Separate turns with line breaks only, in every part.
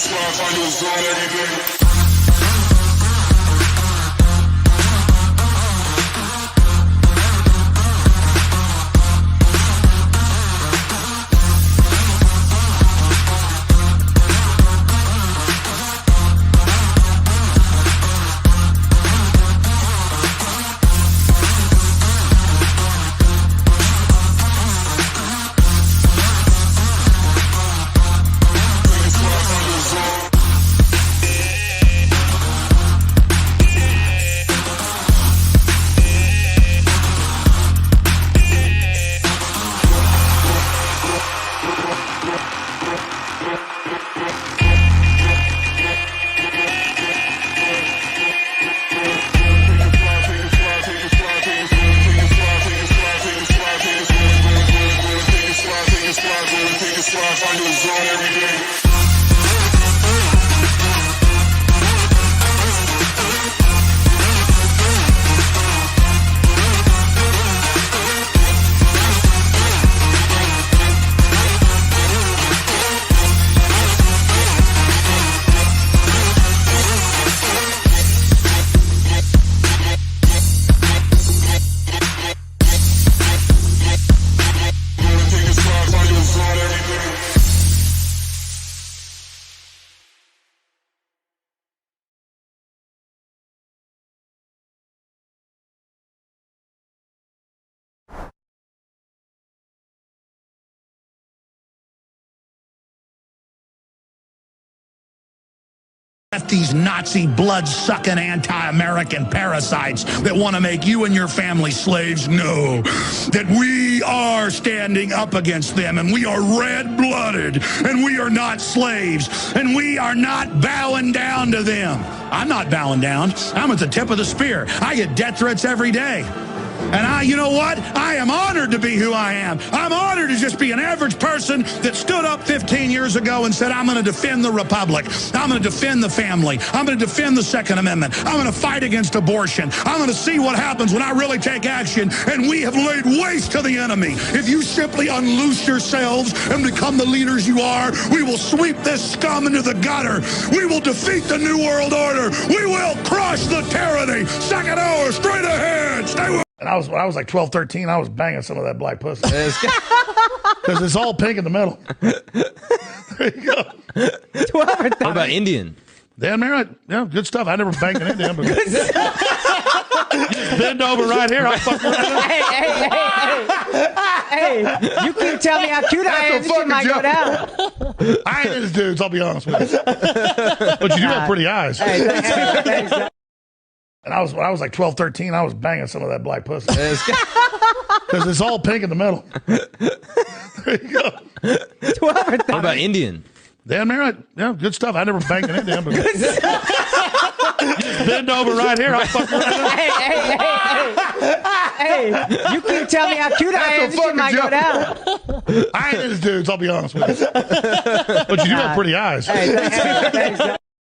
squad, find your zone every day. Find your zone every day.
These Nazi blood-sucking anti-American parasites that want to make you and your family slaves know that we are standing up against them, and we are red-blooded, and we are not slaves, and we are not bowing down to them. I'm not bowing down. I'm at the tip of the spear. I get death threats every day. And you know what? I am honored to be who I am. I'm honored to just be an average person that stood up 15 years ago and said, I'm going to defend the Republic. I'm going to defend the family. I'm going to defend the Second Amendment. I'm going to fight against abortion. I'm going to see what happens when I really take action. And we have laid waste to the enemy. If you simply unloose yourselves and become the leaders you are, we will sweep this scum into the gutter. We will defeat the New World Order. We will crush the tyranny. Second hour, straight ahead. Stay with. And when I was like 12, 13, I was banging some of that black pussy. Because it's all pink in the middle. There you go.
12 or 13.
What about Indian?
Yeah, man, yeah, good stuff. I never banged an Indian. But just bend over right here. I'll fuck you
Hey, you can't tell me how cute I am. This shit might go down.
I ain't his dudes, I'll be honest with you. But you do have pretty eyes. And when I was like 12, 13, I was banging some of that black pussy. Because it's all pink in the middle. There you go.
12 or 13.
What about Indian?
Yeah, man, yeah, good stuff. I never banged an Indian. But just bend over right here. I'll fuck you
Hey, you can't tell me how cute I am. This shit might go down.
I ain't his dudes, I'll be honest with you. But you do have pretty eyes.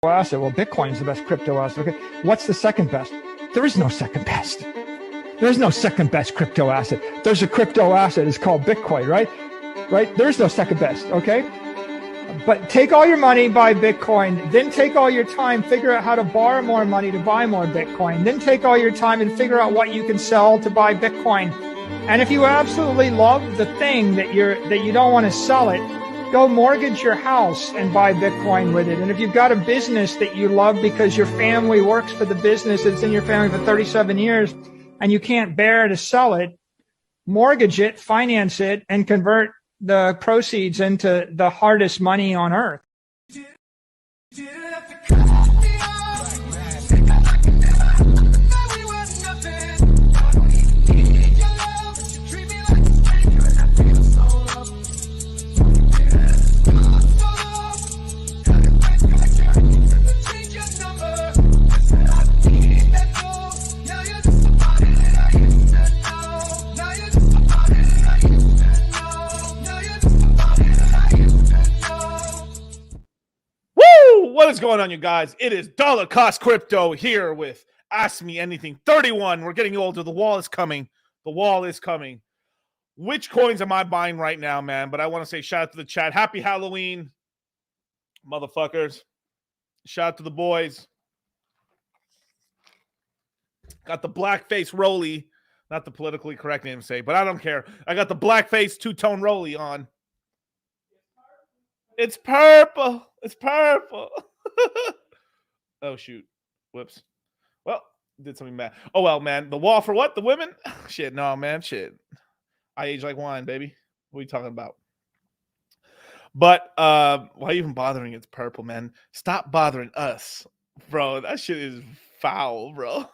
Asset. Well, Bitcoin is the best crypto asset. Okay, what's the second best? There is no second best. There is no second best crypto asset. There's a crypto asset. It's called Bitcoin, right? Right? There's no second best. Okay. But take all your money, buy Bitcoin. Then take all your time, figure out how to borrow more money to buy more Bitcoin. Then take all your time and figure out what you can sell to buy Bitcoin. And if you absolutely love the thing that you don't want to sell it, go mortgage your house and buy Bitcoin with it. And if you've got a business that you love because your family works for the business that's in your family for 37 years and you can't bear to sell it, mortgage it, finance it, and convert the proceeds into the hardest money on earth.
What is going on, you guys? It is Dollar Cost Crypto here with Ask Me Anything 31. We're getting older. The wall is coming. The wall is coming. Which coins am I buying right now, man? But I want to say shout out to the chat. Happy Halloween. motherfuckers. Shout out to the boys. Got the blackface Rolly. Not the politically correct name to say, but I don't care. I got the blackface two-tone Rolly on. It's purple. It's purple. Oh, shoot. Whoops. Well, did something bad. Oh, well, man. The wall for what? The women? Shit, no, man. Shit. I age like wine, baby. What are you talking about? But why even bothering? It's purple, man. Stop bothering us, bro. That shit is foul, bro.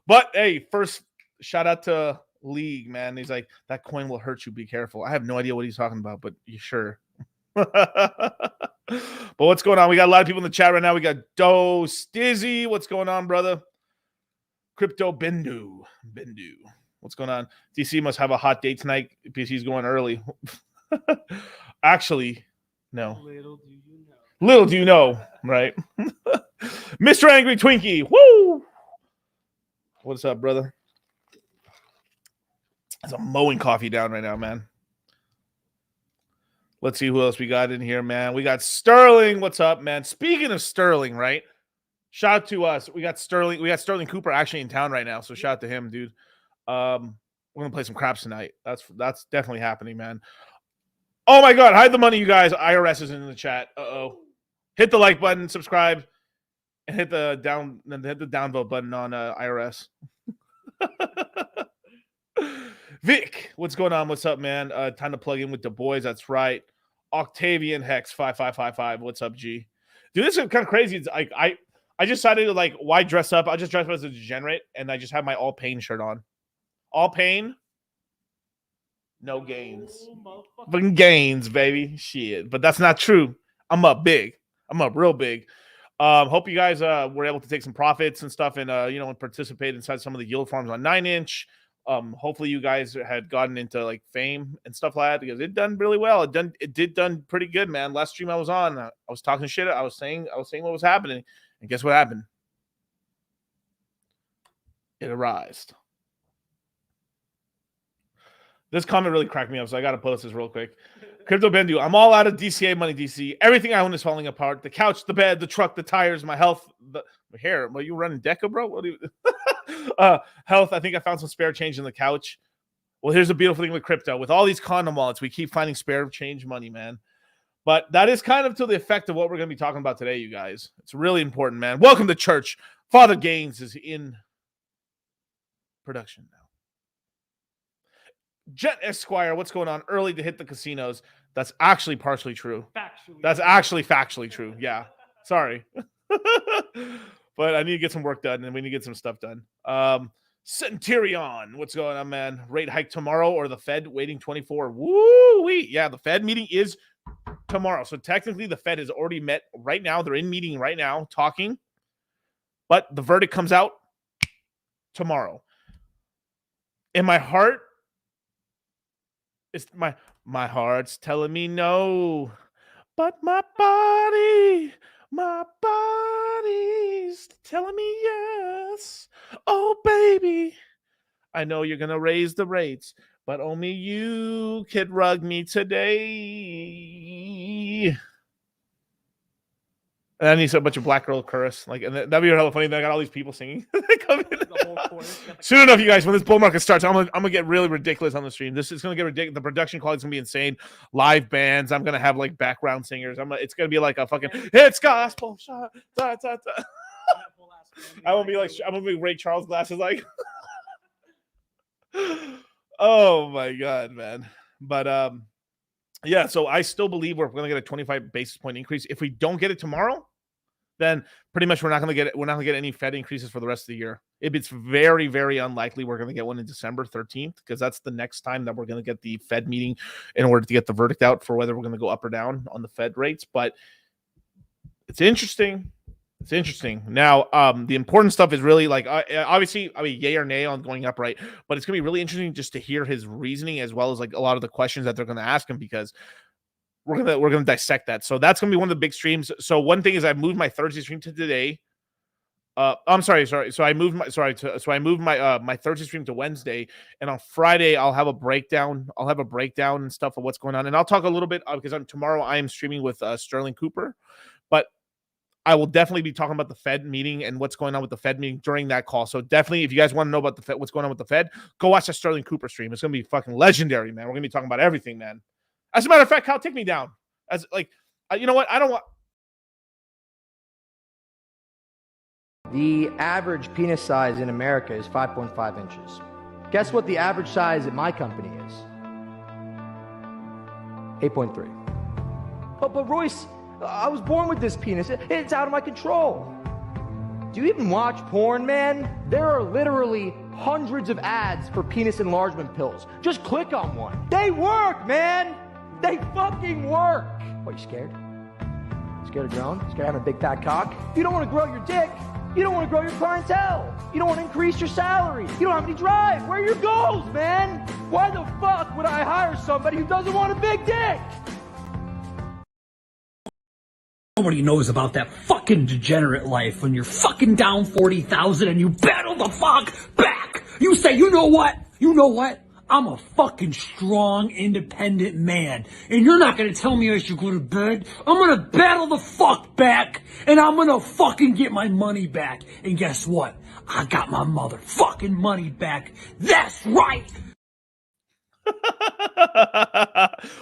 But, hey, first, shout out to League, man. He's like, that coin will hurt you. Be careful. I have no idea what he's talking about, but you sure? But what's going on? We got a lot of people in the chat right now. We got Doe Stizzy. What's going on, brother? Crypto Bindu. What's going on? DC must have a hot date tonight because he's going early. Actually, no. Little do you know, right? Mr. Angry Twinkie. Woo! What's up, brother? There's a mowing coffee down right now, man. Let's see who else we got in here, man. We got Sterling. What's up, man? Speaking of Sterling, right? Shout out to us. We got Sterling Cooper actually in town right now, so shout out to him, dude. We're gonna play some craps tonight. That's definitely happening, man. Oh my God, hide the money, you guys. IRS is in the chat. Hit the like button, subscribe, and hit the downvote button on IRS. Vic, what's going on? What's up, man? Time to plug in with the boys. That's right. Octavian Hex 5555. What's up, G? Dude, this is kind of crazy. It's like I just decided to like, why dress up? I'll just dress up as a degenerate, and I just have my all pain shirt on. All pain, no gains. Fucking gains, baby. Shit. But that's not true. I'm up big. I'm up real big. Hope you guys were able to take some profits and stuff and and participate inside some of the yield farms on 9-inch. Hopefully you guys had gotten into like fame and stuff like that because it done really well. It did pretty good, man. Last stream I was on, I was talking shit. I was saying what was happening, and guess what happened? It arisen. This comment really cracked me up, so I got to post this real quick. Crypto Bendu, I'm all out of DCA money, DC. Everything I own is falling apart. The couch, the bed, the truck, the tires, my health, my hair. Well, you running Deca, bro? What do you... health, I think I found some spare change in the couch. Well, here's the beautiful thing with crypto. With all these condom wallets, we keep finding spare change money, man. But that is kind of to the effect of what we're going to be talking about today, you guys. It's really important, man. Welcome to church. Father Gaines is in production now. Jet Esquire, what's going on? Early to hit the casinos. That's actually partially true. That's actually factually true. Yeah. Sorry. But I need to get some work done, and we need to get some stuff done. Centurion, what's going on, man? Rate hike tomorrow or the Fed waiting 24? Woo-wee. Yeah, the Fed meeting is tomorrow. So technically the Fed has already met right now. They're in meeting right now talking. But the verdict comes out tomorrow. In my heart, it's my heart's telling me no, but my body's telling me yes. Oh, baby, I know you're gonna raise the rates, but only you could rug me today. And then he said a bunch of black girl chorus, like, and that'd be hella funny. I got all these people singing. Soon enough, you guys, when this bull market starts, I'm gonna get really ridiculous on the stream. This is gonna get ridiculous. The production quality is gonna be insane. Live bands. I'm gonna have like background singers. It's gonna be like a fucking it's gospel shot. Da, da, da. I won't be like I'm gonna be Ray Charles glasses like. Oh my god, man! But yeah, so I still believe we're going to get a 25 basis point increase. If we don't get it tomorrow, then pretty much we're not going to get any Fed increases for the rest of the year. It's very, very unlikely we're going to get one in December 13th because that's the next time that we're going to get the Fed meeting in order to get the verdict out for whether we're going to go up or down on the Fed rates. But it's interesting. It's interesting. Now, the important stuff is really like, obviously, I mean, yay or nay on going up, right? But it's going to be really interesting just to hear his reasoning as well as like a lot of the questions that they're going to ask him because we're going to dissect that. So that's going to be one of the big streams. So one thing is I moved my Thursday stream to today I'm sorry. So I moved my Thursday stream to Wednesday, and on Friday I'll have a breakdown. And stuff of what's going on, and I'll talk a little bit because tomorrow I am streaming with Sterling Cooper, but I will definitely be talking about the Fed meeting and what's going on with the Fed meeting during that call. So definitely, if you guys want to know about the Fed, what's going on with the Fed, go watch the Sterling Cooper stream. It's gonna be fucking legendary, man. We're gonna be talking about everything, man. As a matter of fact, Kyle, take me down. As like, you know what? I don't want.
The average penis size in America is 5.5 inches. Guess what the average size at my company is? 8.3. Oh, but Royce, I was born with this penis. It's out of my control. Do you even watch porn, man? There are literally hundreds of ads for penis enlargement pills. Just click on one. They work, man! They fucking work! What, you scared? Scared of growing? Scared of having a big fat cock? You don't want to grow your dick. You don't want to grow your clientele. You don't want to increase your salary. You don't have any drive. Where are your goals, man? Why the fuck would I hire somebody who doesn't want a big dick?
Nobody knows about that fucking degenerate life when you're fucking down 40,000 and you battle the fuck back. You say, you know what? I'm a fucking strong, independent man. And you're not gonna tell me I should go to bed. I'm gonna battle the fuck back. And I'm gonna fucking get my money back. And guess what? I got my motherfucking money back. That's right.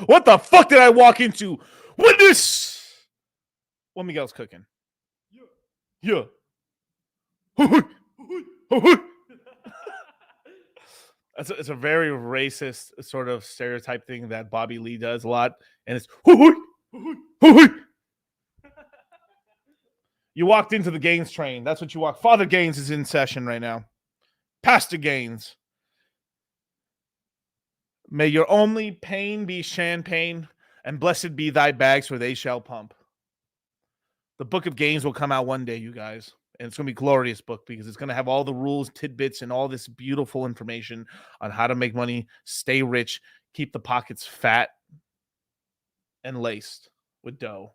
What the fuck did I walk into? Witness! What Miguel's cooking? Yeah. It's a very racist sort of stereotype thing that Bobby Lee does a lot, and it's you walked into the Gaines train. That's what you walked. Father Gaines is in session right now. Pastor Gaines. May your only pain be champagne, and blessed be thy bags, for they shall pump. The book of Gaines will come out one day, you guys. And it's going to be a glorious book because it's going to have all the rules, tidbits, and all this beautiful information on how to make money, stay rich, keep the pockets fat and laced with dough.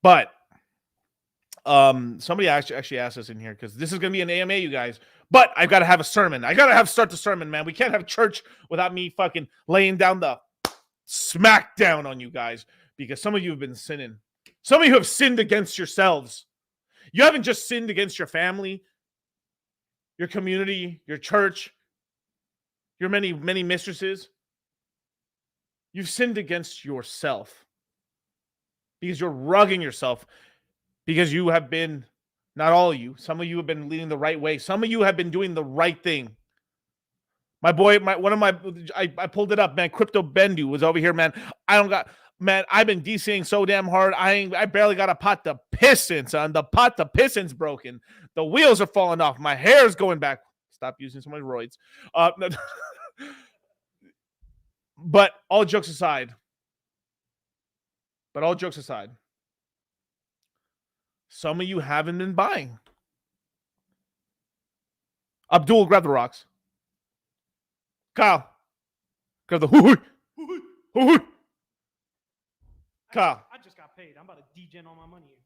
But somebody actually asked us in here because this is going to be an AMA, you guys. But I've got to have a sermon. I got to start the sermon, man. We can't have church without me fucking laying down the smackdown on you guys because some of you have been sinning. Some of you have sinned against yourselves. You haven't just sinned against your family, your community, your church, your many, many mistresses. You've sinned against yourself because you're rugging yourself because you have been, not all of you, some of you have been leading the right way. Some of you have been doing the right thing. My boy, I pulled it up, man. Crypto Bendu was over here, man. Man, I've been DCing so damn hard. I barely got a pot to piss in, son. The pot to pissing's broken. The wheels are falling off. My hair's going back. Stop using so many roids. But all jokes aside, some of you haven't been buying. Abdul, grab the rocks. Kyle, grab the hoo-hoo. Kyle.
I just got paid. I'm about to degen all my money here.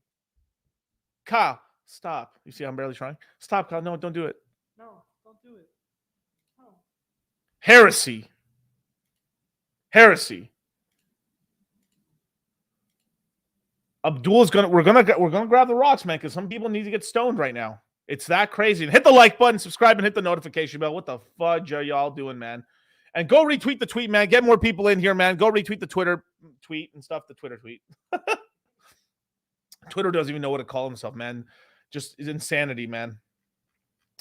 Kyle, stop. You see I'm barely trying? Stop, Kyle. No, don't do it.
No, don't do it. No.
Heresy. Abdul's we're gonna grab the rocks, man, because some people need to get stoned right now. It's that crazy. And hit the like button, subscribe, and hit the notification bell. What the fudge are y'all doing, man? And go retweet the tweet, man. Get more people in here, man. Go retweet the Twitter tweet and stuff. The Twitter tweet. Twitter doesn't even know what to call himself, man. Just is insanity, man.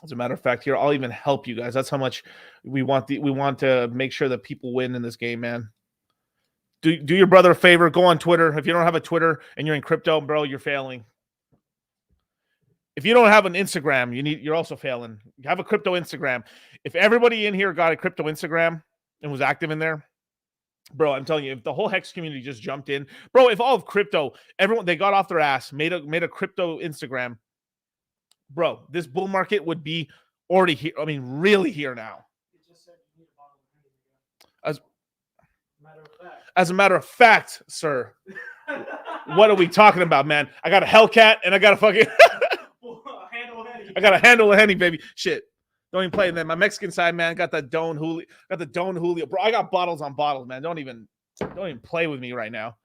As a matter of fact, here I'll even help you guys. That's how much we want to make sure that people win in this game, man. Do your brother a favor. Go on Twitter. If you don't have a Twitter and you're in crypto, bro, you're failing. If you don't have an Instagram, you're also failing. You have a crypto Instagram. If everybody in here got a crypto Instagram and was active in there, bro, I'm telling you, if the whole Hex community just jumped in, bro, if all of crypto, everyone, they got off their ass, made a crypto Instagram, bro, this bull market would be already here. I mean, really here now. As a matter of fact, sir. What are we talking about, man? I got a Hellcat and I got a fucking I got a handle of Henny, baby. Shit. Don't even play then. My Mexican side, man, got the Don Julio. Bro, I got bottles on bottles, man. Don't even play with me right now.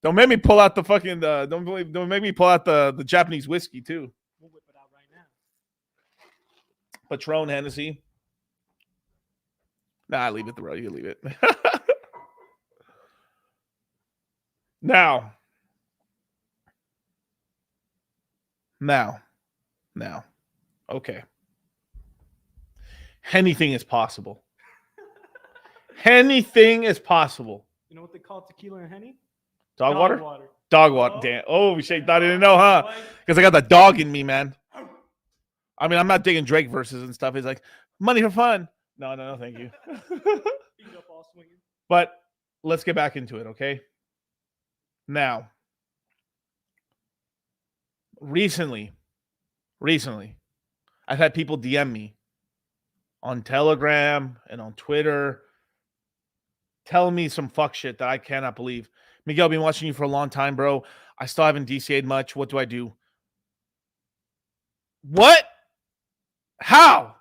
Don't make me pull out the fucking don't make me pull out the Japanese whiskey too.
We'll whip it out right now.
Patron Hennessy. Nah, leave it, bro. You leave it. Now. Okay. Anything is possible. Anything is possible.
You know what they call tequila and Henny?
Dog water?
Dog
water.
Oh.
Damn. Oh, shit. I didn't know, huh? Because I got the dog in me, man. I mean, I'm not digging Drake verses and stuff. He's like, money for fun. No, thank you.
Feet up all swinging.
But let's get back into it, okay? Now, recently, I've had people DM me on Telegram and on Twitter telling me some fuck shit that I cannot believe. Miguel, I've been watching you for a long time, bro. I still haven't DCA'd much. What do I do? What? How?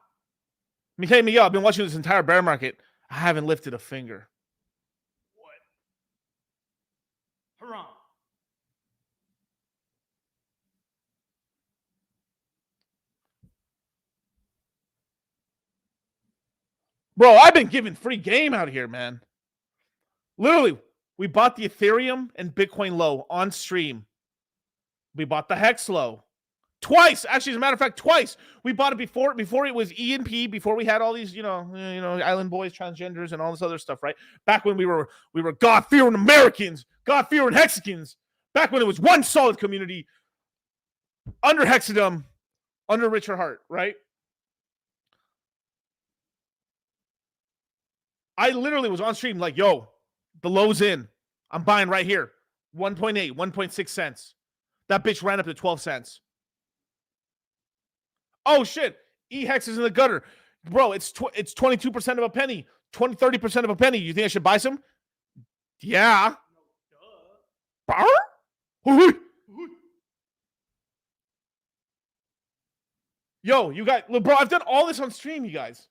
Miguel, I've been watching this entire bear market. I haven't lifted a finger.
Haram.
Bro, I've been giving free game out here, man. Literally, we bought the Ethereum and Bitcoin low on stream. We bought the Hex low. Twice. Actually, as a matter of fact, twice. We bought it before it was E&P, before we had all these, Island Boys, transgenders, and all this other stuff, right? Back when we were God-fearing Americans, God-fearing Hexicans. Back when it was one solid community under Hexadom, under Richard Hart, right? I literally was on stream like, yo, the low's in. I'm buying right here. 1.8, 1.6 cents. That bitch ran up to 12 cents. Oh, shit. E-Hex is in the gutter. Bro, it's 22% of a penny. 30% of a penny. You think I should buy some? Yeah. Yo, you guys, bro, I've done all this on stream, you guys.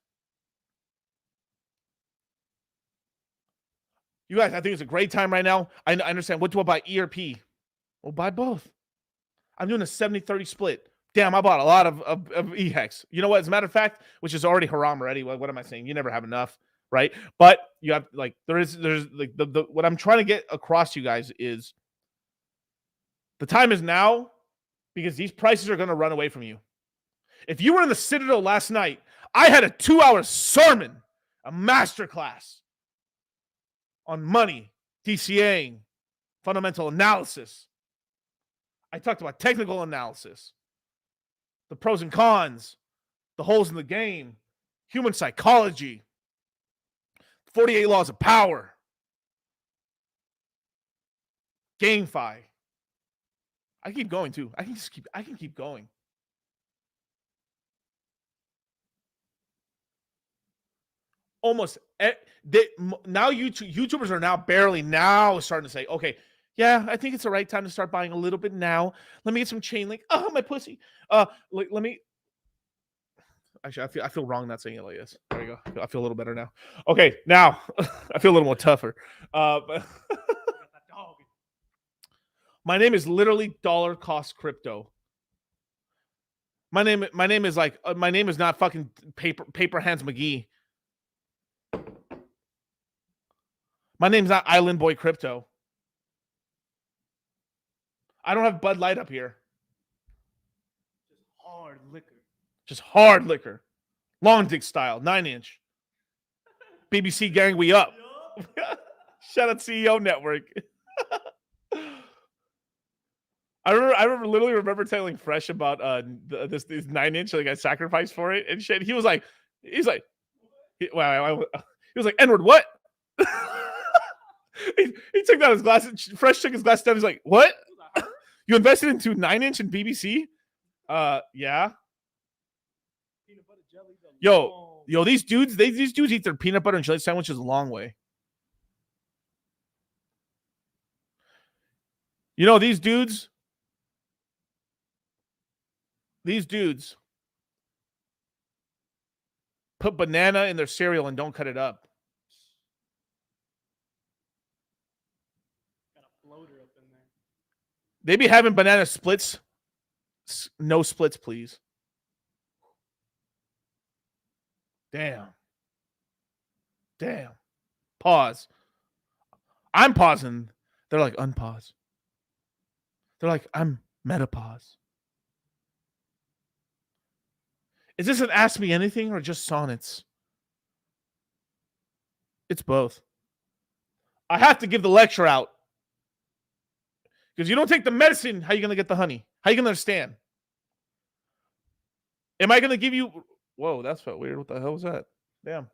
You guys, I think it's a great time right now. I understand. What do I buy, E or P? Well, buy both. I'm doing a 70-30 split. Damn, I bought a lot of E-Hex. You know what? As a matter of fact, which is already haram already. What am I saying? You never have enough, right? But you have, like, there's like the what I'm trying to get across to you guys is the time is now, because these prices are going to run away from you. If you were in the Citadel last night, I had a 2-hour sermon, a masterclass on money, DCAing, fundamental analysis. I talked about technical analysis, the pros and cons, the holes in the game, human psychology, 48 laws of power, GameFi. I keep going too. I can keep going. Almost now YouTubers are now barely now starting to say, okay, yeah, I think it's the right time to start buying a little bit now. Let me get some chain link. Oh, my pussy. Let me. Actually, I feel wrong not saying it like this. There you go. I feel a little better now. Okay, now I feel a little more tougher. But my name is literally dollar cost crypto. My name is like my name is not fucking paper hands McGee. My name's not Island Boy Crypto. I don't have Bud Light up here. Just hard liquor. Long dick style, 9-inch. BBC gang, we up. Shout out CEO Network. I literally remember telling Fresh about this 9-inch, like I sacrificed for it and shit. He was like, Edward, what? he took down his glasses. Fresh took his glasses down. He's like, what? You invested into 9-inch and BBC? Yeah. Yo, these dudes eat their peanut butter and jelly sandwiches a long way. You know, these dudes put banana in their cereal and don't cut it up.
Got a floater up in there.
They be having banana splits. No splits, please. Damn. Pause. I'm pausing. They're like, unpause. They're like, I'm metapause. Is this an Ask Me Anything or just sonnets? It's both. I have to give the lecture out. Because you don't take the medicine, how are you going to get the honey? How are you going to understand? Am I going to give you... Whoa, that's felt weird. What the hell was that? Damn.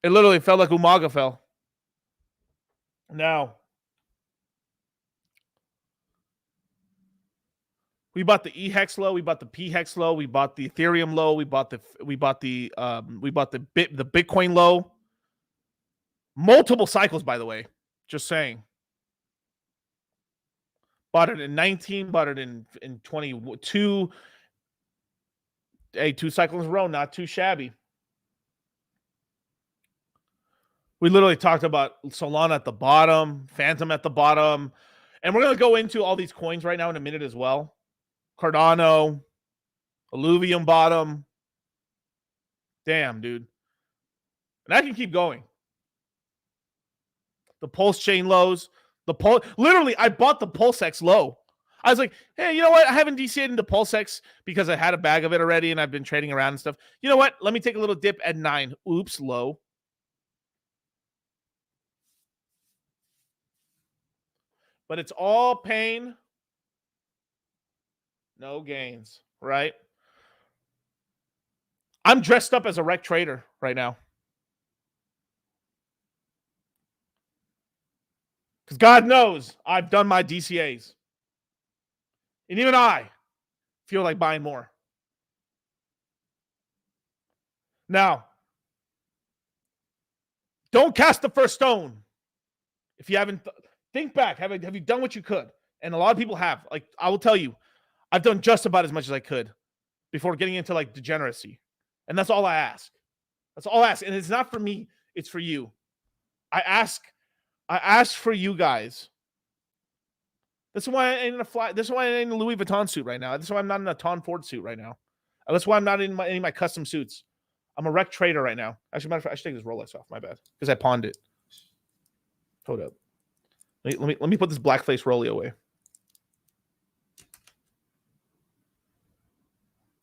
It literally felt like Umaga fell. Now, we bought the E-hex low, we bought the P-hex low, we bought the Ethereum low, we bought the Bitcoin low. Multiple cycles, by the way. Just saying. Bought it in 19, bought it in 22. Hey, 2 cycles in a row, not too shabby. We literally talked about Solana at the bottom, Phantom at the bottom. And we're going to go into all these coins right now in a minute as well. Cardano, Illuvium bottom. Damn, dude. And I can keep going. The Pulse chain lows. Literally, I bought the PulseX low. I was like, hey, you know what? I haven't DCA'd into PulseX because I had a bag of it already and I've been trading around and stuff. You know what? Let me take a little dip at 9. Oops, low. But it's all pain, no gains, right? I'm dressed up as a rec trader right now. Because God knows I've done my DCAs. And even I feel like buying more. Now, don't cast the first stone if you haven't... Think back. Have you done what you could? And a lot of people have. Like, I will tell you, I've done just about as much as I could before getting into like degeneracy. And that's all I ask. That's all I ask. And it's not for me, it's for you. I ask for you guys. That's why I ain't in a fly. This is why I ain't in a Louis Vuitton suit right now. That's why I'm not in a Tom Ford suit right now. That's why I'm not in any of my custom suits. I'm a rec trader right now. Actually, matter of fact, I should take this Rolex off. My bad. Because I pawned it. Hold up. Let me put this blackface Rolly away.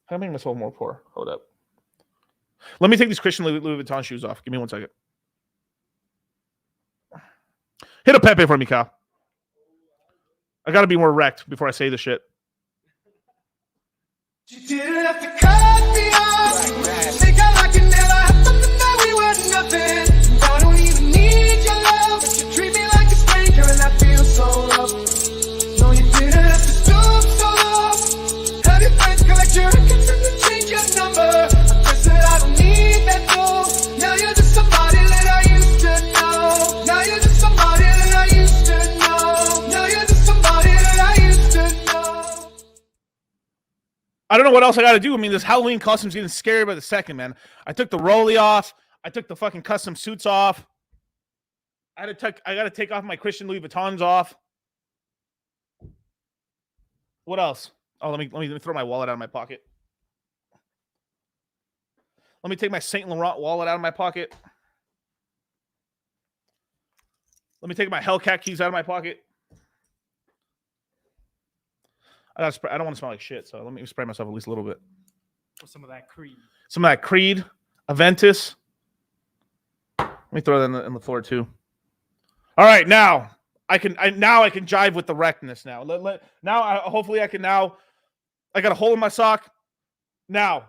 How am I making myself more poor? Hold up. Let me take these Christian Louis Vuitton shoes off. Give me 1 second. Hit a Pepe for me, Kyle. I got to be more wrecked before I say this shit.
You didn't have to cut me off. Think I like it never happened to that we were nothing. I don't even need your love, but you treat me like a stranger and I feel so loved. No, you didn't have to stoop so low. Have your friends collect your records and then change your number. I guess that I don't need that though. Now you're just somebody that I used to know. Now you're just somebody that I used to know. Now you're just somebody that I used to know.
I don't know what else I got to do. I mean, this Halloween costume's getting scary by the second, man. I took the Rolly off. I took the fucking custom suits off. I got to take off my Christian Louis Vuittons off. What else? Oh, let me throw my wallet out of my pocket. Let me take my Saint Laurent wallet out of my pocket. Let me take my Hellcat keys out of my pocket. I don't want to smell like shit, so let me spray myself at least a little bit.
With some of that Creed.
Some of that Creed, Aventus. Let me throw that in the floor too. All right, now I can jive with the wreckness now. Hopefully I can now. I got a hole in my sock. Now.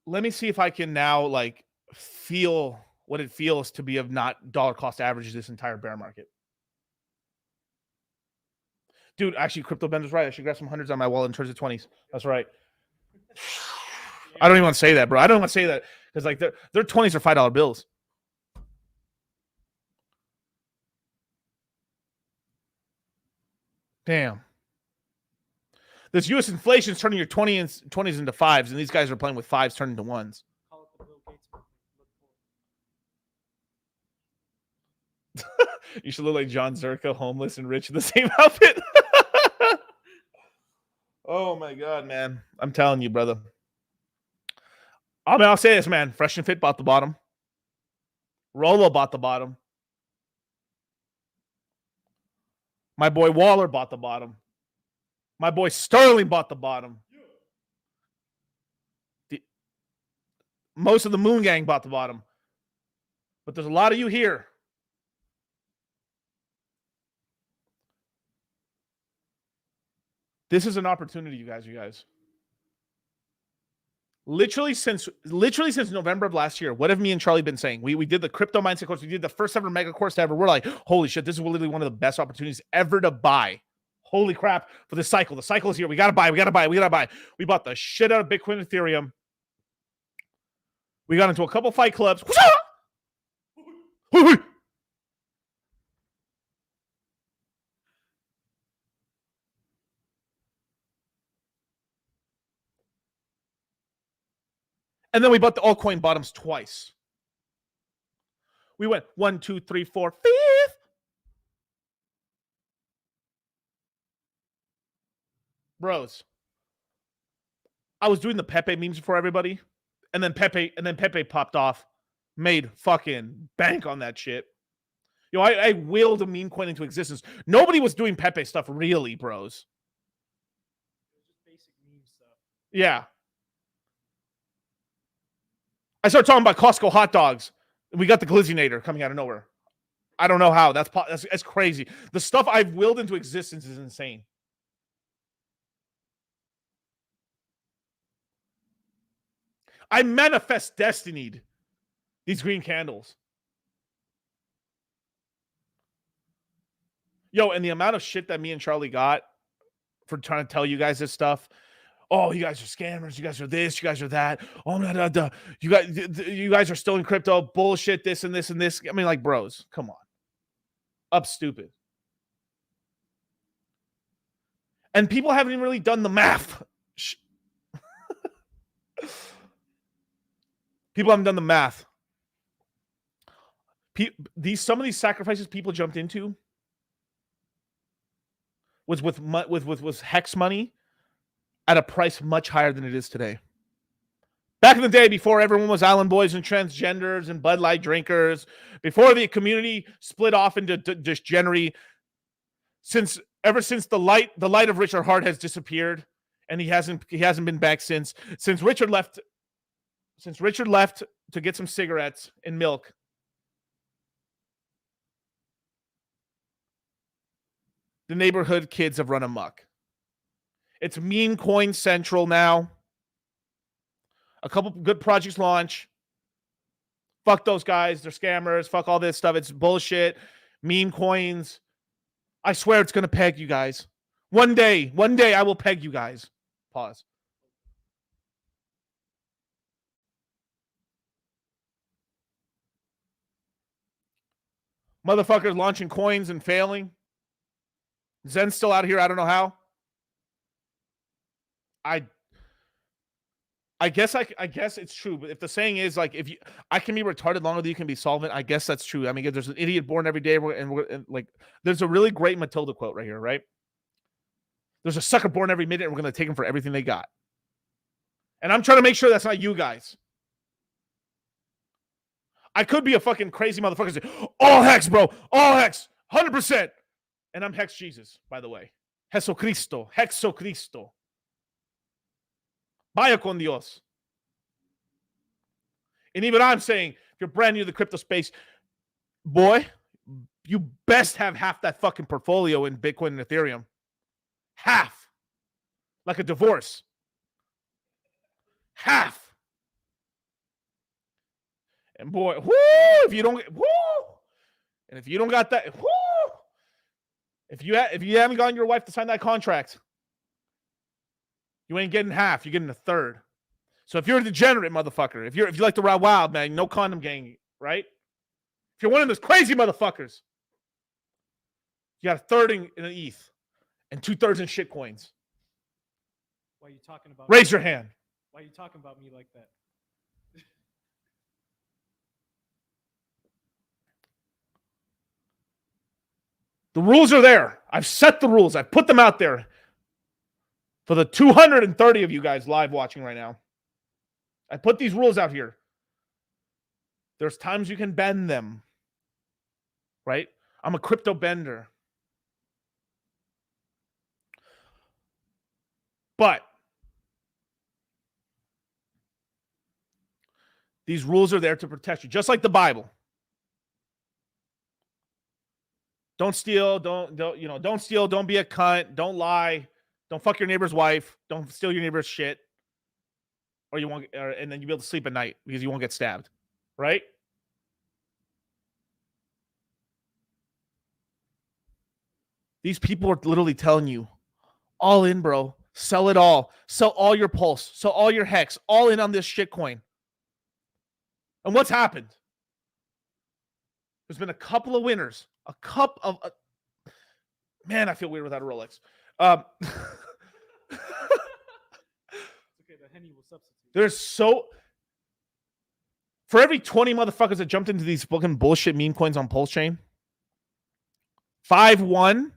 Let me see if I can now like feel what it feels to be of not dollar cost average this entire bear market. Dude, actually, Crypto Bender's right. I should grab some hundreds on my wallet and turn to 20s. That's right. I don't even want to say that, bro. I don't want to say that Because like their 20s are $5 bills. Damn. This U.S. inflation is turning your 20s into 5s, and these guys are playing with 5s turning to 1s.
Call it the Bill Gates movement. Look for it.
You should look like John Zerka, homeless and rich in the same outfit. Oh my God, man. I'm telling you, brother. I mean, I'll say this, man. Fresh and Fit bought the bottom. Rolo bought the bottom. My boy Waller bought the bottom. My boy Sterling bought the bottom. Most of the Moon Gang bought the bottom. But there's a lot of you here. This is an opportunity, you guys. Literally since November of last year, what have me and Charlie been saying? We did the crypto mindset course. We did the first ever mega course ever. We're like, holy shit, this is literally one of the best opportunities ever to buy. Holy crap for this cycle. The cycle is here. We got to buy. We bought the shit out of Bitcoin, Ethereum. We got into a couple fight clubs. And then we bought the altcoin bottoms twice. We went 1, 2, 3, 4, 5th. Bros, I was doing the Pepe memes for everybody, and then Pepe popped off, made fucking bank on that shit. Yo, I willed a meme coin into existence. Nobody was doing Pepe stuff really, bros.
It was just basic meme stuff.
Yeah. I started talking about Costco hot dogs. We got the Glizzinator coming out of nowhere. I don't know how. That's crazy. The stuff I've willed into existence is insane. I manifest destinied these green candles. Yo, and the amount of shit that me and Charlie got for trying to tell you guys this stuff. Oh, you guys are scammers. You guys are this. You guys are that. Oh, no. You guys are still in crypto. Bullshit, this and this and this. I mean, like, bros, come on. Up stupid. And people haven't even really done the math. People haven't done the math. Some of these sacrifices people jumped into was with hex money at a price much higher than it is today. Back in the day, before everyone was Island Boys and transgenders and Bud Light drinkers, before the community split off into degenerate, ever since the light of Richard Hart has disappeared, and he hasn't been back since Richard left to get some cigarettes and milk. The neighborhood kids have run amok. It's meme coin central now. A couple good projects launch. Fuck those guys. They're scammers. Fuck all this stuff. It's bullshit. Meme coins. I swear it's going to peg you guys. One day I will peg you guys. Pause. Motherfuckers launching coins and failing. Zen's still out here. I don't know how. I guess it's true, but if the saying is like, I can be retarded longer than you can be solvent, I guess that's true. I mean, there's an idiot born every day, and like, there's a really great Matilda quote right here, right? There's a sucker born every minute, and we're gonna take them for everything they got. And I'm trying to make sure that's not you guys. I could be a fucking crazy motherfucker. Say, all hex, bro, all hex, 100%. And I'm Hex Jesus, by the way. Jesucristo, Hexocristo. Vaya con Dios. And even I'm saying, if you're brand new to the crypto space, boy, you best have half that fucking portfolio in Bitcoin and Ethereum. Half. Like a divorce. Half. And boy, whoo, if you don't got that, whoo, if you haven't gotten your wife to sign that contract, you ain't getting half. You're getting a third. So if you're a degenerate motherfucker, if you like to ride wild, man, no condom gang, right? If you're one of those crazy motherfuckers, you got a third in an ETH and 2/3 in shit coins.
Why are you talking about?
Raise your hand.
Why are you talking about me like that?
The rules are there. I've set the rules. I've put them out there for the 230 of you guys live watching right now. I put these rules out here. There's times you can bend them, right? I'm a crypto bender. But these rules are there to protect you, just like the Bible. Don't steal, don't steal, don't be a cunt, don't lie, don't fuck your neighbor's wife, don't steal your neighbor's shit, or you won't, and then you'll be able to sleep at night because you won't get stabbed, right? These people are literally telling you, all in, bro. Sell it all. Sell all your Pulse. Sell all your Hex. All in on this shitcoin. And what's happened? There's been a couple of winners. Man, I feel weird without a Rolex.
Okay, the Henny will substitute.
There's for every 20 motherfuckers that jumped into these fucking bullshit meme coins on Pulse Chain, 5 won.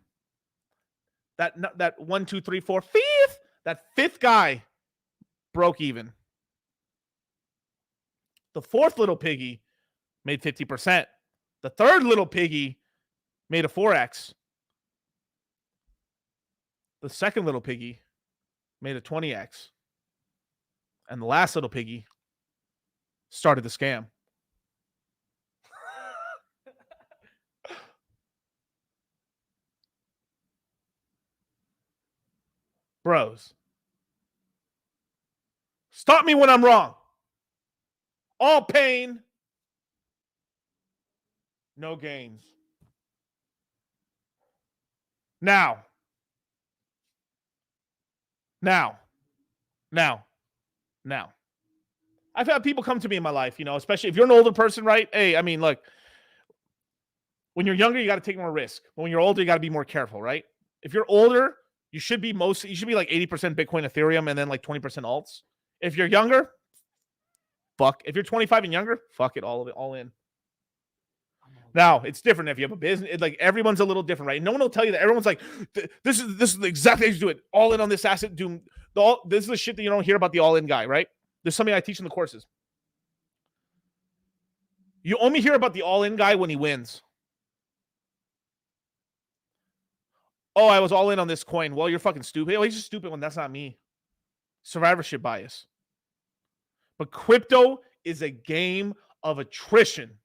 That 1, 2, 3, 4, fifth. That fifth guy broke even. The fourth little piggy made 50%. The third little piggy made a 4x. The second little piggy made a 20x. And the last little piggy started the scam. Bros, stop me when I'm wrong. All pain, no gains. Now. I've had people come to me in my life, especially if you're an older person, right? Hey, I mean, look, when you're younger, you got to take more risk. But when you're older, you got to be more careful, right? If you're older, you should be like 80% Bitcoin, Ethereum, and then like 20% alts. If you're younger, fuck. If you're 25 and younger, fuck it, all of it, all in. Now, it's different if you have a business. Like, everyone's a little different, right? No one will tell you that. Everyone's like, this is exactly how you do it. All in on this asset. This is the shit that you don't hear about the all-in guy, right? There's something I teach in the courses. You only hear about the all-in guy when he wins. Oh, I was all in on this coin. Well, you're fucking stupid. Oh, he's just stupid when that's not me. Survivorship bias. But crypto is a game of attrition.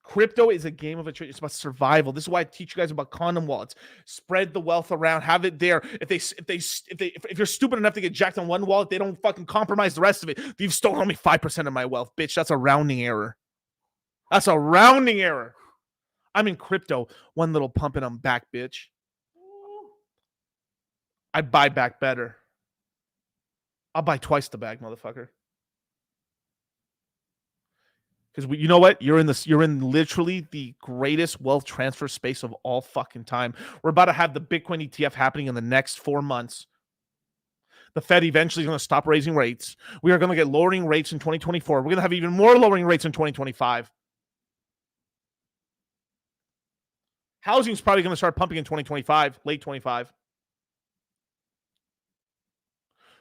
Crypto is a game of attrition. It's about survival. This is why I teach you guys about condom wallets. Spread the wealth around. Have it there. If you're stupid enough to get jacked on one wallet, they don't fucking compromise the rest of it. You've stolen only 5% of my wealth, bitch. That's a rounding error. That's a rounding error. I'm in crypto. One little pump and I'm back, bitch. I buy back better. I'll buy twice the bag, motherfucker. Because you know what? You're in literally the greatest wealth transfer space of all fucking time. We're about to have the Bitcoin ETF happening in the next 4 months. The Fed eventually is going to stop raising rates. We are going to get lowering rates in 2024. We're going to have even more lowering rates in 2025. Housing is probably going to start pumping in 2025, late 25.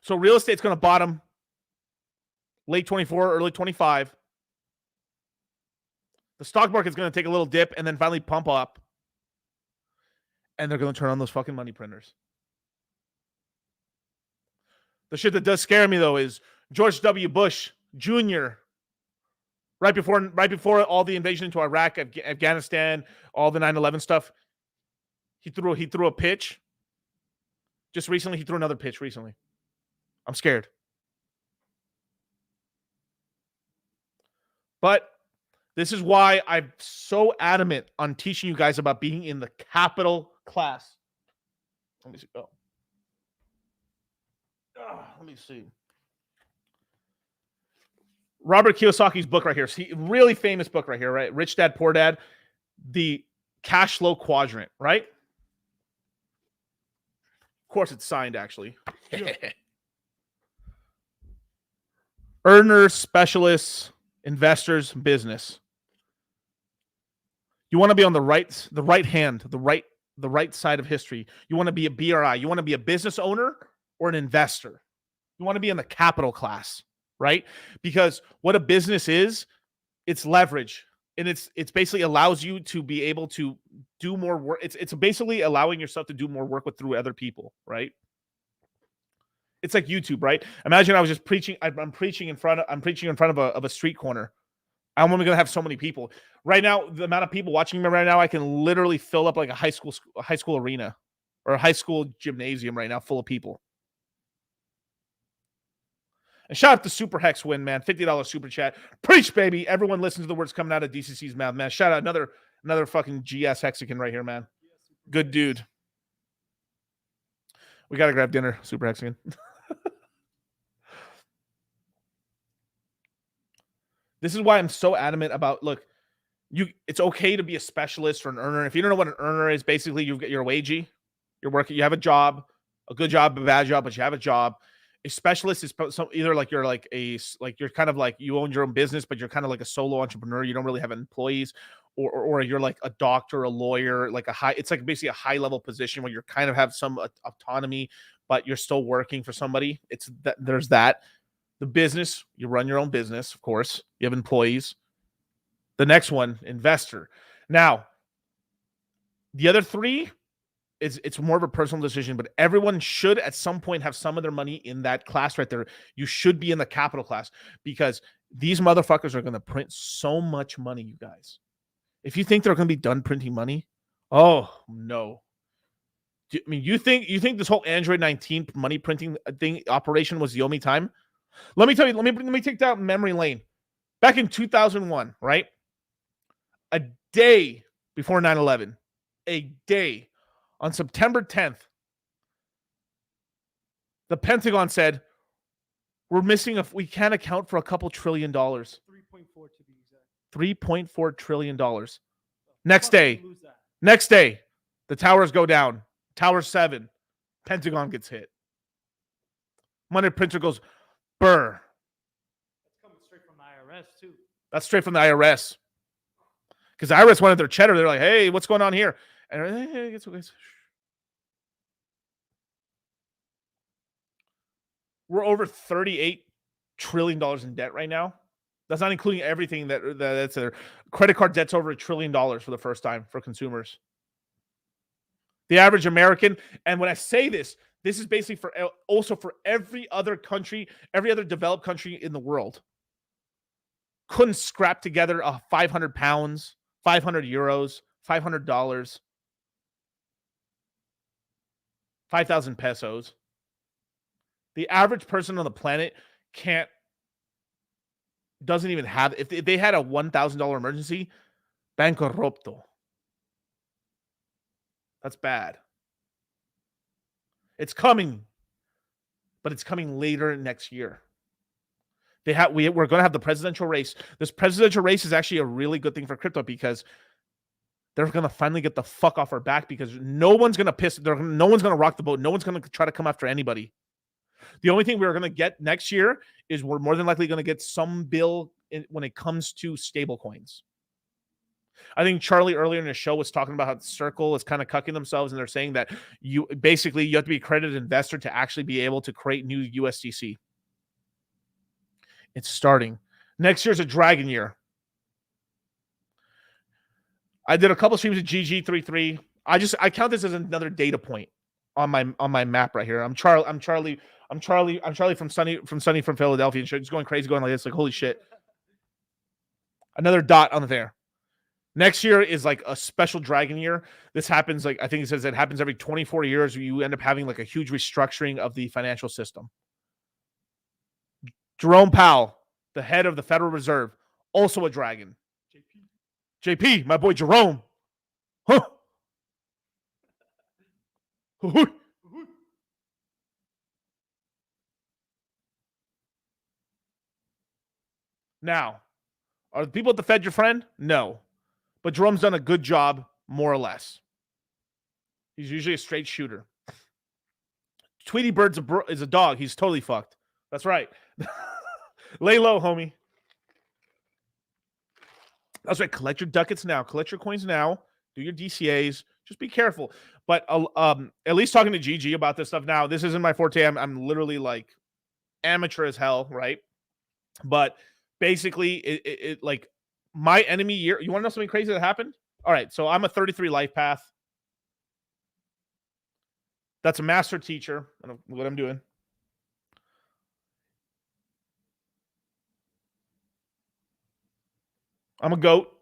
So real estate's going to bottom late 24, early 25. The stock market's going to take a little dip and then finally pump up. And they're going to turn on those fucking money printers. The shit that does scare me, though, is George W. Bush Jr., right before all the invasion into Iraq, Afghanistan, all the 9/11 stuff, he threw a pitch. Just recently, he threw another pitch recently. I'm scared. But this is why I'm so adamant on teaching you guys about being in the capital class. Let me see. Oh. Let me see. Robert Kiyosaki's book right here. See, really famous book right here, right? Rich Dad, Poor Dad. The cash flow quadrant, right? Of course, it's signed, actually. Earners, specialists, investors, business. You want to be on the right hand, the right side of history. You want to be a BRI. You want to be a business owner or an investor. You want to be in the capital class, right? Because what a business is, it's leverage. And it's basically allows you to be able to do more work. It's basically allowing yourself to do more work through other people, right? It's like YouTube, right? Imagine I was just preaching. I'm preaching in front of a street corner. I'm only gonna have so many people. Right now, the amount of people watching me right now, I can literally fill up like a high school arena or a high school gymnasium right now, full of people. And shout out to Super Hex Win, man. $50 super chat. Preach, baby. Everyone listens to the words coming out of DCC's mouth, man. Shout out another fucking GS Hexican right here, man. Good dude. We gotta grab dinner, Super Hexican. This is why I'm so adamant about, look, it's okay to be a specialist or an earner. If you don't know what an earner is, basically you're a wagey. You're working, you have a job, a good job, a bad job, but you have a job. A specialist is either like you're kind of like you own your own business, but you're kind of like a solo entrepreneur. You don't really have employees, or you're like a doctor, a lawyer, like it's like basically a high level position where you kind of have some autonomy, but you're still working for somebody. There's that. The business, you run your own business, of course. You have employees. The next one, investor. Now, the other three, it's more of a personal decision, but everyone should at some point have some of their money in that class right there. You should be in the capital class because these motherfuckers are going to print so much money, you guys. If you think they're going to be done printing money, oh, no. I mean, you think this whole Android 19 money printing thing operation was the only time? Let me tell you, let me take down memory lane. Back in 2001, right? A day before 9/11, a day on September 10th, the Pentagon said, we can't account for a couple $1 trillion.
3.4 to be exact.
$3.4 trillion. Next day, the towers go down. Tower 7, Pentagon gets hit. Money printer goes, burr.
That's coming straight from the IRS, too.
That's straight from the IRS. Because the IRS wanted their cheddar. They're like, hey, what's going on here? And hey, it's okay. We're over $38 trillion in debt right now. That's not including everything that's there. Credit card debt's over $1 trillion for the first time for consumers. The average American, and when I say this is basically also for every other country, every other developed country in the world. Couldn't scrap together 500 pounds, 500 euros, $500, 5,000 pesos. The average person on the planet doesn't even have, if they had a $1,000 emergency, bancarrotto. That's bad. It's coming, but it's coming later next year. We're going to have the presidential race. This presidential race is actually a really good thing for crypto because they're going to finally get the fuck off our back because no one's going to no one's going to rock the boat. No one's going to try to come after anybody. The only thing we're going to get next year is we're more than likely going to get some bill when it comes to stable coins. I think Charlie earlier in the show was talking about how Circle is kind of cucking themselves, and they're saying that you have to be a accredited investor to actually be able to create new USDC. It's starting. Next year's a dragon year. I did a couple streams at GG33. I count this as another data point on my map right here. I'm Charlie from Sunny from Philadelphia, and just going crazy, going like this, like holy shit. Another dot on there. Next year is like a special dragon year. This happens I think it says it happens every 24 years. You end up having like a huge restructuring of the financial system. Jerome Powell, the head of the Federal Reserve, also a dragon. JP, my boy Jerome. Huh. Now, are the people at the Fed your friend? No. But Jerome's done a good job, more or less. He's usually a straight shooter. Tweety Bird's is a dog. He's totally fucked. That's right. Lay low, homie. That's right. Collect your ducats now. Collect your coins now. Do your DCAs. Just be careful. But at least talking to GG about this stuff now, this isn't my forte. I'm literally like amateur as hell, right? But basically, it like my enemy year. You want to know something crazy that happened? All right. So I'm a 33 life path. That's a master teacher. I don't know what I'm doing. I'm a goat,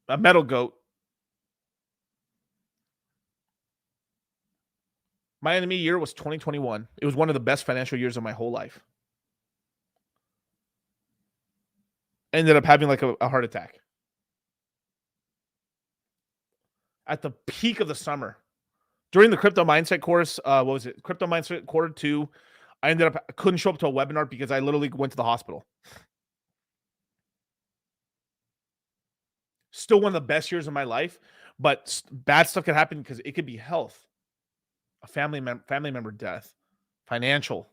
a metal goat. My enemy year was 2021. It was one of the best financial years of my whole life. Ended up having like a heart attack. At the peak of the summer. During the crypto mindset course, what was it? Crypto mindset quarter 2. I couldn't show up to a webinar because I literally went to the hospital. Still one of the best years of my life, but bad stuff can happen because it could be health, a family member death, financial.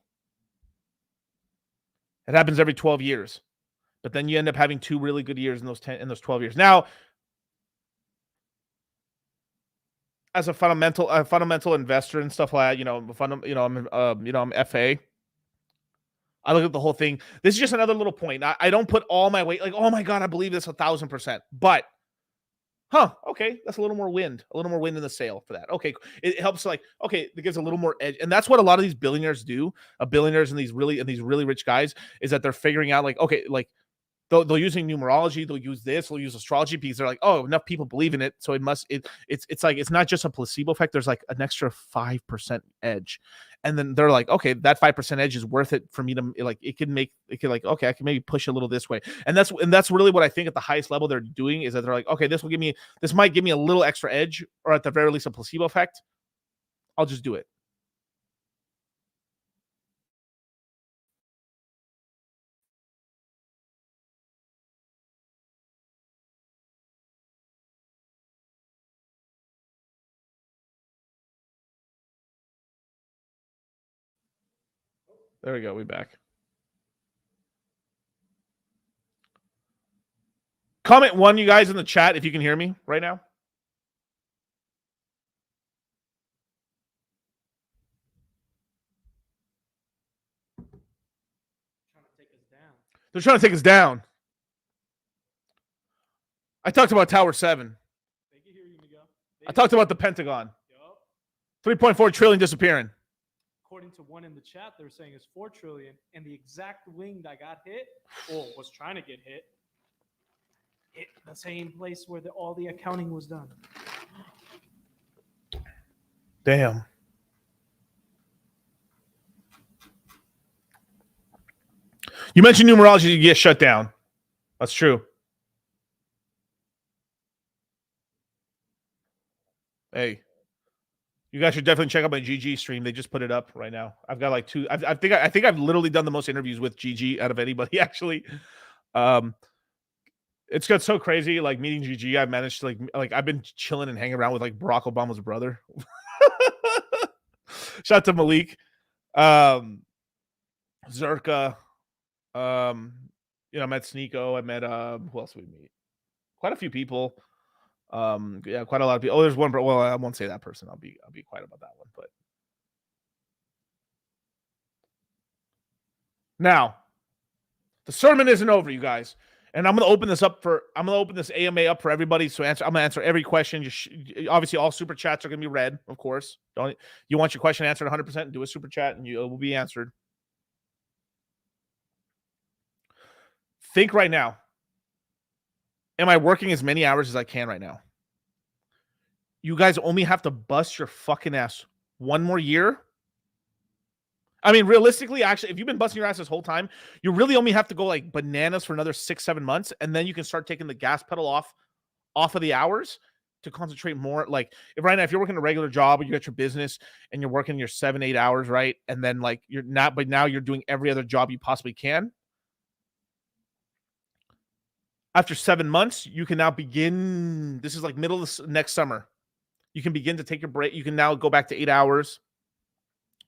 It happens every 12 years, but then you end up having 2 really good years in those 12 years. Now, as a fundamental investor and stuff like that, I'm FA. I look at the whole thing. This is just another little point. I don't put all my weight like, oh my God, I believe this 1,000%. But, okay, that's a little more wind in the sail for that. Okay, it helps like, okay, it gives a little more edge. And that's what a lot of these billionaires do. Billionaires and these really rich guys is that they're figuring out like, okay, like they'll using numerology, they'll use this, they'll use astrology because they're like, oh, enough people believe in it, so it's like it's not just a placebo effect. There's like an extra 5% edge, and then they're like, okay, that 5% edge is worth it for me to like. It could like, okay, I can maybe push a little this way, and that's really what I think at the highest level they're doing is that they're like, okay, this might give me a little extra edge, or at the very least a placebo effect. I'll just do it. There we go. We back. Comment 1, you guys in the chat, if you can hear me right now. They're trying to take us down. I talked about Tower 7. I talked about the Pentagon. 3.4 trillion disappearing.
According to one in the chat, they're saying it's 4 trillion, and the exact wing that got hit, or was trying to get hit the same place where all the accounting was done.
Damn. You mentioned numerology, you get shut down. That's true. Hey, you guys should definitely check out my GG stream. They just put it up right now. I've got like 2. I think I've literally done the most interviews with GG out of anybody. Actually, it's got so crazy. Like meeting GG, I managed to like I've been chilling and hanging around with like Barack Obama's brother. Shout out to Malik, Zerka. I met Sneeko. I met who else did we meet? Quite a few people. Yeah, quite a lot of people. Oh, there's one. Well, I won't say that person. I'll be quiet about that one. But now, the sermon isn't over, you guys. And I'm gonna open this AMA up for everybody. So I'm gonna answer every question. Obviously, all super chats are gonna be read, of course. You want your question answered 100%? Do a super chat, and it will be answered. Think right now. Am I working as many hours as I can right now? You guys only have to bust your fucking ass one more year. I mean, realistically, actually, if you've been busting your ass this whole time, you really only have to go like bananas for another 6-7 months, and then you can start taking the gas pedal off of the hours to concentrate more. Like if right now, if you're working a regular job or you got your business and you're working your 7-8 hours, right? And then like you're not, but now you're doing every other job you possibly can. After 7 months, you can now begin. This is like middle of next summer. You can begin to take a break. You can now go back to 8 hours.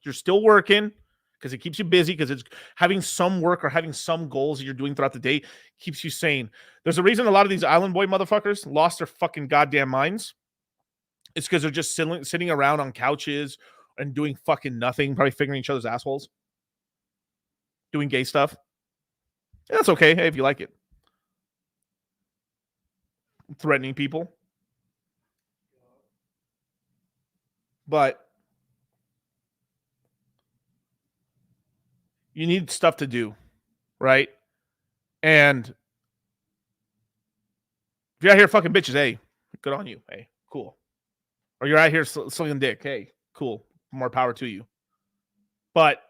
You're still working because it keeps you busy, because it's having some work or having some goals that you're doing throughout the day keeps you sane. There's a reason a lot of these island boy motherfuckers lost their fucking goddamn minds. It's because they're just sitting around on couches and doing fucking nothing, probably fingering each other's assholes, doing gay stuff. Yeah, that's okay. Hey, if you like it. Threatening people. But you need stuff to do, right? And if you're out here fucking bitches, hey, good on you. Hey, cool. Or you're out here slinging dick. Hey, cool. More power to you. But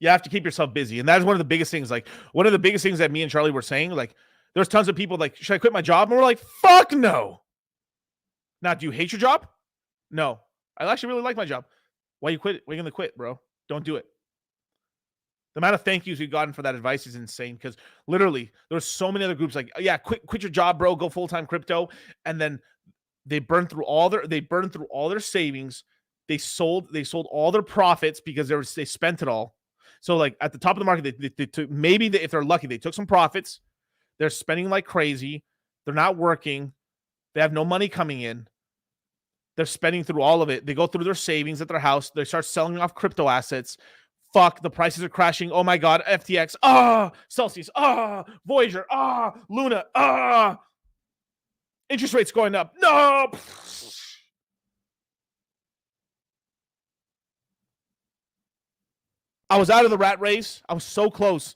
you have to keep yourself busy. And that is one of the biggest things. Like, one of the biggest things that me and Charlie were saying, like, there's tons of people like, should I quit my job? And we're like, fuck no. Now, do you hate your job? No. I actually really like my job. Why you quit? Why are you going to quit, bro? Don't do it. The amount of thank yous we've gotten for that advice is insane, because literally there's so many other groups like, yeah, quit your job, bro, go full-time crypto. And then they burned through all their savings. They sold all their profits because they spent it all. So like at the top of the market, they took, if they're lucky, they took some profits. They're spending like crazy. They're not working. They have no money coming in. They're spending through all of it. They go through their savings at their house. They start selling off crypto assets. Fuck, the prices are crashing. Oh my God, FTX. Celsius. Voyager. Luna. Interest rates going up. No. I was out of the rat race. I was so close.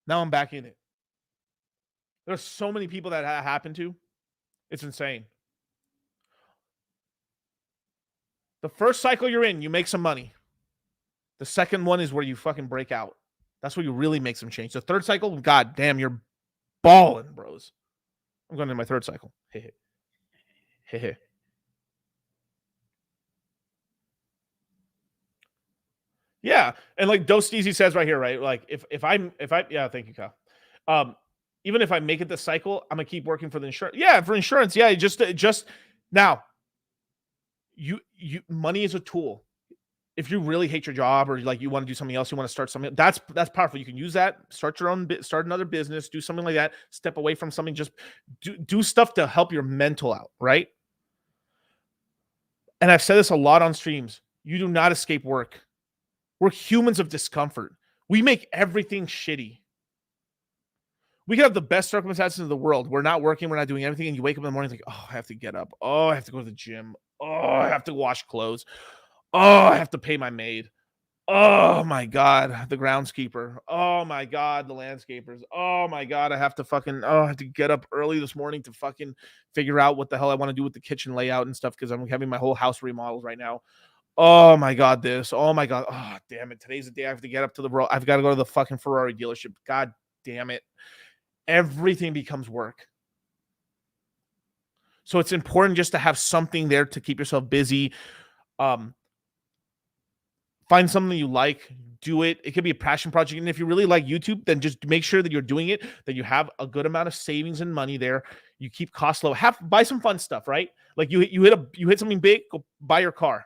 Now I'm back in it. There's so many people that happened to. It's insane. The first cycle you're in, you make some money. The second one is where you fucking break out. That's where you really make some change. The third cycle, god damn, you're balling, bros. I'm going into my third cycle. Hey. Yeah, and like Dosteezy says right here, right? Like if I yeah, thank you, Kyle. Even if I make it this cycle, I'm gonna keep working for the insurance. Yeah, for insurance. Yeah, just now. You money is a tool. If you really hate your job, or like you want to do something else, you want to start something, that's powerful. You can use that, start another business, do something like that, step away from something, just do stuff to help your mental out, right? And I've said this a lot on streams. You do not escape work. We're humans of discomfort. We make everything shitty. We can have the best circumstances in the world. We're not working. We're not doing anything. And you wake up in the morning like, oh, I have to get up. Oh, I have to go to the gym. Oh, I have to wash clothes. Oh, I have to pay my maid. Oh, my God, the groundskeeper. Oh, my God, the landscapers. Oh, my God, I have to get up early this morning to fucking figure out what the hell I want to do with the kitchen layout and stuff, because I'm having my whole house remodeled right now. Oh, my God, this. Oh, my God. Oh, damn it. Today's the day I have to get up to the world. I've got to go to the fucking Ferrari dealership. God damn it. Everything becomes work. So it's important just to have something there to keep yourself busy. Find something you like, do it. It could be a passion project. And if you really like YouTube, then just make sure that you're doing it, that you have a good amount of savings and money there. You keep costs low. Buy some fun stuff, right? Like you hit something big, go buy your car.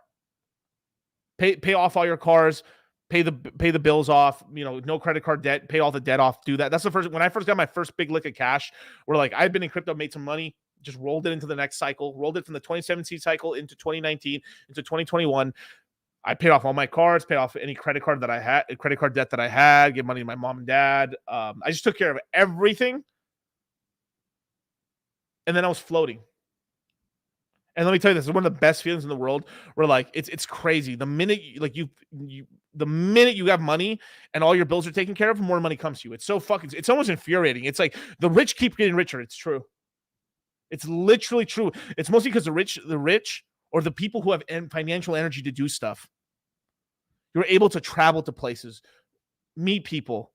Pay off all your cars. Pay the bills off, no credit card debt, pay all the debt off, do that. That's when I first got my first big lick of cash, where like I've been in crypto, made some money, just rolled it into the next cycle, rolled it from the 2017 cycle into 2019, into 2021. I paid off all my cards, paid off any credit card debt that I had, gave money to my mom and dad. I just took care of everything. And then I was floating. And let me tell you, this is one of the best feelings in the world, where like it's crazy. The minute the minute you have money and all your bills are taken care of, more money comes to you. It's it's almost infuriating. It's like the rich keep getting richer. It's true. It's literally true. It's mostly because the rich or the people who have financial energy to do stuff, you're able to travel to places, meet people.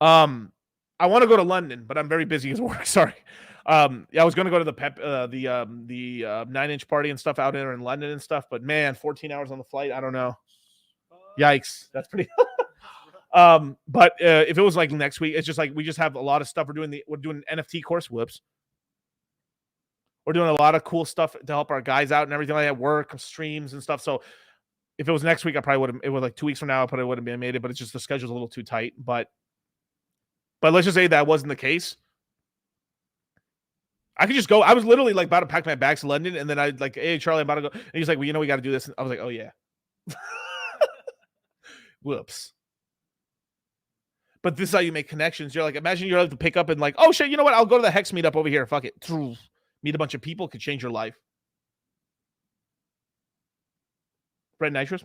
I want to go to London, but I'm very busy at work. Sorry. I was going to go to the 9-inch party and stuff out there in London and stuff, but man, 14 hours on the flight. I don't know. Yikes. That's pretty. But if it was like next week, it's just like we just have a lot of stuff. We're doing an NFT course. Whoops. We're doing a lot of cool stuff to help our guys out and everything like that, work, streams and stuff. So if it was next week, I probably would have. It was like 2 weeks from now, I probably wouldn't have made it. But it's just the schedule's a little too tight. But let's just say that wasn't the case. I could just go. I was literally like about to pack my bags to London, and then I like, hey Charlie, I'm about to go. And he's like, well, we got to do this. And I was like, oh yeah. Whoops. But this is how you make connections. You're like, imagine you're able to pick up and like, oh shit, you know what? I'll go to the Hex meetup over here. Fuck it. Meet a bunch of people, could change your life. Red Nitrous.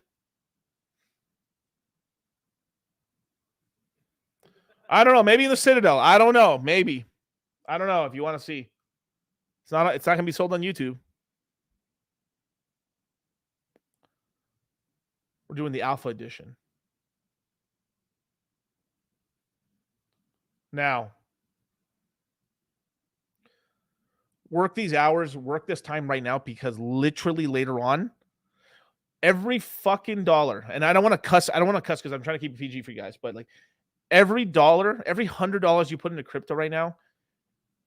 I don't know. Maybe in the Citadel. I don't know. Maybe. I don't know if you want to see. It's not gonna be sold on YouTube. We're doing the Alpha Edition. Now, work these hours, work this time right now, because literally later on, every fucking dollar, and I don't want to cuss because I'm trying to keep it PG for you guys, but like every dollar, every $100 you put into crypto right now,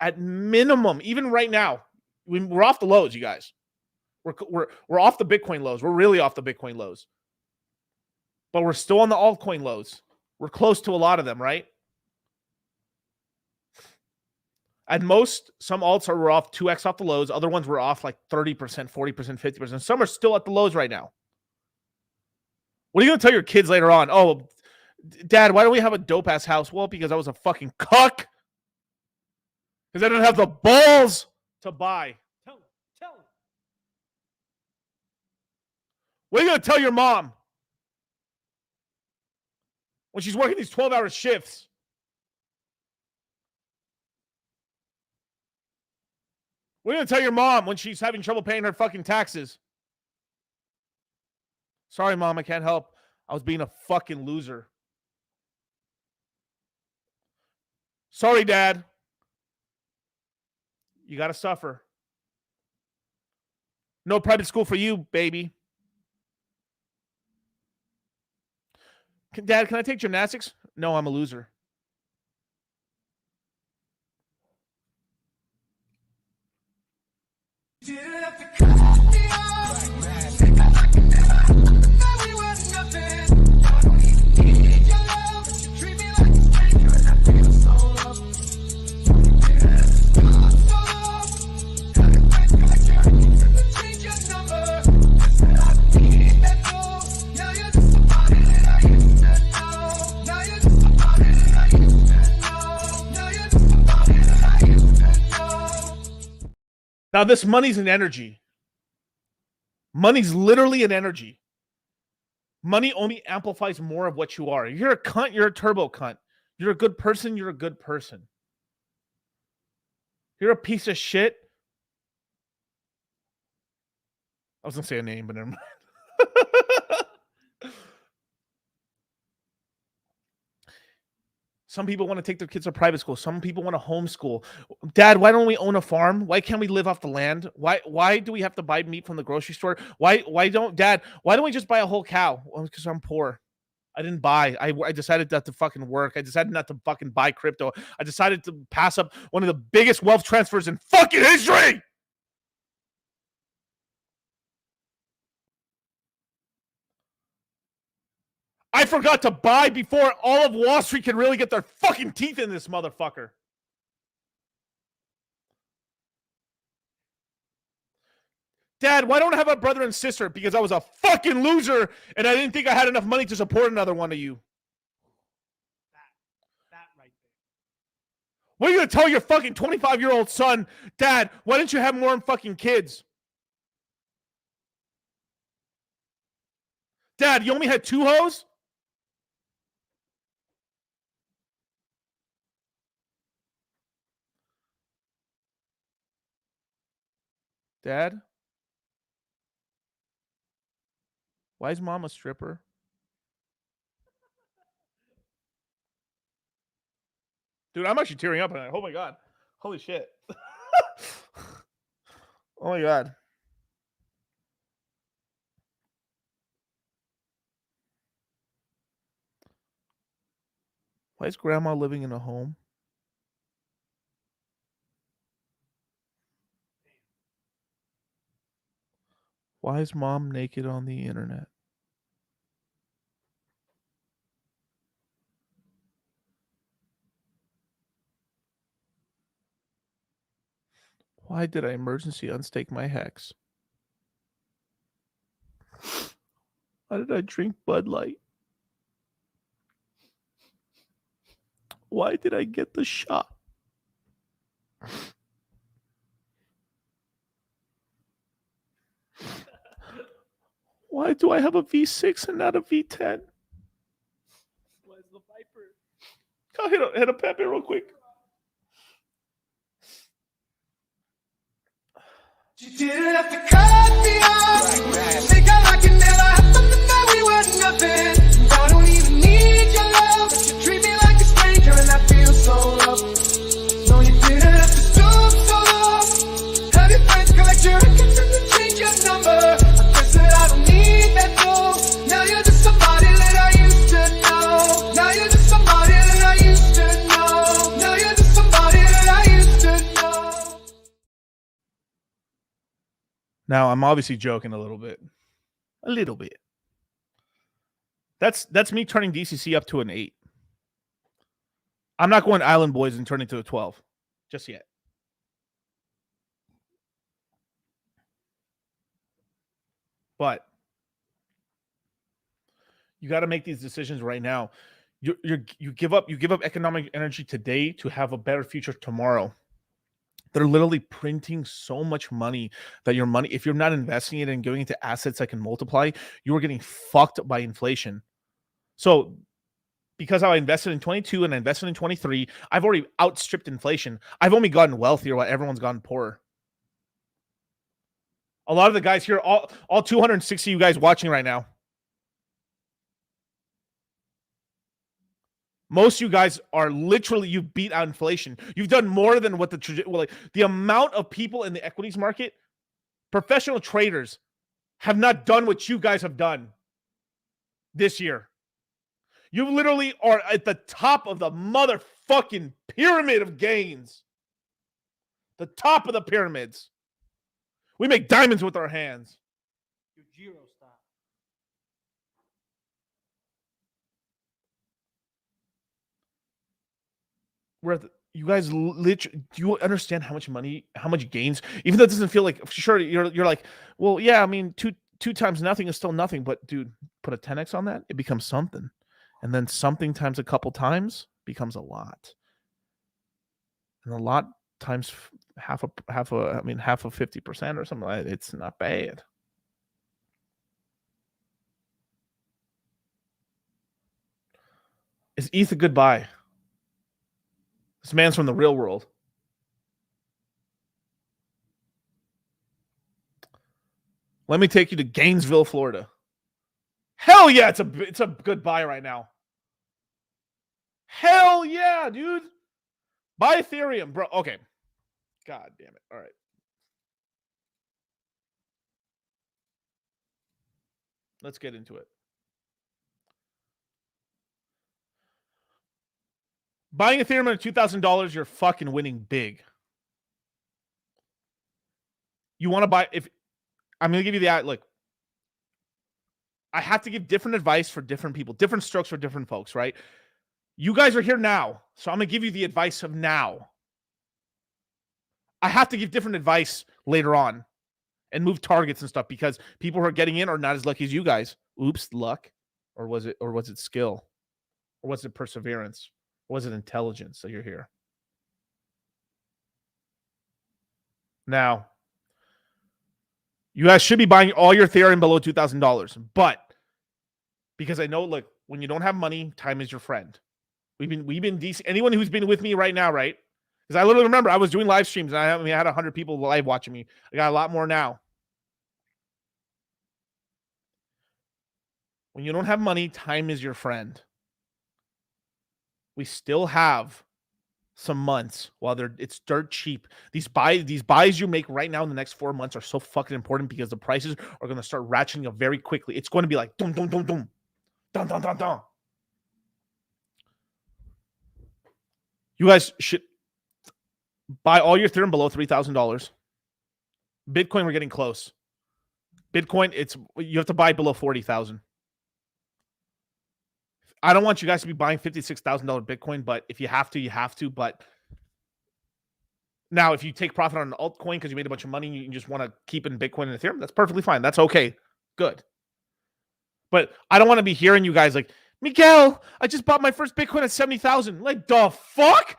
at minimum, even right now, we're off the lows, you guys. We're off the Bitcoin lows. We're really off the Bitcoin lows. But we're still on the altcoin lows. We're close to a lot of them, right? At most, some alts were off 2x off the lows. Other ones were off like 30%, 40%, 50%. Some are still at the lows right now. What are you going to tell your kids later on? Oh, Dad, why do we have a dope-ass house? Well, because I was a fucking cuck. Because I didn't have the balls to buy.
Tell him.
What are you going to tell your mom when she's working these 12-hour shifts? What are you going to tell your mom when she's having trouble paying her fucking taxes? Sorry, Mom, I can't help. I was being a fucking loser. Sorry, Dad. You got to suffer. No private school for you, baby. Dad, can I take gymnastics? No, I'm a loser.
You didn't have to cut me off. I can never know we were nothing. I don't even need your love, but you treat me like a stranger, and I feel so loved. So lost. How to break my journey to change your number. I need that goal. Now you're just somebody that I used to know. Now you're just somebody that I used to know. Now you're just somebody that I used to know.
Now, this money's an energy. Money's literally an energy. Money only amplifies more of what you are. You're a cunt, you're a turbo cunt. You're a good person, you're a good person. You're a piece of shit. I was going to say a name, but never mind. Some people want to take their kids to private school. Some people want to homeschool. Dad, why don't we own a farm? Why can't we live off the land? Why do we have to buy meat from the grocery store? Why don't we just buy a whole cow? Well, because I'm poor. I didn't buy. I decided not to fucking work. I decided not to fucking buy crypto. I decided to pass up one of the biggest wealth transfers in fucking history. I forgot to buy before all of Wall Street can really get their fucking teeth in this motherfucker. Dad, why don't I have a brother and sister? Because I was a fucking loser and I didn't think I had enough money to support another one of you.
That right there.
What are you going to tell your fucking 25-year-old son? Dad, why didn't you have more fucking kids? Dad, you only had 2 hoes? Dad? Why is Mom a stripper? Dude, I'm actually tearing up on it. Oh my God. Holy shit. Oh my God. Why is grandma living in a home? Why is mom naked on the internet? Why did I emergency unstake my hex? Why did I drink Bud Light? Why did I get the shot? Why do I have a V6 and not a V10?
Where's the Viper?
Oh, hit a Pepe real quick.
You didn't have to cut me off. Think I like it never happened to me. We were nothing. I don't even need your love. But you treat me like a stranger and I feel so loved. No, you didn't have to stoop so low. Have your friends collect your records and then change your number. I guess that I don't need that though. Now you're just somebody that I used to know. Now you're just somebody that I used to know. Now you're just somebody that I used to know.
Now, I'm obviously joking a little bit. A little bit. That's me turning DCC up to an 8. I'm not going Island Boys and turning to a 12 just yet. But you got to make these decisions right now. You give up economic energy today to have a better future tomorrow. They're literally printing so much money that your money, if you're not investing it and giving it to assets that can multiply, you are getting fucked by inflation. So because I invested in 22 and I invested in 23, I've already outstripped inflation. I've only gotten wealthier while everyone's gotten poorer. A lot of the guys here, all 260 of you guys watching right now, most of you guys are literally, you beat out inflation. You've done more than what the amount of people in the equities market, professional traders, have not done what you guys have done this year. You literally are at the top of the motherfucking pyramid of gains. The top of the pyramids. We make diamonds with our hands.
Your Giro style.
We're at you guys literally, do you understand how much money, how much gains? Even though it doesn't feel like, sure, you're like, well, yeah, I mean, two times nothing is still nothing, but dude, put a 10x on that, it becomes something. And then something times a couple times becomes a lot. And a lot times half of 50% or something like that, it's not bad. Is ETH a good buy? This man's from the real world. Let me take you to Gainesville, Florida. Hell yeah, it's a good buy right now. Hell yeah, dude. Buy Ethereum, bro. Okay. God damn it. All right. Let's get into it. Buying Ethereum at $2,000, you're fucking winning big. You want to buy, if I'm going to give you the, look, I have to give different advice for different people, different strokes for different folks, right? You guys are here now, so I'm going to give you the advice of now. I have to give different advice later on and move targets and stuff because people who are getting in are not as lucky as you guys. Oops, luck. Or was it skill? Or was it perseverance? Or was it intelligence that you're here? Now, you guys should be buying all your Ethereum below $2,000, but because I know, like, when you don't have money, time is your friend. We've been decent. Anyone who's been with me right now, right? Because I literally remember I was doing live streams and I had 100 people live watching me. I got a lot more now. When you don't have money, time is your friend. We still have some months while it's dirt cheap. These buys you make right now in the next 4 months are so fucking important because the prices are going to start ratcheting up very quickly. It's going to be like dum dum dum dum dum dum dum dum dum. You guys should buy all your Ethereum below $3,000. Bitcoin, we're getting close. Bitcoin, you have to buy below 40,000. I don't want you guys to be buying $56,000 Bitcoin, but if you have to, you have to. But now, if you take profit on an altcoin because you made a bunch of money and you just want to keep in Bitcoin and Ethereum, that's perfectly fine. That's okay. Good. But I don't want to be hearing you guys like, Miguel, I just bought my first Bitcoin at 70,000. Like, the fuck?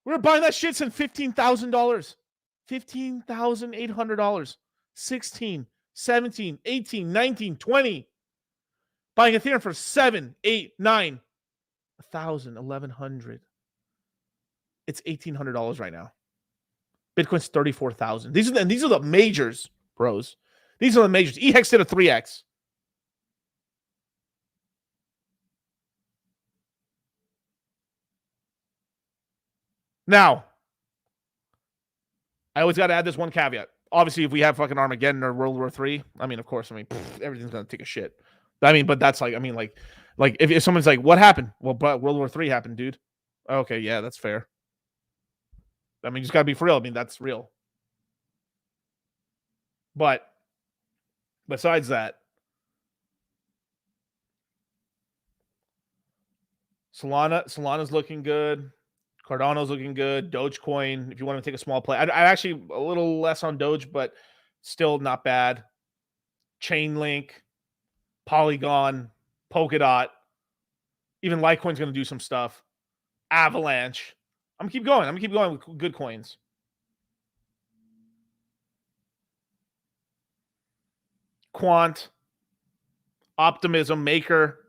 We were buying that shit since $15,000. $15,800. 16, 17, 18, 19, 20. Buying Ethereum for 7, 8, 9, 1,000, 1,100. It's $1,800 right now. Bitcoin's 34,000. These are the majors, bros. These are the majors. EHEX did a 3x. Now, I always got to add this one caveat. Obviously, if we have fucking Armageddon or World War III, of course, everything's gonna take a shit. But that's like if someone's like, what happened? Well, but World War III happened, dude. Okay, yeah, that's fair. You just gotta be for real. That's real. But besides that, Solana's looking good. Cardano's looking good. Dogecoin, if you want to take a small play. I actually a little less on Doge, but still not bad. Chainlink, Polygon, Polkadot. Even Litecoin's going to do some stuff. Avalanche. I'm going to keep going with good coins. Quant, Optimism, Maker,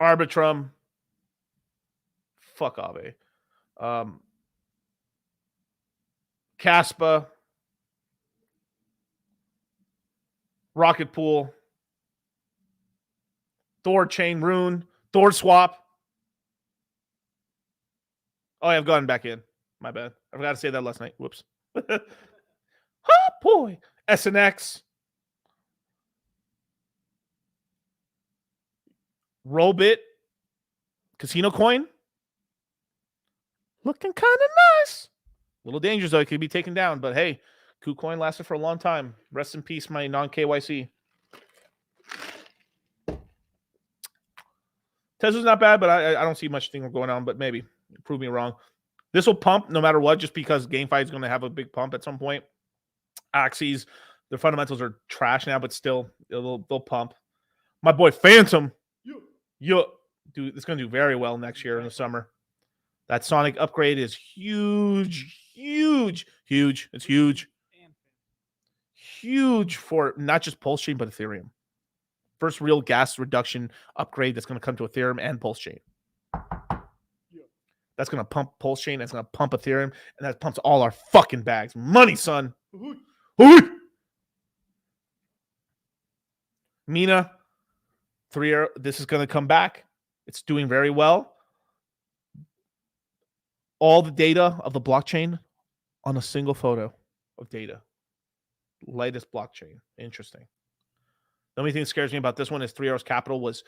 Arbitrum, fuck Aave, Caspa, Rocket Pool, Thor Chain, Rune, Thor Swap. Oh, yeah, I've gone back in. My bad. I forgot to say that last night. Whoops. Oh, boy. SNX. Robit. Casino Coin. Looking kind of nice. A little dangerous, though. It could be taken down. But, hey, KuCoin lasted for a long time. Rest in peace, my non-KYC. Tesla's not bad, but I don't see much thing going on. But maybe. Prove me wrong. This will pump no matter what, just because GameFi is going to have a big pump at some point. Axes, their fundamentals are trash now, but still, they'll pump. My boy Phantom. Dude, it's going to do very well next year in the summer. That Sonic upgrade is huge. It's huge. Huge for not just Pulse Chain, but Ethereum. First real gas reduction upgrade that's going to come to Ethereum and Pulse Chain. That's going to pump Pulse Chain. That's going to pump Ethereum. And that pumps all our fucking bags. Money, son. Mina, 3 this is going to come back. It's doing very well. All the data of the blockchain on a single photo of data. Latest blockchain. Interesting. The only thing that scares me about this one is 3 Arrows Capital was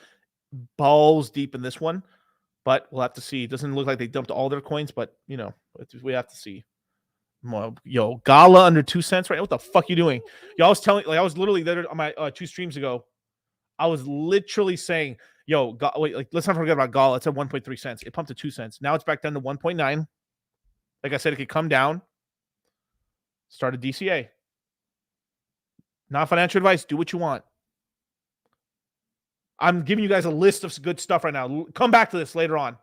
balls deep in this one. But we'll have to see. It doesn't look like they dumped all their coins, but, we have to see. Yo, Gala under 2 cents right now. What the fuck you doing? Yo, I was literally there on my 2 streams ago. I was literally saying, yo, let's not forget about Gala. It's at 1.3 cents. It pumped to 2 cents. Now it's back down to 1.9. Like I said, it could come down. Start a DCA. Not financial advice. Do what you want. I'm giving you guys a list of good stuff right now. Come back to this later on.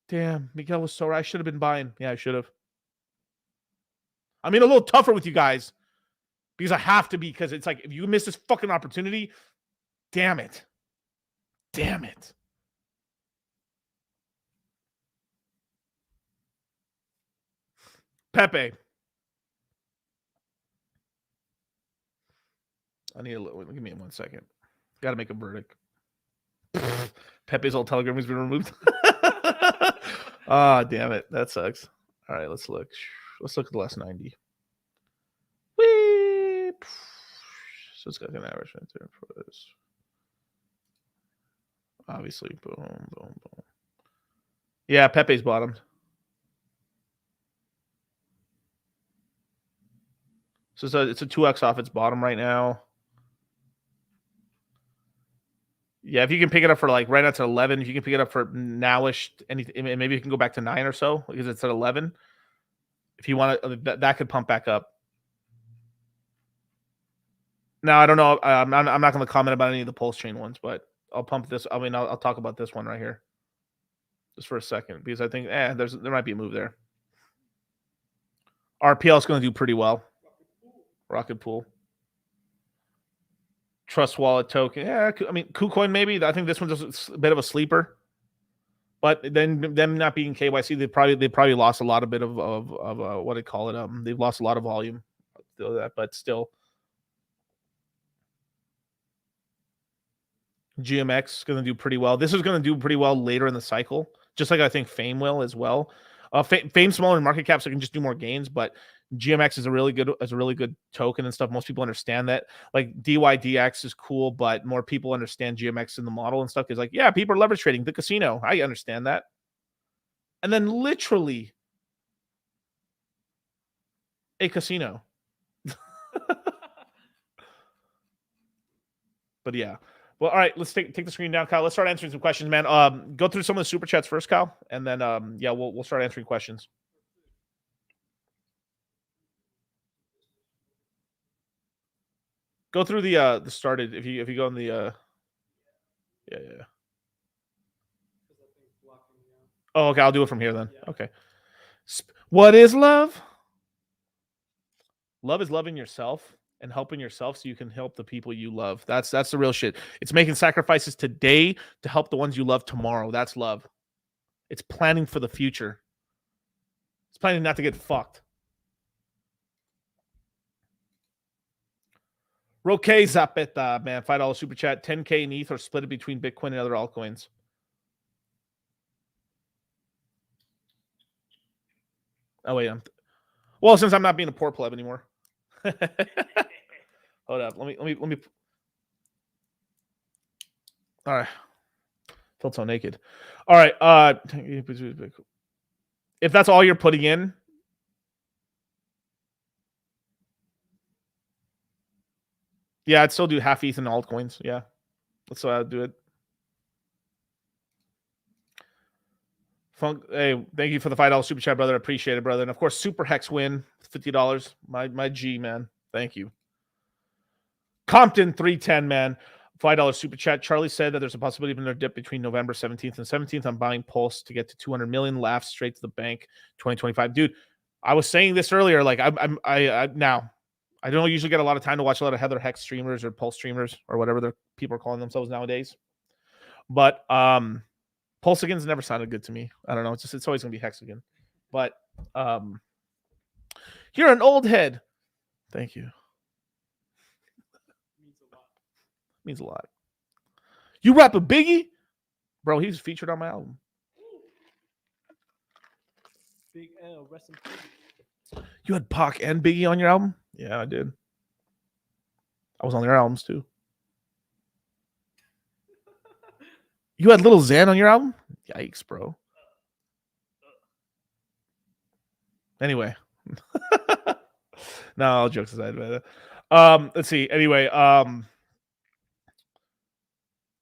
Damn, Miguel was so right. I should have been buying. Yeah, I should have. I mean, a little tougher with you guys because I have to be, because it's like if you miss this fucking opportunity, damn it. Damn it. Pepe. I need a little. Give me 1 second. Got to make a verdict. Pepe's old Telegram has been removed. Ah, damn it. That sucks. All right, let's look. Let's look at the last 90. Whee! So it's got an average right there for this. Obviously. Boom, boom, boom. Yeah, Pepe's bottomed. So it's a 2x off its bottom right now. Yeah, if you can pick it up for like right now it's at 11. If you can pick it up for nowish, maybe you can go back to 9 or so because it's at 11. If you want to, that could pump back up. Now I don't know. I'm not going to comment about any of the pulse chain ones, but I'll pump this. I mean, I'll talk about this one right here, just for a second, because I think there might be a move there. RPL is going to do pretty well. Rocket Pool. Trust Wallet token. Yeah, I mean, KuCoin maybe. I think this one's just a bit of a sleeper. But then them not being KYC, they probably lost a lot of bit of what do they call it? They've lost a lot of volume. But still. GMX is going to do pretty well. This is going to do pretty well later in the cycle, just like I think Fame will as well. Fame smaller in market cap, so it can just do more gains. But GMX is a really good token and stuff. Most people understand that. Like DYDX is cool, but more people understand GMX in the model and stuff. Because like, yeah, people are leverage trading the casino. I understand that. And then literally a casino. But yeah. Well, all right, let's take the screen down, Kyle. Let's start answering some questions, man. Go through some of the super chats first, Kyle, and then yeah, we'll start answering questions. Go through the started if you go in the yeah. Oh, okay, I'll do it from here then. Okay. What is love? Love is loving yourself and helping yourself so you can help the people you love. That's the real shit. It's making sacrifices today to help the ones you love tomorrow. That's love. It's planning for the future. It's planning not to get fucked. Roque Zapeta, man, $5 super chat, 10K in ETH or split it between Bitcoin and other altcoins. Oh wait, well, since I'm not being a poor pleb anymore. Hold up. Let me. All right. Felt so naked. All right. If that's all you're putting in, yeah, I'd still do half ETH in altcoins. Yeah, let's do it. Funk, hey, thank you for the $5 super chat, brother. Appreciate it, brother. And of course, Super Hex win, $50. My G, man. Thank you. Compton 310, man. $5 super chat. Charlie said that there's a possibility of another dip between November 17th and 17th. I'm buying Pulse to get to 200 million. Laugh straight to the bank. 2025, dude. I was saying this earlier. Like I now, I don't usually get a lot of time to watch a lot of Heather Hex streamers or Pulse streamers or whatever the people are calling themselves nowadays. But Pulse again's never sounded good to me. I don't know. It's always gonna be Hex again. But you're an old head. Thank you. Means a lot. You rap a Biggie? Bro, he's featured on my album.
Big L, rest in peace.
You had Pac and Biggie on your album? Yeah, I did. I was on their albums too. You had Lil Xan on your album? Yikes, bro. Anyway. No, all jokes aside. Let's see. Anyway,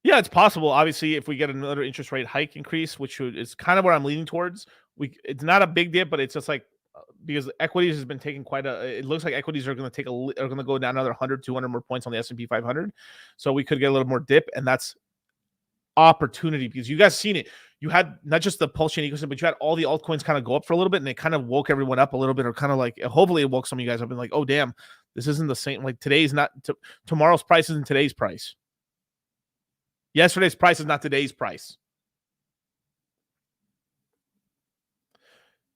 yeah, it's possible. Obviously, if we get another interest rate hike increase, which is kind of where I'm leaning towards, it's not a big dip, but it's just like because equities has been taking quite a. It looks like equities are going to go down another 100, 200 more points on the S&P 500, so we could get a little more dip, and that's opportunity because you guys seen it. You had not just the Pulse chain ecosystem, but you had all the altcoins kind of go up for a little bit, and it kind of woke everyone up a little bit, or kind of like hopefully it woke some of you guys up and like, oh damn, this isn't the same. Like today's not tomorrow's price isn't today's price. Yesterday's price is not today's price.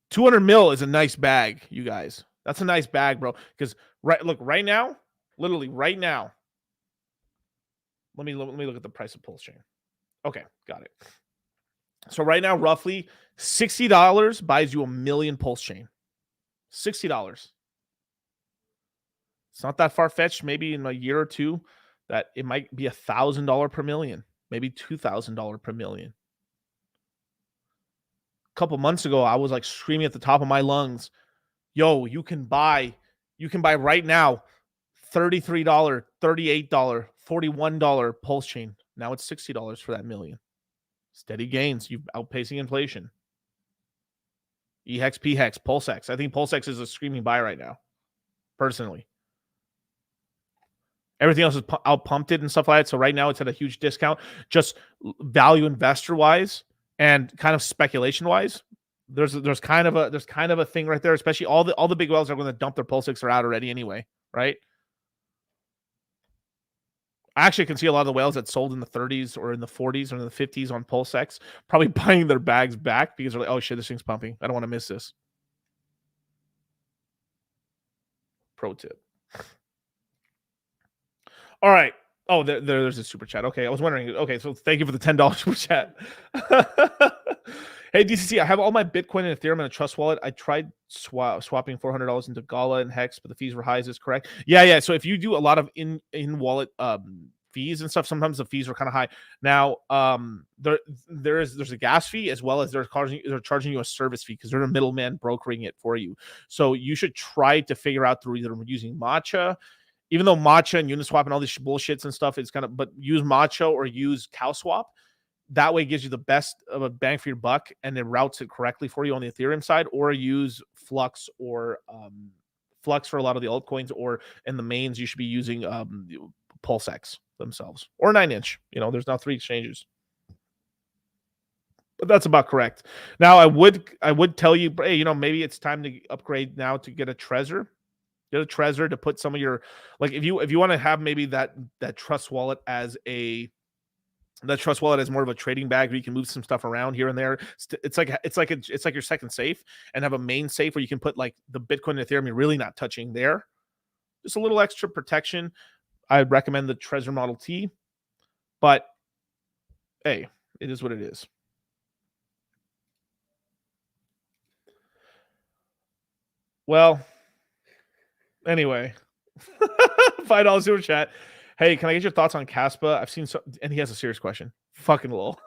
200 mil is a nice bag, you guys. That's a nice bag, bro. Because right now, literally right now. Let me look at the price of Pulse Chain. Okay, got it. So right now, roughly $60 buys you 1 million Pulse Chain. $60. It's not that far-fetched. Maybe in a year or two, that it might be $1,000 per million. maybe $2,000 per million. A couple months ago, I was like screaming at the top of my lungs, yo, you can buy right now $33, $38, $41 pulse chain. Now it's $60 for that million. Steady gains. You outpacing inflation. EHEX, PHEX, PulseX. I think PulseX is a screaming buy right now, personally. Everything else is out pumped it and stuff like that. So right now it's at a huge discount. Just value investor wise and kind of speculation wise. There's kind of a thing right there, especially all the big whales are going to dump their PulseX are out already anyway, right? I actually can see a lot of the whales that sold in the 30s or in the 40s or in the 50s on PulseX probably buying their bags back because they're like, oh shit, this thing's pumping. I don't want to miss this. Pro tip. All right. Oh, there's a super chat. Okay, I was wondering. Okay, so thank you for the $10 super chat. Hey, DCC, I have all my Bitcoin and Ethereum in a trust wallet. I tried swapping $400 into Gala and Hex, but the fees were high. Is this correct? Yeah. So if you do a lot of in wallet fees and stuff, sometimes the fees are kind of high. Now, there's a gas fee as well as they're charging you a service fee because they're a middleman brokering it for you. So you should try to figure out through either using Matcha. Even though Matcha and Uniswap and all these bullshits and stuff is kind of, but use Matcha or use CowSwap. That way it gives you the best of a bang for your buck and it routes it correctly for you on the Ethereum side, or use Flux or Flux for a lot of the altcoins, or in the mains, you should be using PulseX themselves or 9inch. There's now 3 exchanges. But that's about correct. Now I would tell you, hey, maybe it's time to upgrade now to get a Trezor. Get a Trezor to put some of your, like, if you want to have maybe that trust wallet as more of a trading bag where you can move some stuff around here and there. It's like your second safe, and have a main safe where you can put like the Bitcoin and Ethereum you're really not touching there. Just a little extra protection. I'd recommend the Trezor Model T, but hey, it is what it is. Well, anyway, $5 super chat. Hey, can I get your thoughts on Caspa? I've seen and he has a serious question. Fucking lol.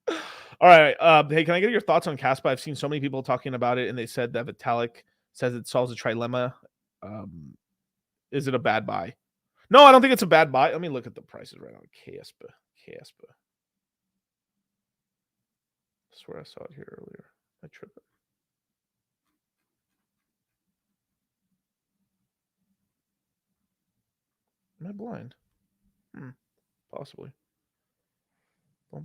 All right. Hey, can I get your thoughts on Caspa? I've seen so many people talking about it, and they said that Vitalik says it solves the trilemma. Is it a bad buy? No, I don't think it's a bad buy. Let me look at the prices right now. Caspa. I swear I saw it here earlier. I tripped. Am I blind? Possibly. Oh,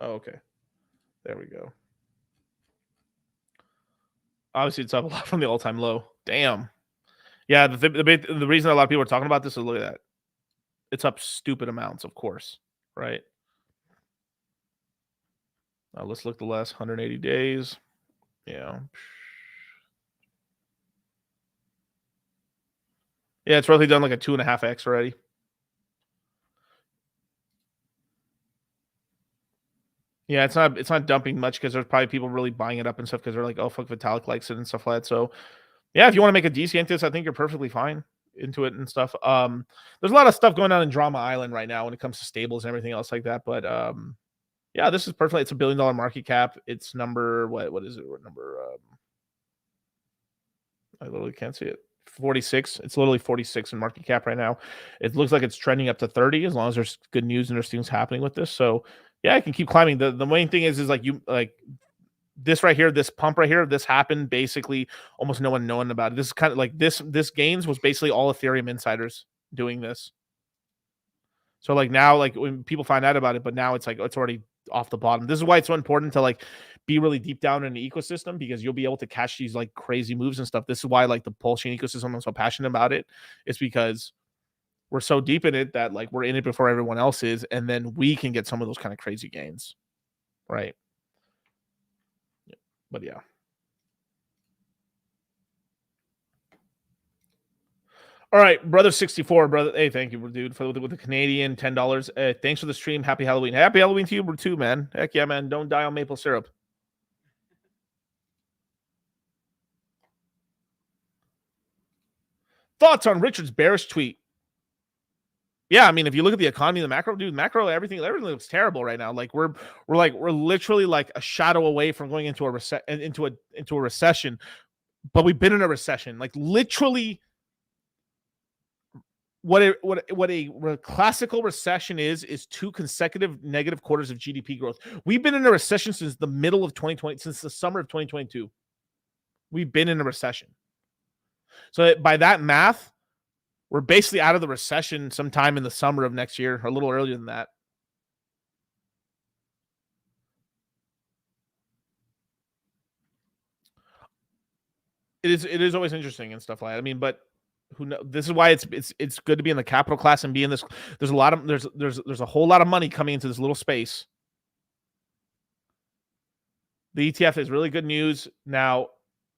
okay. There we go. Obviously, it's up a lot from the all-time low. Damn. Yeah, the reason a lot of people are talking about this is look at that. It's up stupid amounts, of course, right? Now let's look the last 180 days. Yeah. Yeah, it's roughly done like a 2.5x already. Yeah, it's not dumping much because there's probably people really buying it up and stuff because they're like, oh fuck, Vitalik likes it and stuff like that. So yeah, if you want to make a DC into this, I think you're perfectly fine into it and stuff. There's a lot of stuff going on in Drama Island right now when it comes to stables and everything else like that. But yeah, this is perfectly. It's $1 billion market cap. It's number what is it? What number? I literally can't see it. 46. It's literally 46 in market cap right now. It looks like it's trending up to 30 as long as there's good news and there's things happening with this. So yeah, I can keep climbing. The main thing is like this right here, this pump right here, this happened basically almost no one knowing about it. This is kind of like this gains was basically all Ethereum insiders doing this. So like now, like when people find out about it, but now it's like it's already off the bottom. This is why it's so important to like be really deep down in the ecosystem, because you'll be able to catch these like crazy moves and stuff. This is why like the Pulse chain ecosystem, I'm so passionate about it. It's because we're so deep in it that like we're in it before everyone else is, and then we can get some of those kind of crazy gains, right? But yeah. All right, brother 64, brother. Hey, thank you, dude, with the Canadian $10. Thanks for the stream. Happy Halloween. Happy Halloween to you too, man. Heck yeah, man. Don't die on maple syrup. Thoughts on Richard's bearish tweet? Yeah, I mean, if you look at the economy, the macro, dude, everything looks terrible right now. Like we're literally like a shadow away from going into a recession, but we've been in a recession. Like literally, what a classical recession is 2 consecutive negative quarters of GDP growth. We've been in a recession since the middle of 2020, since the summer of 2022. We've been in a recession. So by that math, we're basically out of the recession sometime in the summer of next year, or a little earlier than that. It is always interesting and stuff like that. I mean, but who knows? This is why it's good to be in the capital class and be in this. There's a whole lot of money coming into this little space. The ETF is really good news. Now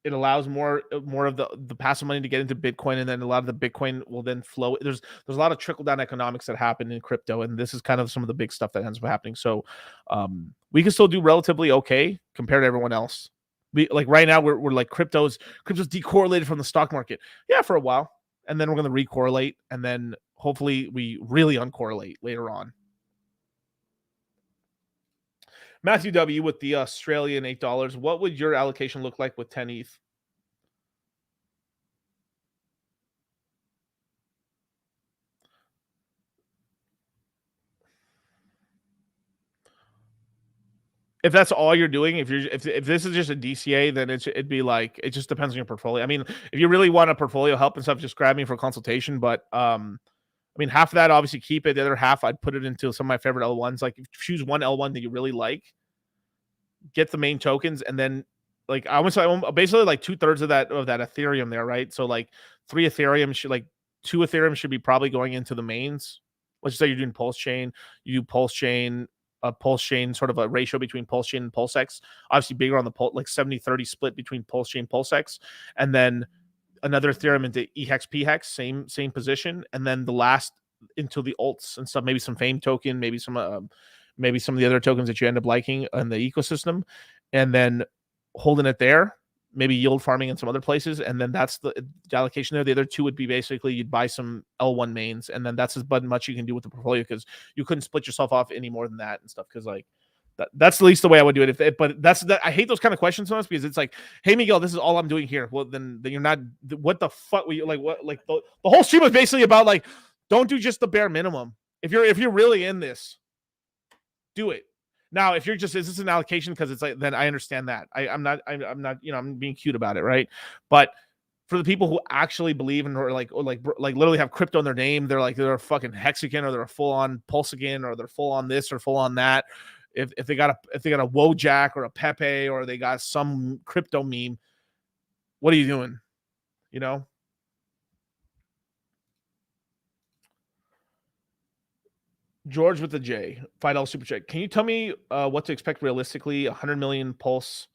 it allows more of the passive money to get into Bitcoin, and then a lot of the Bitcoin will then flow. There's a lot of trickle down economics that happen in crypto, and this is kind of some of the big stuff that ends up happening. So we can still do relatively okay compared to everyone else. We like right now we're like crypto's decorrelated from the stock market. Yeah, for a while, and then we're going to recorrelate, and then hopefully we really uncorrelate later on. Matthew W. with the Australian $8. What would your allocation look like with 10 ETH? If that's all you're doing, if this is just a DCA, then it'd be like, it just depends on your portfolio. I mean, if you really want a portfolio help and stuff, just grab me for a consultation. But I mean, half of that obviously keep it. The other half I'd put it into some of my favorite L1s. Like if you choose one L1 that you really like, get the main tokens, and then like I want basically like 2/3 of that Ethereum there, right? So like 2 Ethereum should be probably going into the mains. Let's just say you're doing Pulse Chain, you do Pulse Chain, sort of a ratio between Pulse Chain and PulseX. Obviously bigger on the like 70-30 split between Pulse Chain, PulseX, and then another Ethereum into EHEX, PHEX, same position, and then the last into the alts and stuff, maybe some Fame token, maybe some of the other tokens that you end up liking in the ecosystem, and then holding it there, maybe yield farming in some other places. And then that's the allocation there. The other 2 would be basically you'd buy some L1 mains, and then that's as much you can do with the portfolio, because you couldn't split yourself off any more than that and stuff. Because like that's at least the way I would do it. But I hate those kind of questions sometimes, because it's like, hey Miguel, this is all I'm doing here. Well, then you're not. What the fuck? The whole stream was basically about like, don't do just the bare minimum. If you're really in this, do it. Now, if you're just, is this an allocation because it's like, then I understand that. I'm not, I'm being cute about it, right? But for the people who actually believe in, or literally have crypto in their name, they're a fucking Hexagon, or they're a full on Pulsagon, or they're full on this or full on that. If they got a Wojak or a Pepe, or they got some crypto meme, what are you doing? You know? George with the J, $5 super check. Can you tell me what to expect realistically? 100 million PulseX.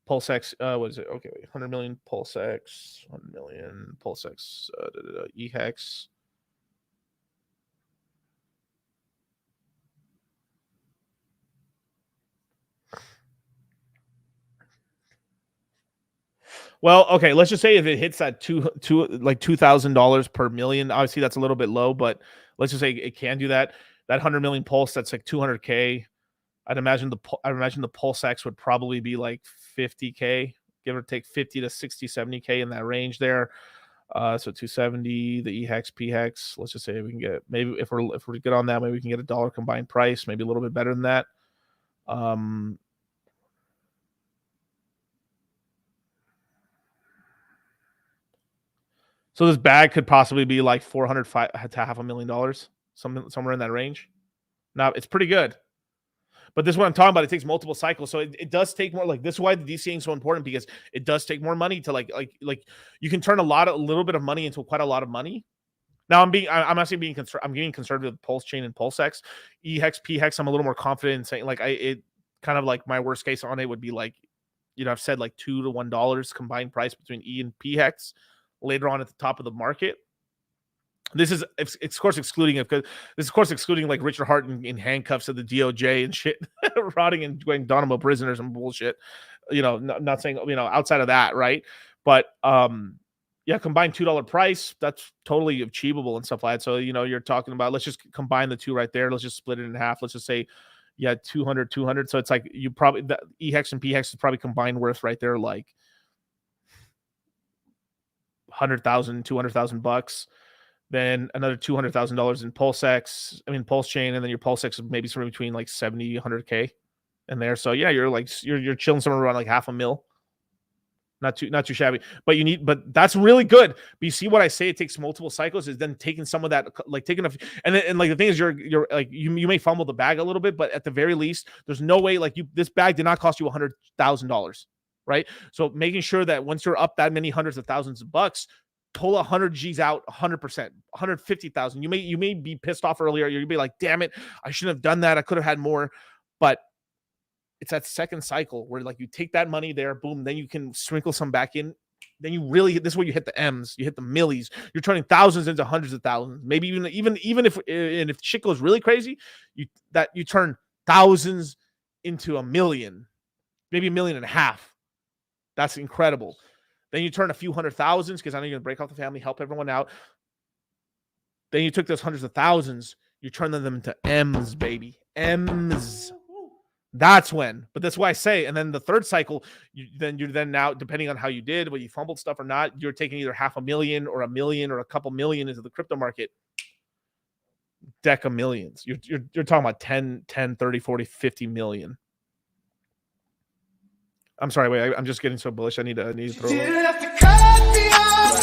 What is it? Okay, wait. 100 million PulseX. 100 million PulseX. EHEX. Well, okay. Let's just say if it hits that $2,000 per million. Obviously, that's a little bit low, but let's just say it can do that. That 100 million pulse, that's like 200K. I'd imagine the PulseX would probably be like 50K, give or take 50 to 60, 70K in that range there. So 270, the EHEX, PHEX. Let's just say we can get, maybe if we're good on that, maybe we can get $1 combined price, maybe a little bit better than that. So this bag could possibly be like $400 to $500,000, somewhere in that range. Now it's pretty good, but this is what I'm talking about. It takes multiple cycles, so it does take more. Like this is why the DCing is so important, because it does take more money to like you can turn a little bit of money into quite a lot of money. Now I'm actually being conservative with Pulse Chain and PulseX, EHEX, PHEX. I'm a little more confident in saying like it kind of like my worst case on it would be like, I've said like $2 to $1 combined price between E and PHEX later on at the top of the market. This is, of course, excluding like Richard Hart in handcuffs at the DOJ and shit, rotting and going Guantanamo prisoners and bullshit. Not saying, outside of that, right? But Yeah, combined $2 price. That's totally achievable and stuff like that. So, you know, you're talking about, let's just combine the two right there. Let's just split it in half. Let's just say, yeah, 200, 200. So it's like you probably, the E-Hex and P-Hex is probably combined worth right there like 100,000, 200,000 bucks. Then another $200,000 in PulseX, Pulse Chain, and then your PulseX is maybe somewhere between like 70, 100K in there. So yeah, you're chilling somewhere around like $500,000. Not too shabby, but that's really good. But you see what I say? It takes multiple cycles. Is then taking some of that, like taking and like the thing is, you're like you may fumble the bag a little bit, but at the very least, there's no way like this bag did not cost you $100,000, right? So making sure that once you're up that many hundreds of thousands of bucks, pull 100 G's out 100%, 150,000. You may be pissed off earlier. You'll be like, damn it, I shouldn't have done that. I could have had more, but it's that second cycle where like you take that money there, boom, then you can sprinkle some back in. Then you really, this is where you hit the M's, you hit the millies. You're turning thousands into hundreds of thousands. Maybe even if shit goes really crazy, you turn thousands into $1 million, maybe $1.5 million. That's incredible. Then you turn a few hundred thousands because I know you're gonna break off the family, help everyone out. Then you took those hundreds of thousands, you turn them into M's, baby, M's. That's when, but that's why I say, and then the third cycle, you're now, depending on how you did, whether you fumbled stuff or not, you're taking either $500,000 or $1 million or a couple million into the crypto market. Deck of millions. You're talking about 10, 30, 40, 50 million. I'm sorry, wait, I'm just getting so bullish. I need to throw
You didn't have to cut me off.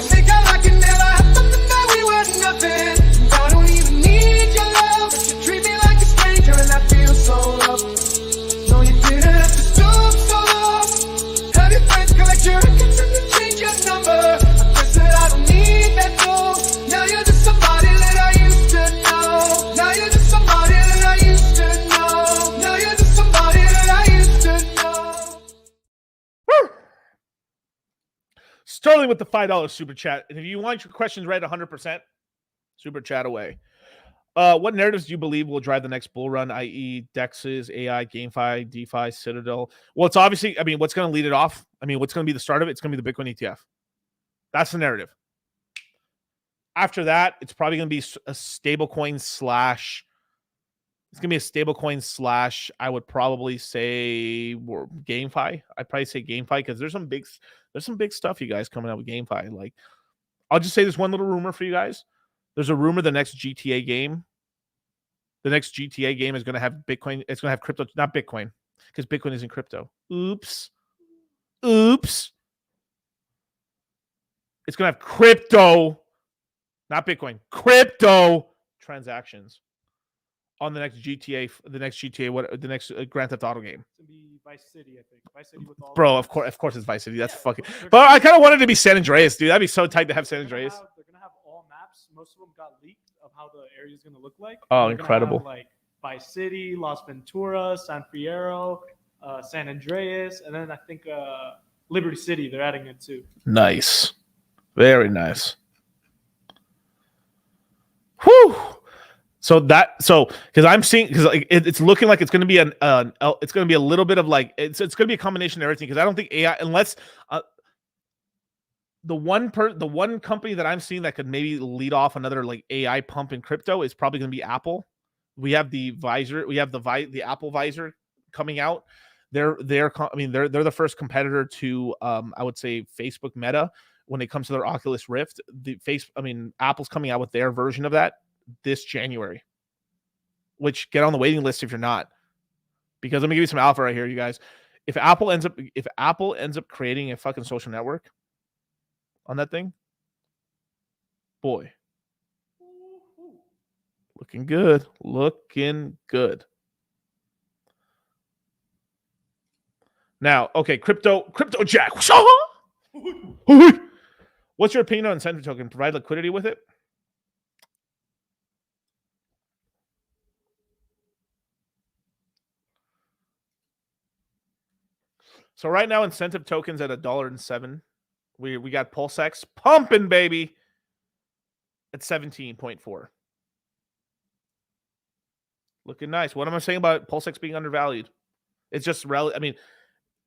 Think I like it never happened to me. We were nothing. I don't even need your love. You treat me like a stranger and I feel so loved. No, you didn't have to stoop so low. Have your friends collect your records and then change your number. I guess that I don't need that though. Now you're just somebody that I used to know. Now you're just somebody that I used to know. Now you're just somebody that I used to know.
Sterling with the $5 super chat. And if you want your questions read 100%, super chat away. What narratives do you believe will drive the next bull run, i.e. DEXs, AI, GameFi, DeFi, Citadel? Well, it's obviously, what's going to lead it off? What's going to be the start of it? It's going to be the Bitcoin ETF. That's the narrative. After that, it's probably going to be a stablecoin slash, I would probably say GameFi. I'd probably say GameFi because there's some big stuff, you guys, coming out with GameFi. Like, I'll just say this one little rumor for you guys. There's a rumor the next GTA game is going to have Bitcoin. It's going to have crypto, not Bitcoin, because Bitcoin isn't crypto. Oops. It's going to have crypto, not Bitcoin, crypto transactions on the next GTA, the next Grand Theft Auto game.
It's gonna be Vice City, I think. Vice City with all.
Bro, of course it's Vice City. That's fucking. But I kind of wanted to be San Andreas, dude. That'd be so tight to have San Andreas.
They're gonna have all maps. Most of them got leaked of how the area is gonna look like.
Oh,
They're
incredible!
Have, like Vice City, Las Venturas, San Fierro, San Andreas, and then I think Liberty City. They're adding it too. Nice,
very nice. Whew. Because I'm seeing, because like it's looking like it's going to be it's going to be a little bit of like it's going to be a combination of everything. Because I don't think AI, unless the one company that I'm seeing that could maybe lead off another like AI pump in crypto is probably going to be Apple. We have the Visor, the Apple Visor coming out. They're the first competitor to I would say Facebook Meta when it comes to their Oculus Rift. Apple's coming out with their version of that this January, which get on the waiting list if you're not, because let me give you some alpha right here, you guys. If Apple ends up creating a fucking social network on that thing, boy, looking good. Now, okay, crypto Jack. What's your opinion on incentive token? Provide liquidity with it? So right now, incentive tokens at $1.07. We got PulseX pumping, baby, at 17.4. Looking nice. What am I saying about PulseX being undervalued? It's just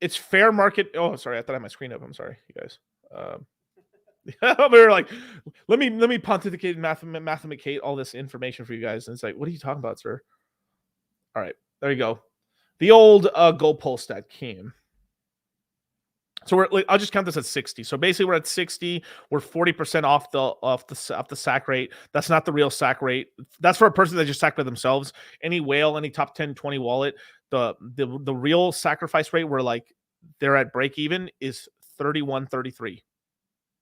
it's fair market. Oh, sorry, I thought I had my screen up. I'm sorry, you guys. We were like, let me pontificate and mathematical all this information for you guys. And it's like, what are you talking about, sir? All right, there you go. The old goal pull stat came. So I'll just count this at 60. So basically, we're at 60. We're 40% off the sack rate. That's not the real sack rate. That's for a person that just sacked by themselves. Any whale, any top 10, 20 wallet, the real sacrifice rate where like they're at break even is 31.33.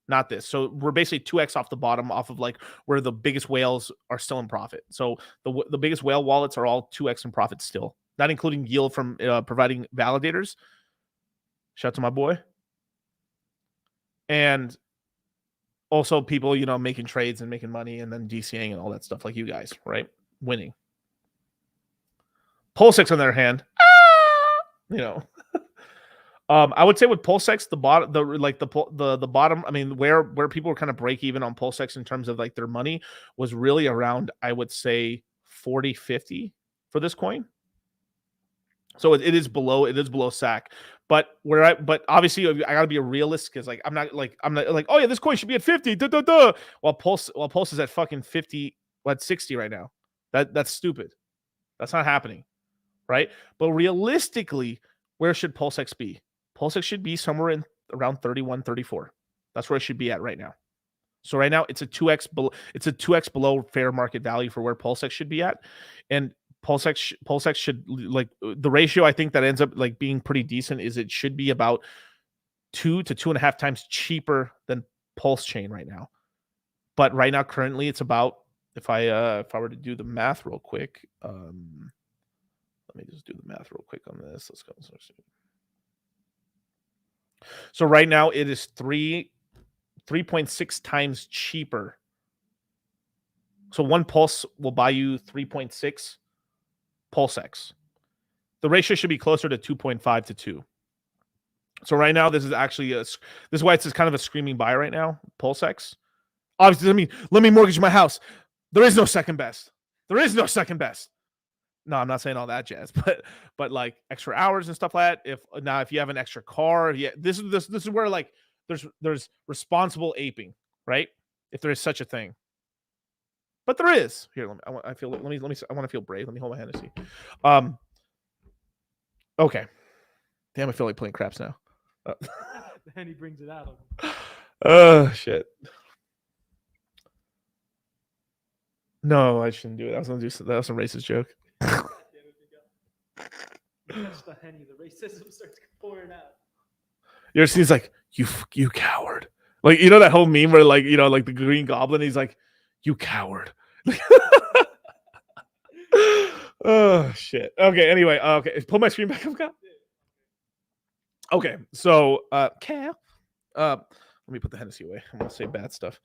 Not this. So we're basically 2x off the bottom, off of like where the biggest whales are still in profit. So the biggest whale wallets are all 2x in profit still, not including yield from providing validators. Shout out to my boy. And also people, making trades and making money and then DCing and all that stuff like you guys, right? Winning. PulseX on the other hand, I would say with PulseX, the bottom, I mean, where people were kind of break even on PulseX in terms of like their money was really around, I would say 40, 50 for this coin. So it is below SAC, but obviously I gotta be a realist because like I'm not like oh yeah, this coin should be at 50, while Pulse is at fucking 50, 60 right now. That's stupid. That's not happening, right? But realistically, where should PulseX be? PulseX should be somewhere in around 31, 34. That's where it should be at right now. So right now it's a 2x below. It's a 2x below fair market value for where PulseX should be at, and PulseX should, like, the ratio I think that ends up like being pretty decent is it should be about 2 to 2.5 times cheaper than Pulse Chain right now. But right now, currently, it's about, if I were to do the math real quick, let me just do the math real quick on this. Let's go. So right now it is 3.6 times cheaper. So one Pulse will buy you 3.6 PulseX. The ratio should be closer to 2.5 to 2. So right now, this is actually this is why it's kind of a screaming buy right now. PulseX. Obviously, let me mortgage my house. There is no second best. There is no second best. No, I'm not saying all that jazz, but like extra hours and stuff like that. If you have an extra car, this is where like there's responsible aping, right? If there is such a thing. But there is. Here, I want to feel brave. Let me hold my Hennessy. Okay. Damn, I feel like playing craps now.
Then he brings it out.
Oh shit. No, I shouldn't do it. That was a racist joke.
That's the Henny. The racism starts pouring out.
You ever see? He's like, you coward. Like, that whole meme where like like the Green Goblin. He's like, you coward. Oh shit. Okay. Anyway. Okay. Pull my screen back up, Kyle. Okay. So, Cal. Let me put the Hennessy away. I'm gonna say bad stuff.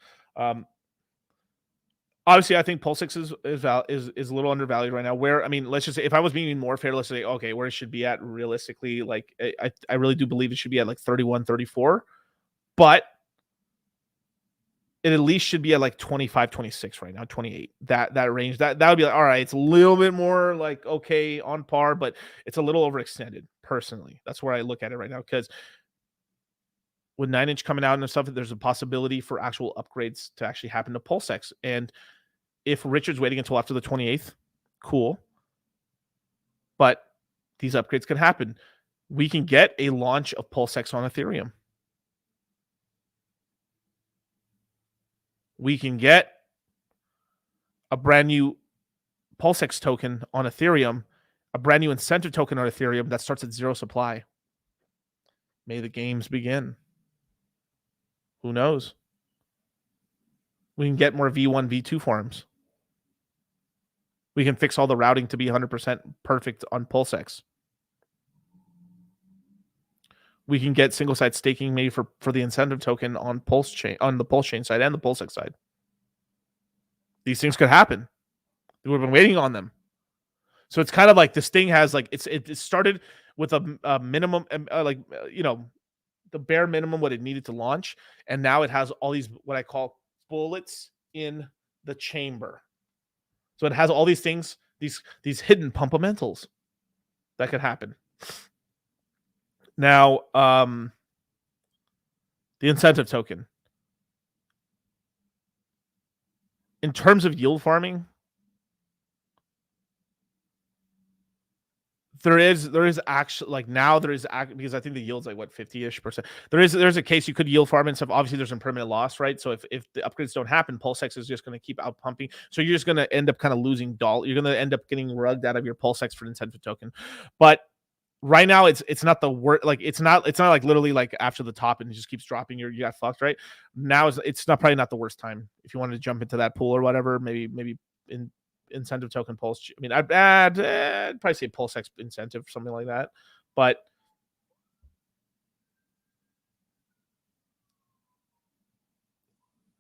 Obviously, I think PulseX is a little undervalued right now. Where, I mean, let's just say if I was being more fair, let's say, okay, where it should be at realistically, like I really do believe it should be at like 31, 34, but it at least should be at like 25, 26 right now, 28. That range, that would be like, all right, it's a little bit more like okay on par, but it's a little overextended. Personally, that's where I look at it right now, because with 9-inch coming out and stuff, there's a possibility for actual upgrades to actually happen to PulseX. And if Richard's waiting until after the 28th, cool. But these upgrades can happen. We can get a launch of PulseX on Ethereum. We can get a brand new PulseX token on Ethereum, a brand new incentive token on Ethereum that starts at 0 supply. May the games begin. Who knows? We can get more V1, V2 forms. We can fix all the routing to be 100% perfect on PulseX. We can get single-side staking maybe for the incentive token on Pulse Chain, on the Pulse Chain side and the PulseX side. These things could happen. We've been waiting on them. So it's kind of like this thing has like it started with a minimum the bare minimum what it needed to launch, and now it has all these what I call bullets in the chamber. So it has all these things, these hidden pumpamentals that could happen. Now, the incentive token. in terms of yield farming, there is actually like now there is because I think the yield's like what 50-ish%. There's a case you could yield farm and stuff. Obviously, there's some permanent loss, right? So if the upgrades don't happen, PulseX is just going to keep out pumping. So you're just going to end up kind of losing dollar. You're going to end up getting rugged out of your PulseX for incentive token. But right now, it's not the worst. Like it's not like literally like after the top and it just keeps dropping. You got fucked, right? Now it's probably not the worst time if you wanted to jump into that pool or whatever. Maybe in incentive token pulse. I mean, I'd probably say PulseX incentive, something like that. But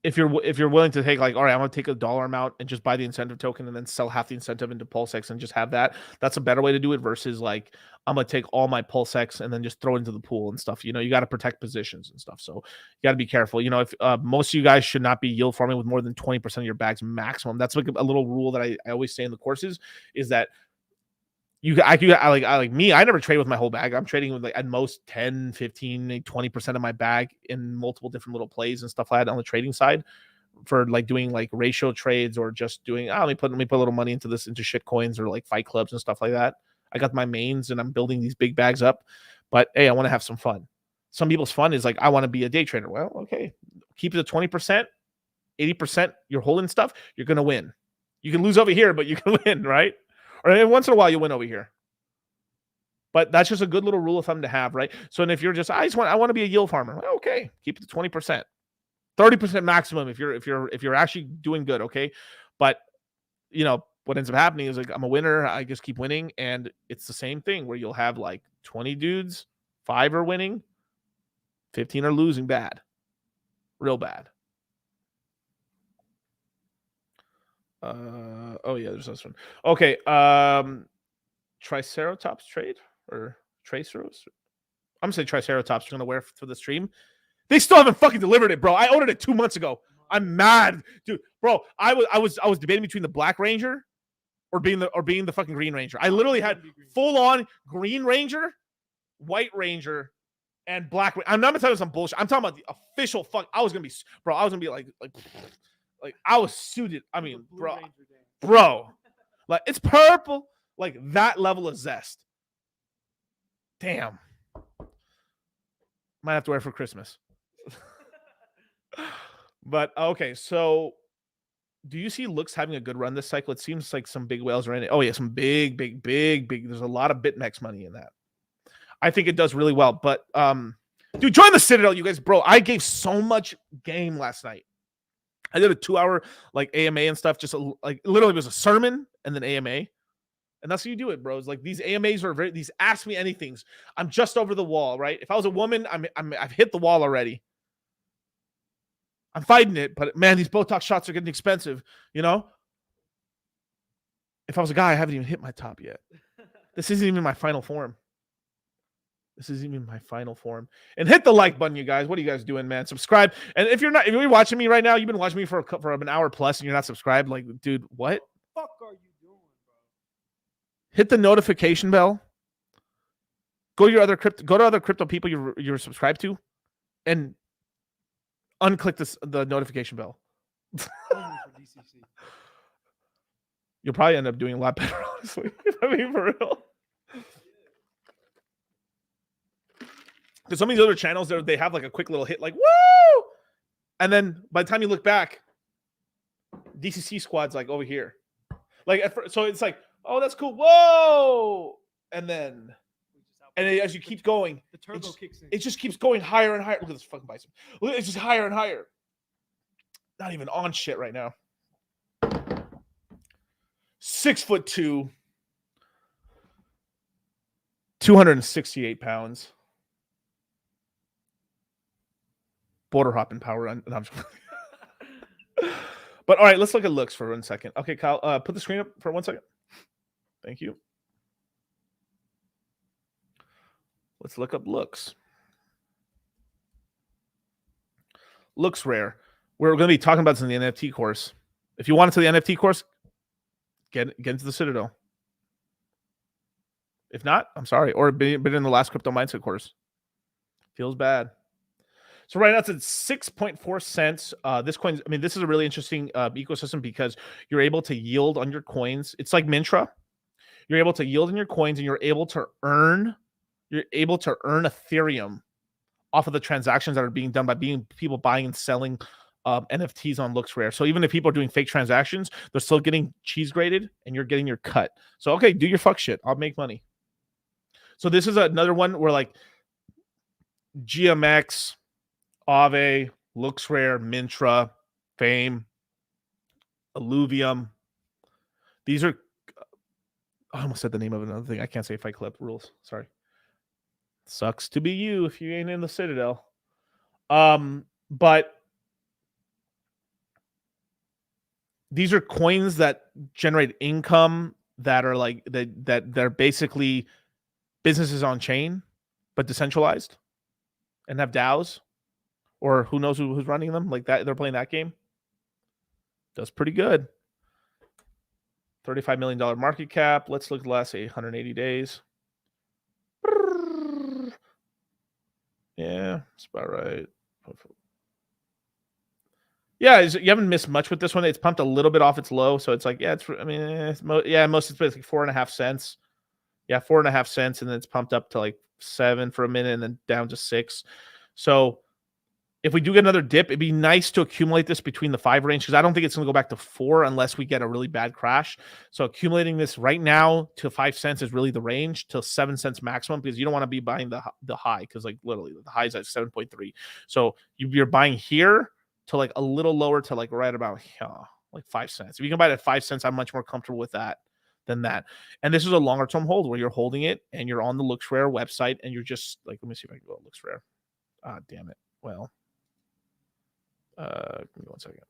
if you're willing to take like, all right, I'm gonna take a dollar amount and just buy the incentive token and then sell half the incentive into PulseX and just have that, that's a better way to do it versus like I'm gonna take all my PulseX and then just throw it into the pool and stuff. You know, you got to protect positions and stuff. So you got to be careful. You know, if most of you guys should not be yield farming with more than 20% of your bags maximum. That's like a little rule that I always say in the courses is that I like me, I never trade with my whole bag. I'm trading with like at most 10, 15, 20% of my bag in multiple different little plays and stuff like that on the trading side for like doing like ratio trades or just doing, let me put a little money into shit coins or like fight clubs and stuff like that. I got my mains and I'm building these big bags up, but hey, I want to have some fun. Some people's fun is like, I want to be a day trader. Well, okay, keep it at 20%, 80%. You're holding stuff. You're going to win. You can lose over here, but you can win, right? Or every once in a while you win over here. But that's just a good little rule of thumb to have, right? So, and if you're just, I want to be a yield farmer. Well, okay, keep it to 20%, 30% maximum if you're actually doing good, okay? But you know what ends up happening is like I'm a winner. I just keep winning, and it's the same thing where you'll have like 20 dudes, 5 are winning, 15 are losing bad, real bad. Oh yeah, there's this one. Okay, Triceratops trade or Traceros. I'm gonna say Triceratops. You're gonna wear for the stream. They still haven't fucking delivered it, bro. I ordered it 2 months ago. I'm mad, dude. Bro, I was debating between the Black Ranger or being the fucking Green Ranger. I literally had full on Green Ranger, White Ranger, and Black. I'm not gonna tell you some bullshit. I'm talking about the official fuck. I was gonna be like I was suited. I mean, bro, like it's purple, like that level of zest. Damn, might have to wear it for Christmas. But okay, so do you see Looks having a good run this cycle? It seems like some big whales are in it. Oh yeah, some big. There's a lot of BitMEX money in that. I think it does really well. But dude, join the Citadel, you guys, bro. I gave so much game last night. I did a 2-hour like AMA and stuff. Just like literally it was a sermon and then AMA. And that's how you do it, bro. It's like these AMAs are these ask me anythings. I'm just over the wall, right? If I was a woman, I've hit the wall already. I'm fighting it, but man, these Botox shots are getting expensive, you know? If I was a guy, I haven't even hit my top yet. This isn't even my final form. And hit the like button, you guys. What are you guys doing, man? Subscribe. And if you're watching me right now, you've been watching me for an hour plus and you're not subscribed, like, dude, what?
Fuck are you doing, bro?
Hit the notification bell. Go to other crypto people you're subscribed to and unclick the notification bell. You'll probably end up doing a lot better, honestly. I mean, for real. Because some of these other channels, they have like a quick little hit, like woo, and then by the time you look back, DCC squad's like over here, like so it's like, oh, that's cool, whoa, and as you keep going,
the turbo kicks in.
It just keeps going higher and higher. Look at this fucking bicep. Look, it's just higher and higher. Not even on shit right now. 6'2", 268 pounds. Border hopping power run. No, but all right, let's look at Looks for 1 second. Okay, Kyle, put the screen up for 1 second. Thank you. Let's look up Looks. Looks rare. We're going to be talking about this in the NFT course. If you want to the NFT course, get into the Citadel. If not, I'm sorry. Or been in the last crypto mindset course. Feels bad. So right now it's at 6.4 cents. This coin, I mean, this is a really interesting ecosystem because you're able to yield on your coins. It's like Mintra. You're able to yield on your coins, and you're able to earn Ethereum off of the transactions that are being done by people buying and selling NFTs on LooksRare. So even if people are doing fake transactions, they're still getting cheese graded, and you're getting your cut. So okay, do your fuck shit. I'll make money. So this is another one where like GMX, Aave, LooksRare, Mintra, Fame, Alluvium. These are, I almost said the name of another thing. I can't say Fight Club rules. Sorry. Sucks to be you if you ain't in the Citadel. But these are coins that generate income that are like that they're basically businesses on chain, but decentralized and have DAOs, or who knows who's running them, like that. They're playing that game. Does pretty good. $35 million market cap. Let's look at the last 180 days. Yeah, that's about right. Yeah, you haven't missed much with this one. It's pumped a little bit off its low, so it's like, yeah, it's. I mean, most it's basically 4.5 cents. Yeah, 4.5 cents, and then it's pumped up to like 7 for a minute, and then down to 6. So if we do get another dip, it'd be nice to accumulate this between the 5 range, because I don't think it's going to go back to 4 unless we get a really bad crash. So accumulating this right now to 5 cents is really the range, till 7 cents maximum, because you don't want to be buying the high, because like literally the high is at 7.3. So you're buying here to like a little lower to like right about like 5 cents. If you can buy it at 5 cents, I'm much more comfortable with that than that. And this is a longer term hold where you're holding it and you're on the LooksRare website and you're just like, let me see if I can go to LooksRare. Ah, damn it. Well, give me 1 second.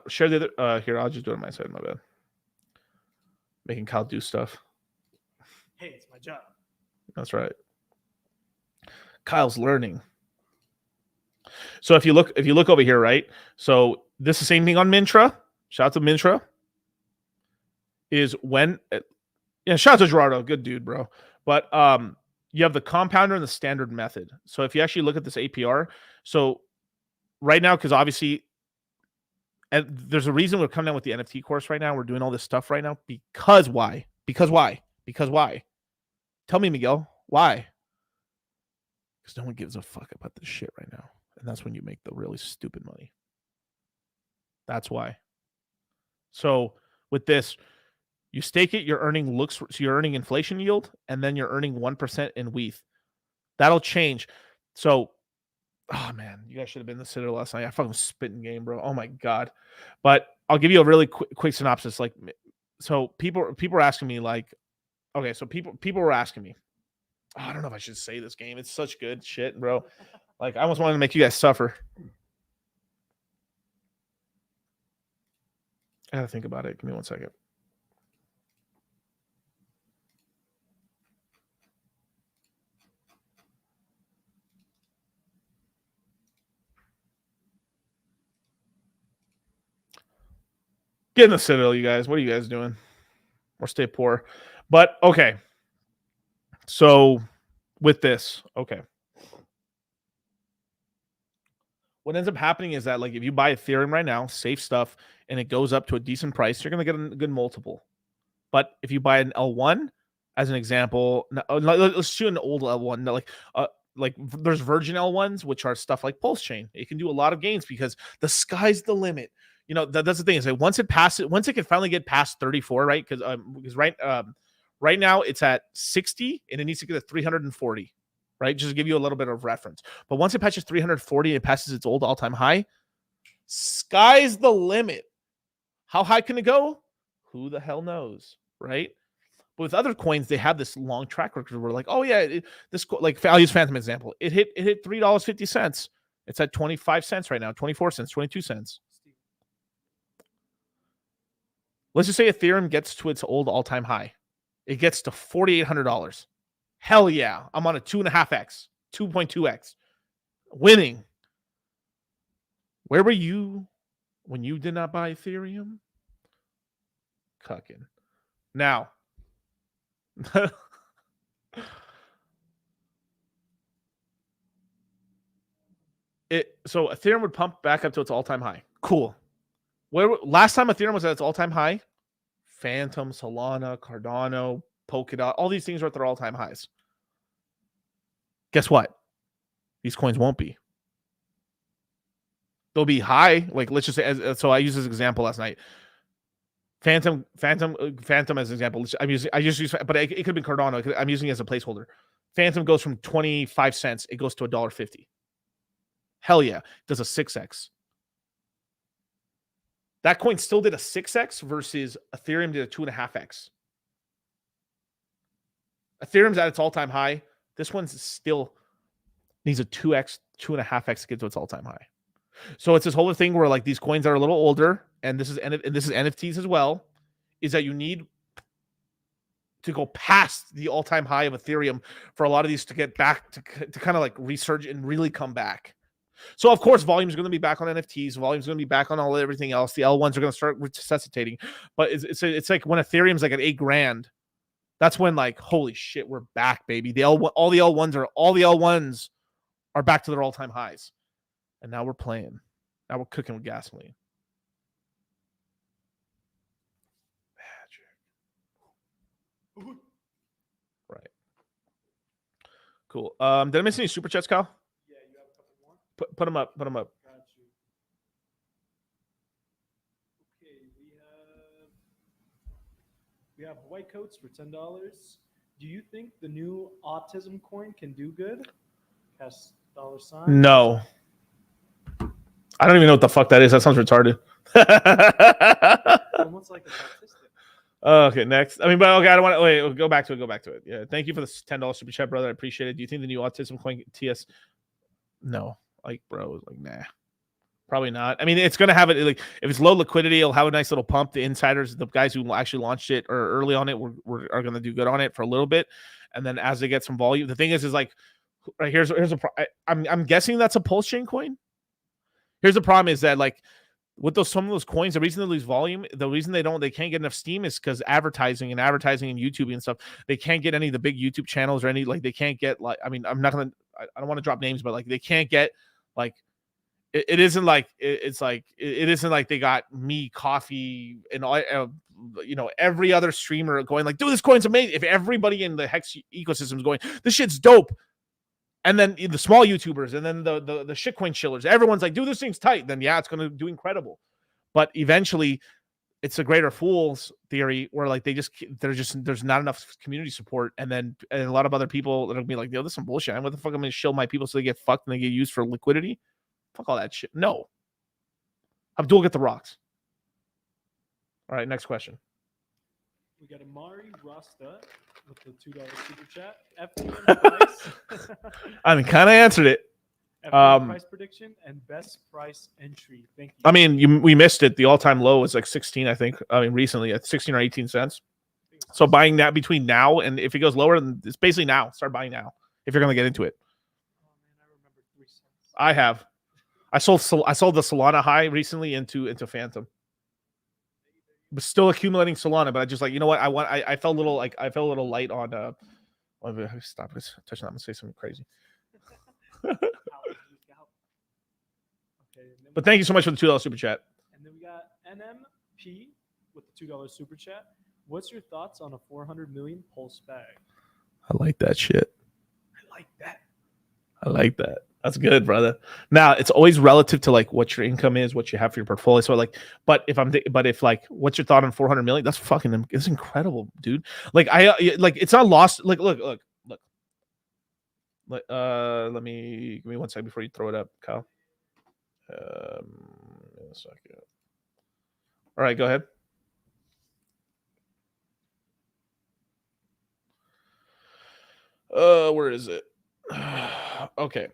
Share the other. Here, I'll just do it on my side. My bad. Making Kyle do stuff.
Hey, it's my job.
That's right. Kyle's learning. So if you look over here, right? So this is the same thing on Mintra. Shout out to Mintra. Is when, shout out to Gerardo, good dude, bro. But you have the compounder and the standard method. So if you actually look at this APR, so right now, because obviously, and there's a reason we're coming out with the NFT course right now. We're doing all this stuff right now. Because why? Because why? Because why? Tell me, Miguel, why? Because no one gives a fuck about this shit right now. And that's when you make the really stupid money. That's why. So with this, you stake it, you're earning you're earning inflation yield, and then you're earning 1% in WETH. That'll change. So, oh man, you guys should have been in the Citadel last night. I fucking spitting game, bro. Oh my god. But I'll give you a really quick synopsis. Like, so people are asking me, like, okay, so people were asking me, oh, I don't know if I should say this game. It's such good shit, bro. Like, I almost wanted to make you guys suffer. I gotta think about it. Give me 1 second. Get in the Citadel, you guys. What are you guys doing? Or stay poor. But okay. So with this, okay. What ends up happening is that, like, if you buy Ethereum right now, safe stuff, and it goes up to a decent price, you're going to get a good multiple. But if you buy an L1, as an example, let's do an old L1. Like there's Virgin L1s, which are stuff like Pulse Chain. It can do a lot of gains because the sky's the limit. You know, that's the thing, is that once it can finally get past 34, right? Because right now it's at 60 and it needs to get to 340. Right, just to give you a little bit of reference. But once it patches 340 and it passes its old all-time high, sky's the limit. How high can it go? Who the hell knows, right? But with other coins, they have this long track record where, like, oh yeah, like I'll use Phantom example. It hit $3.50. It's at 25 cents right now, 24 cents, 22 cents. Let's just say Ethereum gets to its old all-time high. It gets to $4,800. Hell yeah, I'm on a 2.5x, 2.2x, winning. Where were you when you did not buy Ethereum? Cucking. Now, So Ethereum would pump back up to its all-time high. Cool. Last time Ethereum was at its all-time high, Phantom, Solana, Cardano, Polkadot, all these things are at their all-time highs. Guess what? These coins won't be. They'll be high. Like, let's just say, so I used this example last night. Phantom as an example. I just use, but it could be Cardano. I'm using it as a placeholder. Phantom goes from 25 cents. It goes to $1.50. Hell yeah. It does a 6x. That coin still did a 6x versus Ethereum did a 2.5x. Ethereum's at its all-time high. This one's still needs a 2x, 2.5x to get to its all-time high. So it's this whole thing where like these coins are a little older, and this is NFTs as well, is that you need to go past the all-time high of Ethereum for a lot of these to get back to kind of like resurge and really come back. So of course, volume is going to be back on NFTs. Volume is going to be back on everything else. The L1s are going to start resuscitating. But it's like when Ethereum's like at $8,000, that's when like holy shit, we're back, baby. All the L1s are back to their all-time highs. And now we're playing. Now we're cooking with gasoline. Magic. Right. Cool. Did I miss any super chats, Kyle?
Yeah, you have a couple more?
Put them up. Put them up.
Got you. Okay, we have white coats for $10. Do you think the new autism coin can do good? Has $sign?
No. I don't even know what the fuck that is. That sounds retarded.
Almost like it's autistic.
Okay, next. I mean, but okay, I don't want to wait. Go back to it. Yeah, thank you for the $10 super chat, brother. I appreciate it. Do you think the new autism coin TS? No, like, bro, like, nah, probably not. I mean, it's gonna have it. Like, if it's low liquidity, it'll have a nice little pump. The insiders, the guys who actually launched it or early on it, are gonna do good on it for a little bit, and then as they get some volume, the thing is like, right here's a. I'm guessing that's a pulse chain coin. Here's the problem is that like with some of those coins, the reason they lose volume, the reason they can't get enough steam is because advertising and YouTube and stuff. They can't get any of the big YouTube channels or any like they can't get like. I mean, I don't want to drop names, but like they can't get like it isn't like it's like it isn't like they got me, coffee, and all every other streamer going like, dude, this coin's amazing. If everybody in the Hex ecosystem is going, this shit's dope. And then the small YouTubers and then the shitcoin chillers, everyone's like, dude, this thing's tight. Then yeah, it's going to do incredible. But eventually it's a greater fool's theory where like there's not enough community support. And a lot of other people that'll be like, yo, this is some bullshit. I'm what the fuck I'm going to shill my people so they get fucked and they get used for liquidity. Fuck all that shit. No. Abdul, get the rocks. All right, next question.
We got Amari Rasta with the $2 super chat. FDM price.
I mean, kind of answered it.
FDM price prediction and best price entry. Thank you.
I mean, we missed it. The all-time low was like 16, I think. I mean, recently at 16 or 18 cents. So buying that between now and if it goes lower, then it's basically now. Start buying now if you're going to get into it.
Oh man, I remember 3 cents.
I have. I sold the Solana high recently into Phantom. But still accumulating Solana, but I just like, you know what? I felt a little light on stop touching that. I'm gonna say something crazy. But thank you so much for the $2 super chat.
And then we got NMP with the $2 super chat. What's your thoughts on a 400 million pulse bag?
I like that shit.
I like that.
I like that. That's good, brother. Now it's always relative to like what your income is, what you have for your portfolio. So like, but if like, what's your thought on 400 million? That's it's incredible, dude. Like it's not lost. Like, look. Let me give me 1 second before you throw it up, Kyle. In a second. All right, go ahead. Where is it? Okay.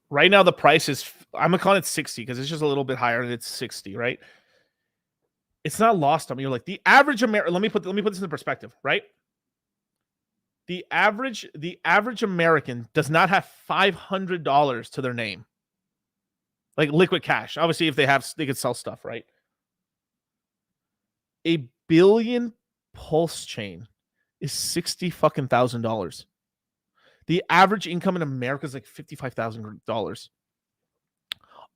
Right now, the price is, I'm going to call it 60 because it's just a little bit higher and it's 60, right? It's not lost on me. You're like the average American, let me put this into perspective, right? The average American does not have $500 to their name. Like liquid cash. Obviously, if they could sell stuff, right? A billion pulse chain is $60,000. The average income in America is like $55,000.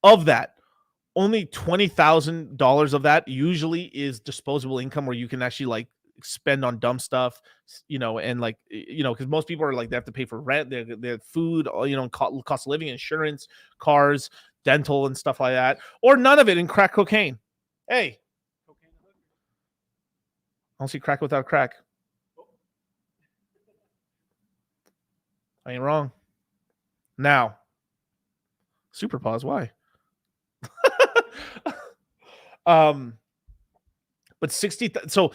Of that, only $20,000 of that usually is disposable income, where you can actually like spend on dumb stuff, and like, because most people are like, they have to pay for rent, their food, cost of living, insurance, cars, dental, and stuff like that, or none of it in crack cocaine. Hey, I don't see crack without crack. I ain't wrong. Now, super pause. Why? But 60. So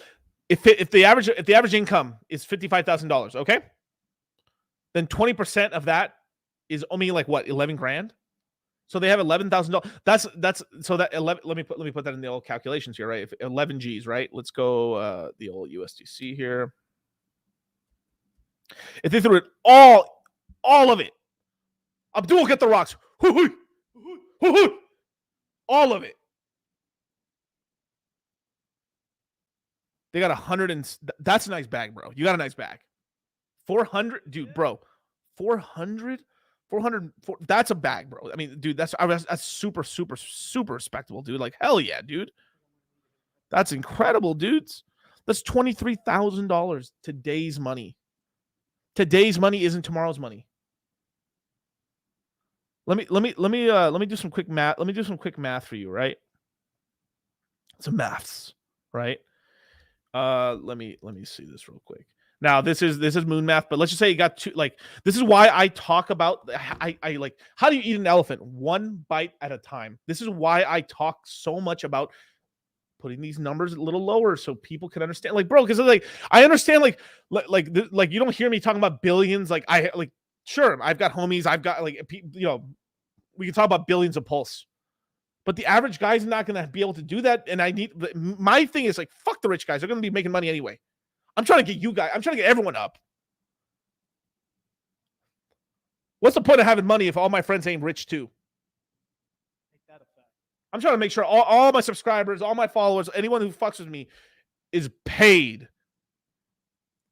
if the average income is $55,000, okay, then 20% of that is only like what, 11 grand. So they have $11,000. That's so that 11. Let me put that in the old calculations here, right? If 11 G's, right? Let's go the old USDC here. If they threw it all of it, Abdul, get the rocks. All of it. They got 100 and that's a nice bag, bro. You got a nice bag. 400, dude, bro. 400. That's a bag, bro. I mean, dude, that's super, super, super respectable, dude. Like, hell yeah, dude. That's incredible, dudes. That's $23,000. Today's money. Today's money isn't tomorrow's money. Let me do some quick math. Let me do some quick math for you, right? Some maths, right? Let me see this real quick. Now, this is moon math, but let's just say you got two. Like, this is why I talk about I like, how do you eat an elephant? One bite at a time. This is why I talk so much about putting these numbers a little lower so people can understand. Like, bro, because like, I understand like you don't hear me talking about billions. Like, sure, I've got homies. I've got like, we can talk about billions of pulse. But the average guy's not going to be able to do that. And my thing is like, fuck the rich guys. They're going to be making money anyway. I'm trying to get you guys. I'm trying to get everyone up. What's the point of having money if all my friends ain't rich too? I'm trying to make sure all my subscribers, all my followers, anyone who fucks with me is paid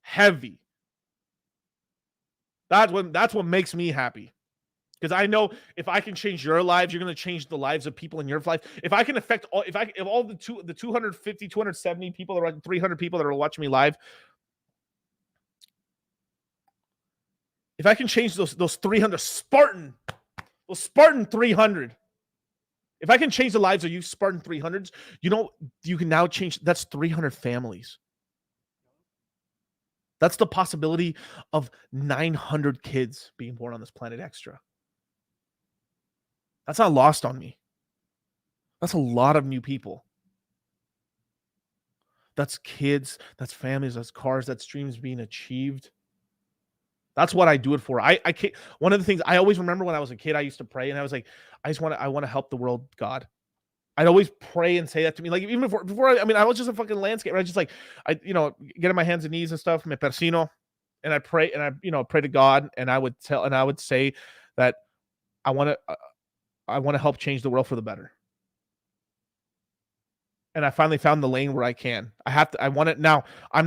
heavy. That's what makes me happy. Because I know if I can change your lives, you're going to change the lives of people in your life. If I can affect all, if all the 250, 270 people, or 300 people that are watching me live, if I can change those 300 Spartan 300, if I can change the lives of you Spartan 300s, you can now change. That's 300 families. That's the possibility of 900 kids being born on this planet extra. That's not lost on me. That's a lot of new people. That's kids, that's families, that's cars, that's dreams being achieved. That's what I do it for. I can't. One of the things I always remember when I was a kid, I used to pray and I was like, I want to help the world, God. I'd always pray and say that to me. Like, even before I was just a fucking landscaper. I just like, get on my hands and knees and stuff, me persino, and I pray and I pray to God, and I would say that I want to help change the world for the better. And I finally found the lane where I can. I want it now. I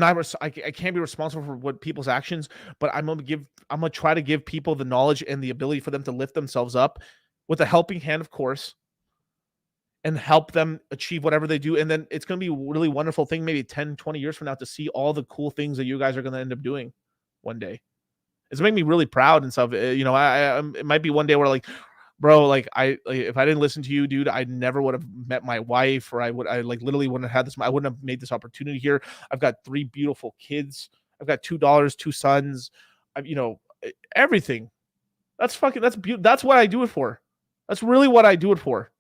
can't be responsible for what people's actions, but I'm gonna try to give people the knowledge and the ability for them to lift themselves up with a helping hand, of course, and help them achieve whatever they do. And then it's going to be a really wonderful thing, maybe 10, 20 years from now, to see all the cool things that you guys are going to end up doing one day. It's making me really proud and stuff. It might be one day where like, bro, like if I didn't listen to you, dude, I never would have met my wife, or I literally wouldn't have had this. I wouldn't have made this opportunity here. I've got 3 beautiful kids. I've got $2, 2 sons. Everything. That's beautiful. That's what I do it for. That's really what I do it for.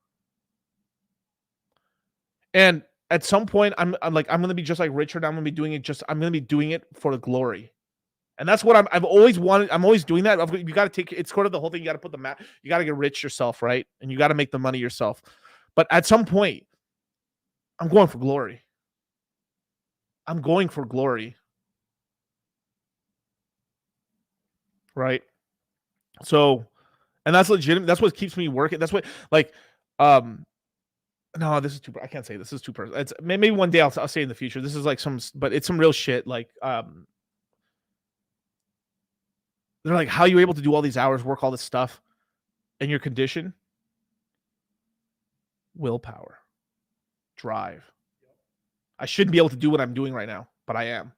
And at some point, I'm going to be just like Richard. I'm going to be doing it for the glory. And that's what I've always wanted. I'm always doing that. You got to it's sort of the whole thing. You got to put the map. You got to get rich yourself, right? And you got to make the money yourself. But at some point, I'm going for glory. I'm going for glory. Right? So, and that's legitimate. That's what keeps me working. That's what, no, this is too. I can't say this is too personal. It's maybe one day I'll say in the future. This is like but it's some real shit. Like, They're like, how are you able to do all these hours, work all this stuff, and your condition? Willpower, drive. I shouldn't be able to do what I'm doing right now, but I am.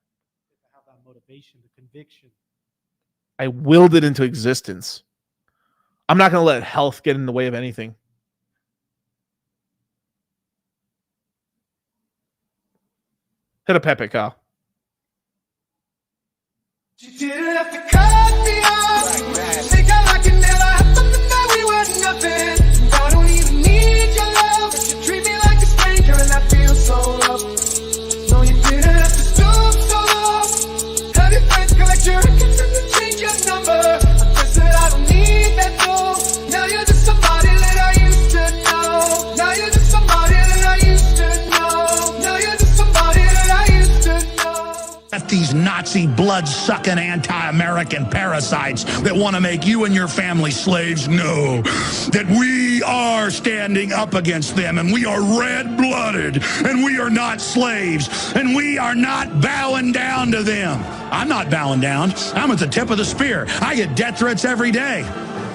Have that motivation, the conviction.
I willed it into existence. I'm not going to let health get in the way of anything. Hit a Pepe, Kyle.
You didn't have to cut me off. Think I can never happen that we were nothing. I don't even need your love, but you treat me like a stranger and I feel so loved. No, you didn't have to stoop so low. Have your friends collect your records and then change your number. I guess that I don't need that though. Now you're just somebody that I used to know. Now you're just somebody that I used to know. Now you're just somebody that I used to know.
Let these Nazi blood-sucking anti-American parasites that want to make you and your family slaves know that we are standing up against them, and we are red-blooded, and we are not slaves, and we are not bowing down to them. I'm not bowing down. I'm at the tip of the spear. I get death threats every day.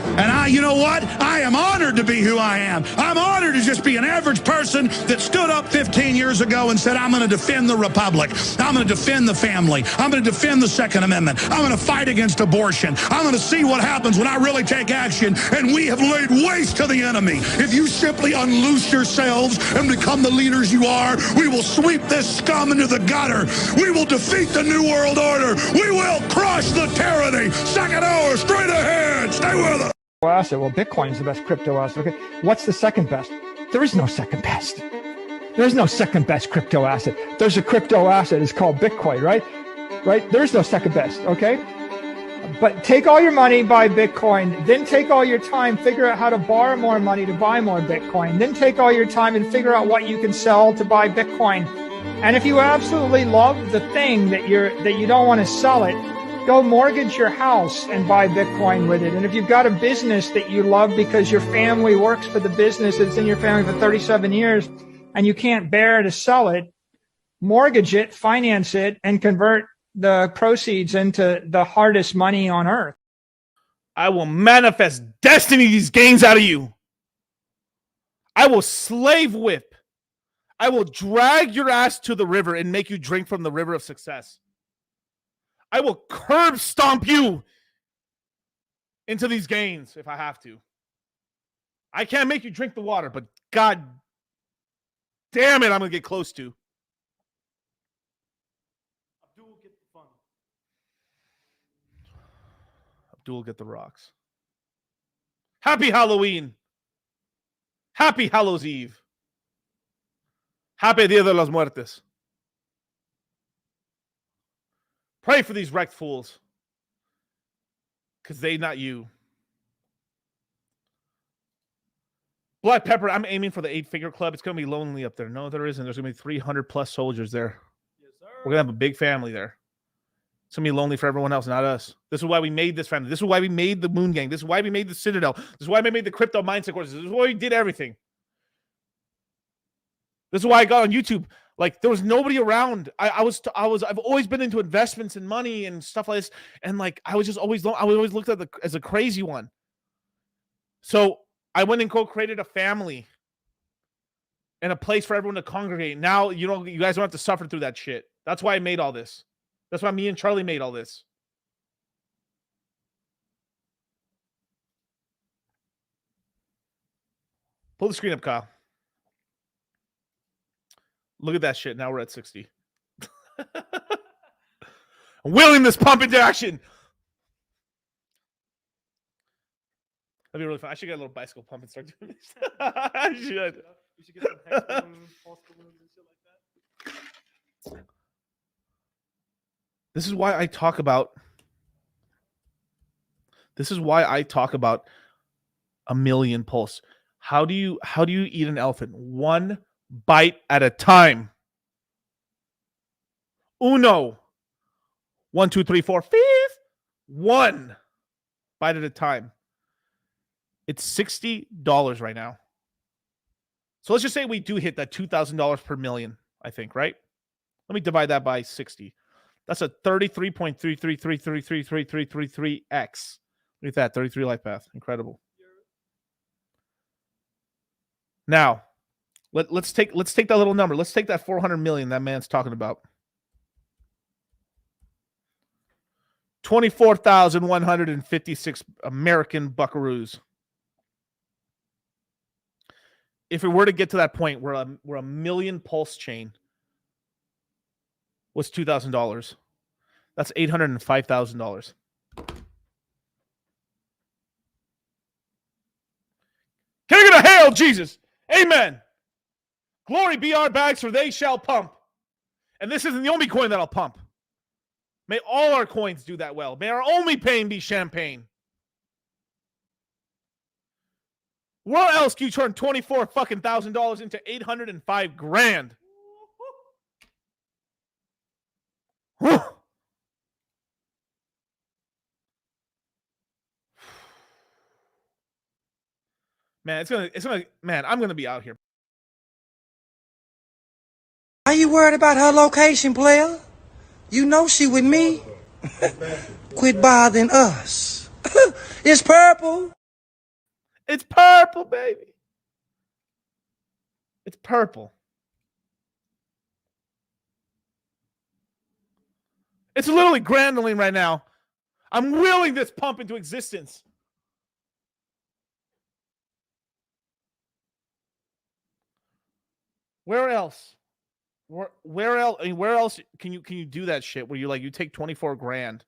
And you know what? I am honored to be who I am. I'm honored to just be an average person that stood up 15 years ago and said, I'm going to defend the Republic. I'm going to defend the family. I'm going to defend the Second Amendment. I'm going to fight against abortion. I'm going to see what happens when I really take action. And we have laid waste to the enemy. If you simply unloose yourselves and become the leaders you are, we will sweep this scum into the gutter. We will defeat the New World Order. We will crush the tyranny. Second hour, straight ahead. Stay with us.
Asset. Well, Bitcoin's the best crypto asset. Okay, what's the second best? There is no second best. There's no second best crypto asset. There's a crypto asset. It's called Bitcoin, right? Right? There's no second best. Okay. But take all your money, buy Bitcoin. Then take all your time, figure out how to borrow more money to buy more Bitcoin. Then take all your time and figure out what you can sell to buy Bitcoin. And if you absolutely love the thing that you don't want to sell it, go mortgage your house and buy Bitcoin with it. And if you've got a business that you love because your family works for the business, it's in your family for 37 years, and you can't bear to sell it, mortgage it, finance it, and convert the proceeds into the hardest money on earth.
I will manifest destiny these gains out of you. I will slave whip. I will drag your ass to the river and make you drink from the river of success. I will curb stomp you into these gains if I have to. I can't make you drink the water, but God damn it, I'm going to get close to.
Abdul, get the fun.
Abdul, get the rocks. Happy Halloween. Happy Hallows Eve. Happy Dia de los Muertes. Pray for these wrecked fools. Because they not you. Black Pepper, I'm aiming for the 8-figure club. It's going to be lonely up there. No, there isn't. There's going to be 300 plus soldiers there.
Yes, sir.
We're going to have a big family there. It's going to be lonely for everyone else, not us. This is why we made this family. This is why we made the Moon Gang. This is why we made the Citadel. This is why we made the crypto mindset courses. This is why we did everything. This is why I got on YouTube. Like, there was nobody around. I've always been into investments and money and stuff like this. And like, I was always looked at as a crazy one. So I went and created a family and a place for everyone to congregate. Now, you guys don't have to suffer through that shit. That's why I made all this. That's why me and Charlie made all this. Pull the screen up, Kyle. Look at that shit. Now we're at 60. I'm willing this pump into action. That'd be really fun. I should get a little bicycle pump and start doing this. I should.
You should get some hex balloons, pulse balloons, and shit like that.
This is why I talk about. This is why I talk about a million pulse. How do you eat an elephant? One bite at a time. Uno. 1, 2, 3, 4, 5. One bite at a time. It's $60 right now. So let's just say we do hit that $2,000 per million, I think, right? Let me divide that by 60. That's a 33.3333333333x. Look at that, 33 life path. Incredible. Now, let's take that little number. Let's take that 400 million that man's talking about. 24,156 American buckaroos. If we were to get to that point where a million pulse chain was $2,000, that's $805,000. Can I get a hail, Jesus? Amen. Glory be our bags, for they shall pump. And this isn't the only coin that'll pump. May all our coins do that well. May our only pain be champagne. Where else can you turn $24,000 into $805 grand? Whew. Man, man, I'm gonna be out here.
Are you worried about her location, player? You know she with me. Quit bothering us. It's purple.
It's purple, baby. It's purple. It's literally grandling right now. I'm willing this pump into existence. Where else? Where else? I mean, where else can you do that shit where you take 24 grand?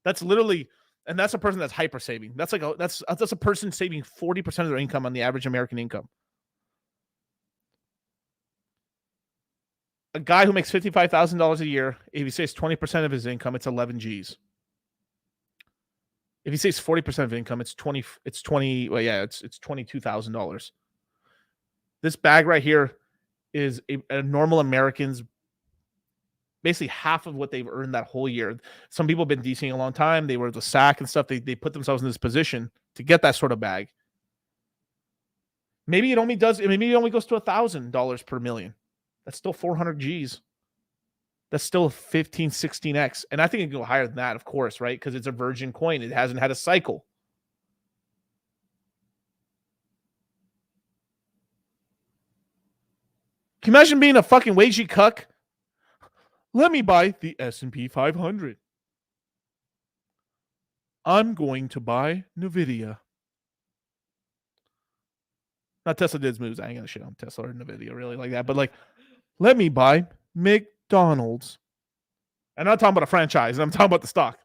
That's literally, and that's a person that's hyper saving. That's a person saving 40% of their income on the average American income. A guy who makes $55,000 a year, if he saves 20% of his income, it's 11 G's. If he saves 40% of income, it's $22,000. This bag right here is a normal American's basically half of what they've earned that whole year. Some people have been DCing a long time. They were the sack and stuff. They put themselves in this position to get that sort of bag. Maybe it only goes to $1,000 per million. That's still 400 G's. That's still 15, 16x. And I think it can go higher than that, of course, right? Because it's a virgin coin. It hasn't had a cycle. Can you imagine being a fucking wagey cuck? Let me buy the S&P 500. I'm going to buy NVIDIA. Not Tesla did moves. I ain't gonna shit on Tesla or NVIDIA really like that. But let me buy McDonald's. I'm not talking about a franchise. I'm talking about the stock.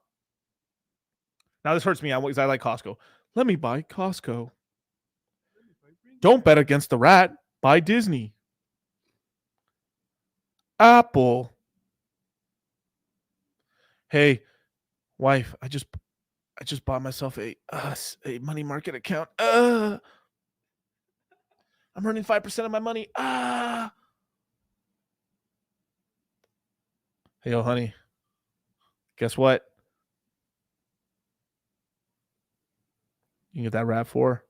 Now this hurts me because I like Costco. Let me buy Costco. Don't bet against the rat. Buy Disney. Apple. Hey, wife, I just bought myself a money market account. I'm earning 5% of my money. Hey, yo, honey. Guess what? You can get that RAV4.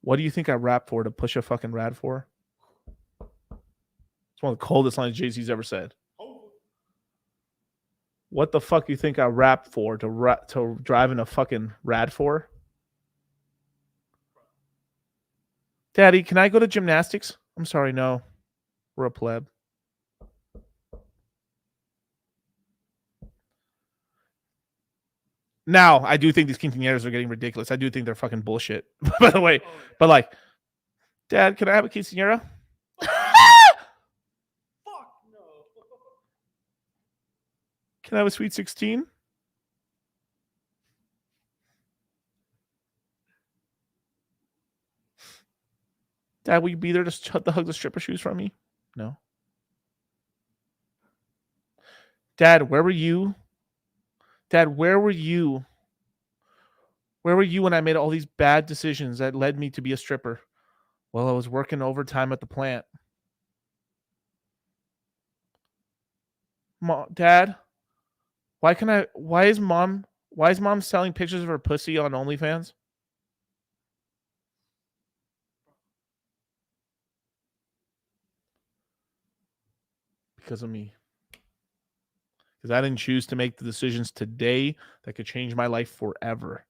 What do you think I rap for to push a fucking RAV4? It's one of the coldest lines Jay-Z's ever said. What the fuck you think I rap for to drive in a fucking RAV4? Daddy, can I go to gymnastics? I'm sorry, no. We're a pleb. Now, I do think these quinceañeras are getting ridiculous. I do think they're fucking bullshit, by the way. But Dad, can I have a quinceañera? Can I have a sweet 16? Dad, will you be there to hug the stripper shoes from me? No. Dad, where were you? Dad, where were you? Where were you when I made all these bad decisions that led me to be a stripper? Well, I was working overtime at the plant. Dad, why is mom selling pictures of her pussy on OnlyFans? because of me. Because I didn't choose to make the decisions today that could change my life forever.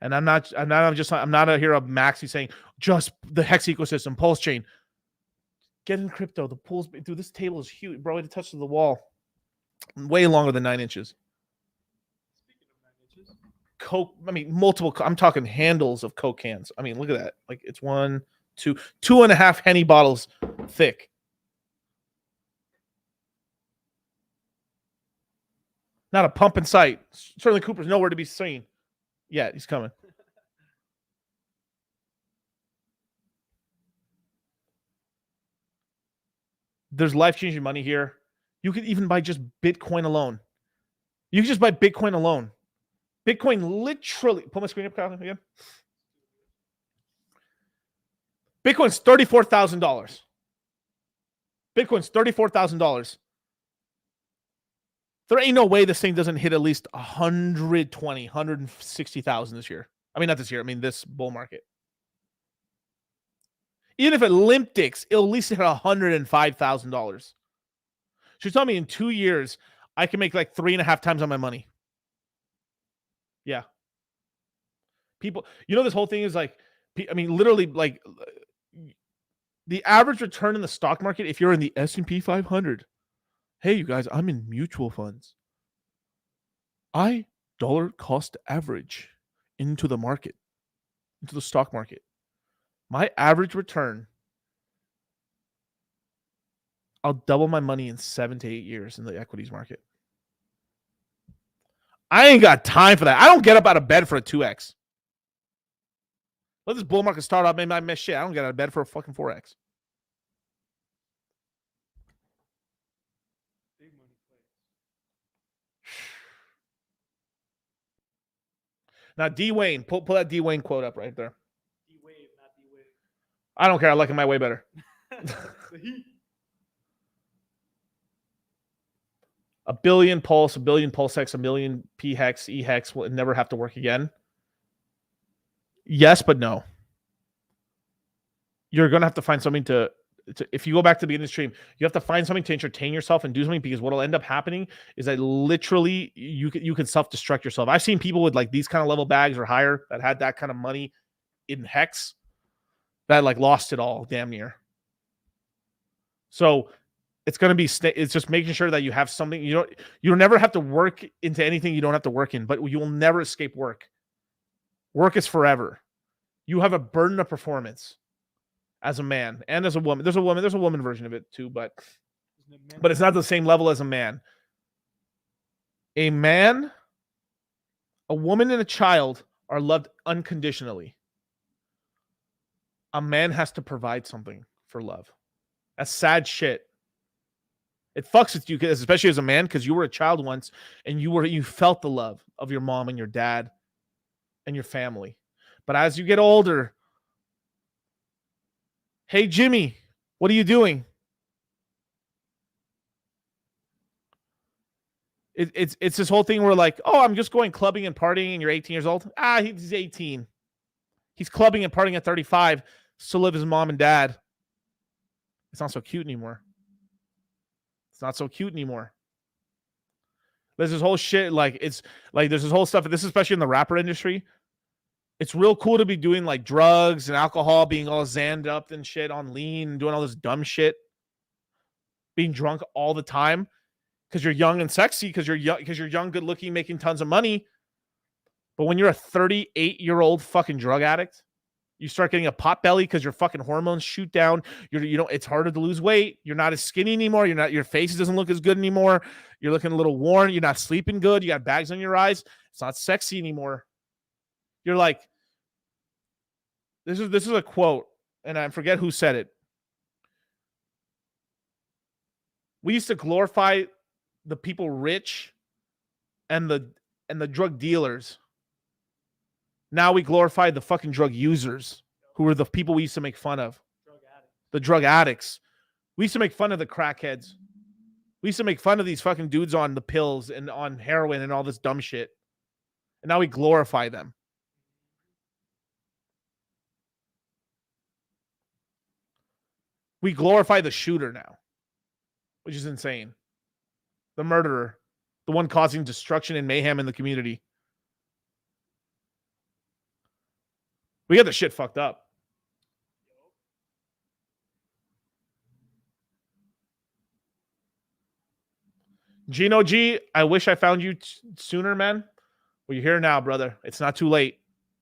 And I'm not out here of Maxi saying just the Hex ecosystem, Pulse Chain. Get in crypto. The pools, dude, this table is huge, bro. It touches the wall. Way longer than 9 inches. Coke, I mean, multiple, I'm talking handles of Coke cans. I mean, look at that. Like it's 1, 2, 2.5 Henny bottles thick. Not a pump in sight. Certainly Cooper's nowhere to be seen. Yeah, he's coming. There's life-changing money here. You could even buy just Bitcoin alone. You can just buy Bitcoin alone. Bitcoin literally, pull my screen up, Kyle, again. Bitcoin's $34,000. Bitcoin's $34,000. There ain't no way this thing doesn't hit at least 120, 160,000 this year. I mean, not this year. I mean, this bull market. Even if it limp dicks, it'll at least hit $105,000. So you're telling me in 2 years, I can make like 3.5 times on my money. Yeah. People, you know, this whole thing is like, I mean, literally like the average return in the stock market, if you're in the S&P 500, hey, you guys, I'm in mutual funds. I dollar cost average into the market, into the stock market. My average return, I'll double my money in 7 to 8 years in the equities market. I ain't got time for that. I don't get up out of bed for a 2x. Let this bull market start off, maybe I miss shit. I don't get out of bed for a fucking 4x. Now, D. Wayne, pull that D. Wayne quote up right there.
D-Wave, not D-Wave.
I don't care. I like it my way better. A billion pulse hex, a million P hex, E hex will never have to work again. Yes, but no. You're going to have to find something to, if you go back to the beginning of the stream, you have to find something to entertain yourself and do something, because what will end up happening is that literally you can self-destruct yourself. I've seen people with like these kind of level bags or higher that had that kind of money in hex that like lost it all damn near. So it's going to be, it's just making sure that you have something, you'll never have to work into anything you don't have to work in, but you will never escape work. Work is forever. You have a burden of performance as a man and as a woman. There's a woman version of it too, but it's not the same level as a man. A man, a woman, and a child are loved unconditionally. A man has to provide something for love. That's sad shit. It fucks with you, especially as a man, because you were a child once and you felt the love of your mom and your dad and your family. But as you get older, hey, Jimmy, what are you doing? It's this whole thing where like, oh, I'm just going clubbing and partying and you're 18 years old. He's 18. He's clubbing and partying at 35. Still live with his mom and dad. It's not so cute anymore. It's not so cute anymore. There's this whole shit, like, it's like there's this whole stuff, this is especially in the rapper industry. It's real cool to be doing like drugs and alcohol, being all zanned up and shit on lean and doing all this dumb shit. Being drunk all the time because you're young and sexy, because you're young, good looking, making tons of money. But when you're a 38-year-old fucking drug addict, you start getting a pot belly because your fucking hormones shoot down. It's harder to lose weight. You're not as skinny anymore. Your face doesn't look as good anymore. You're looking a little worn. You're not sleeping good. You got bags on your eyes. It's not sexy anymore. You're like, this is a quote, and I forget who said it. We used to glorify the people rich and the drug dealers. Now we glorify the fucking drug users, who are the people we used to make fun of. The drug addicts. We used to make fun of the crackheads. We used to make fun of these fucking dudes on the pills and on heroin and all this dumb shit. And now we glorify them. We glorify the shooter now. which is insane. The murderer, the one causing destruction and mayhem in the community. We got the shit fucked up. Gino G, I wish I found you sooner, man. Well, you're here now, brother. It's not too late.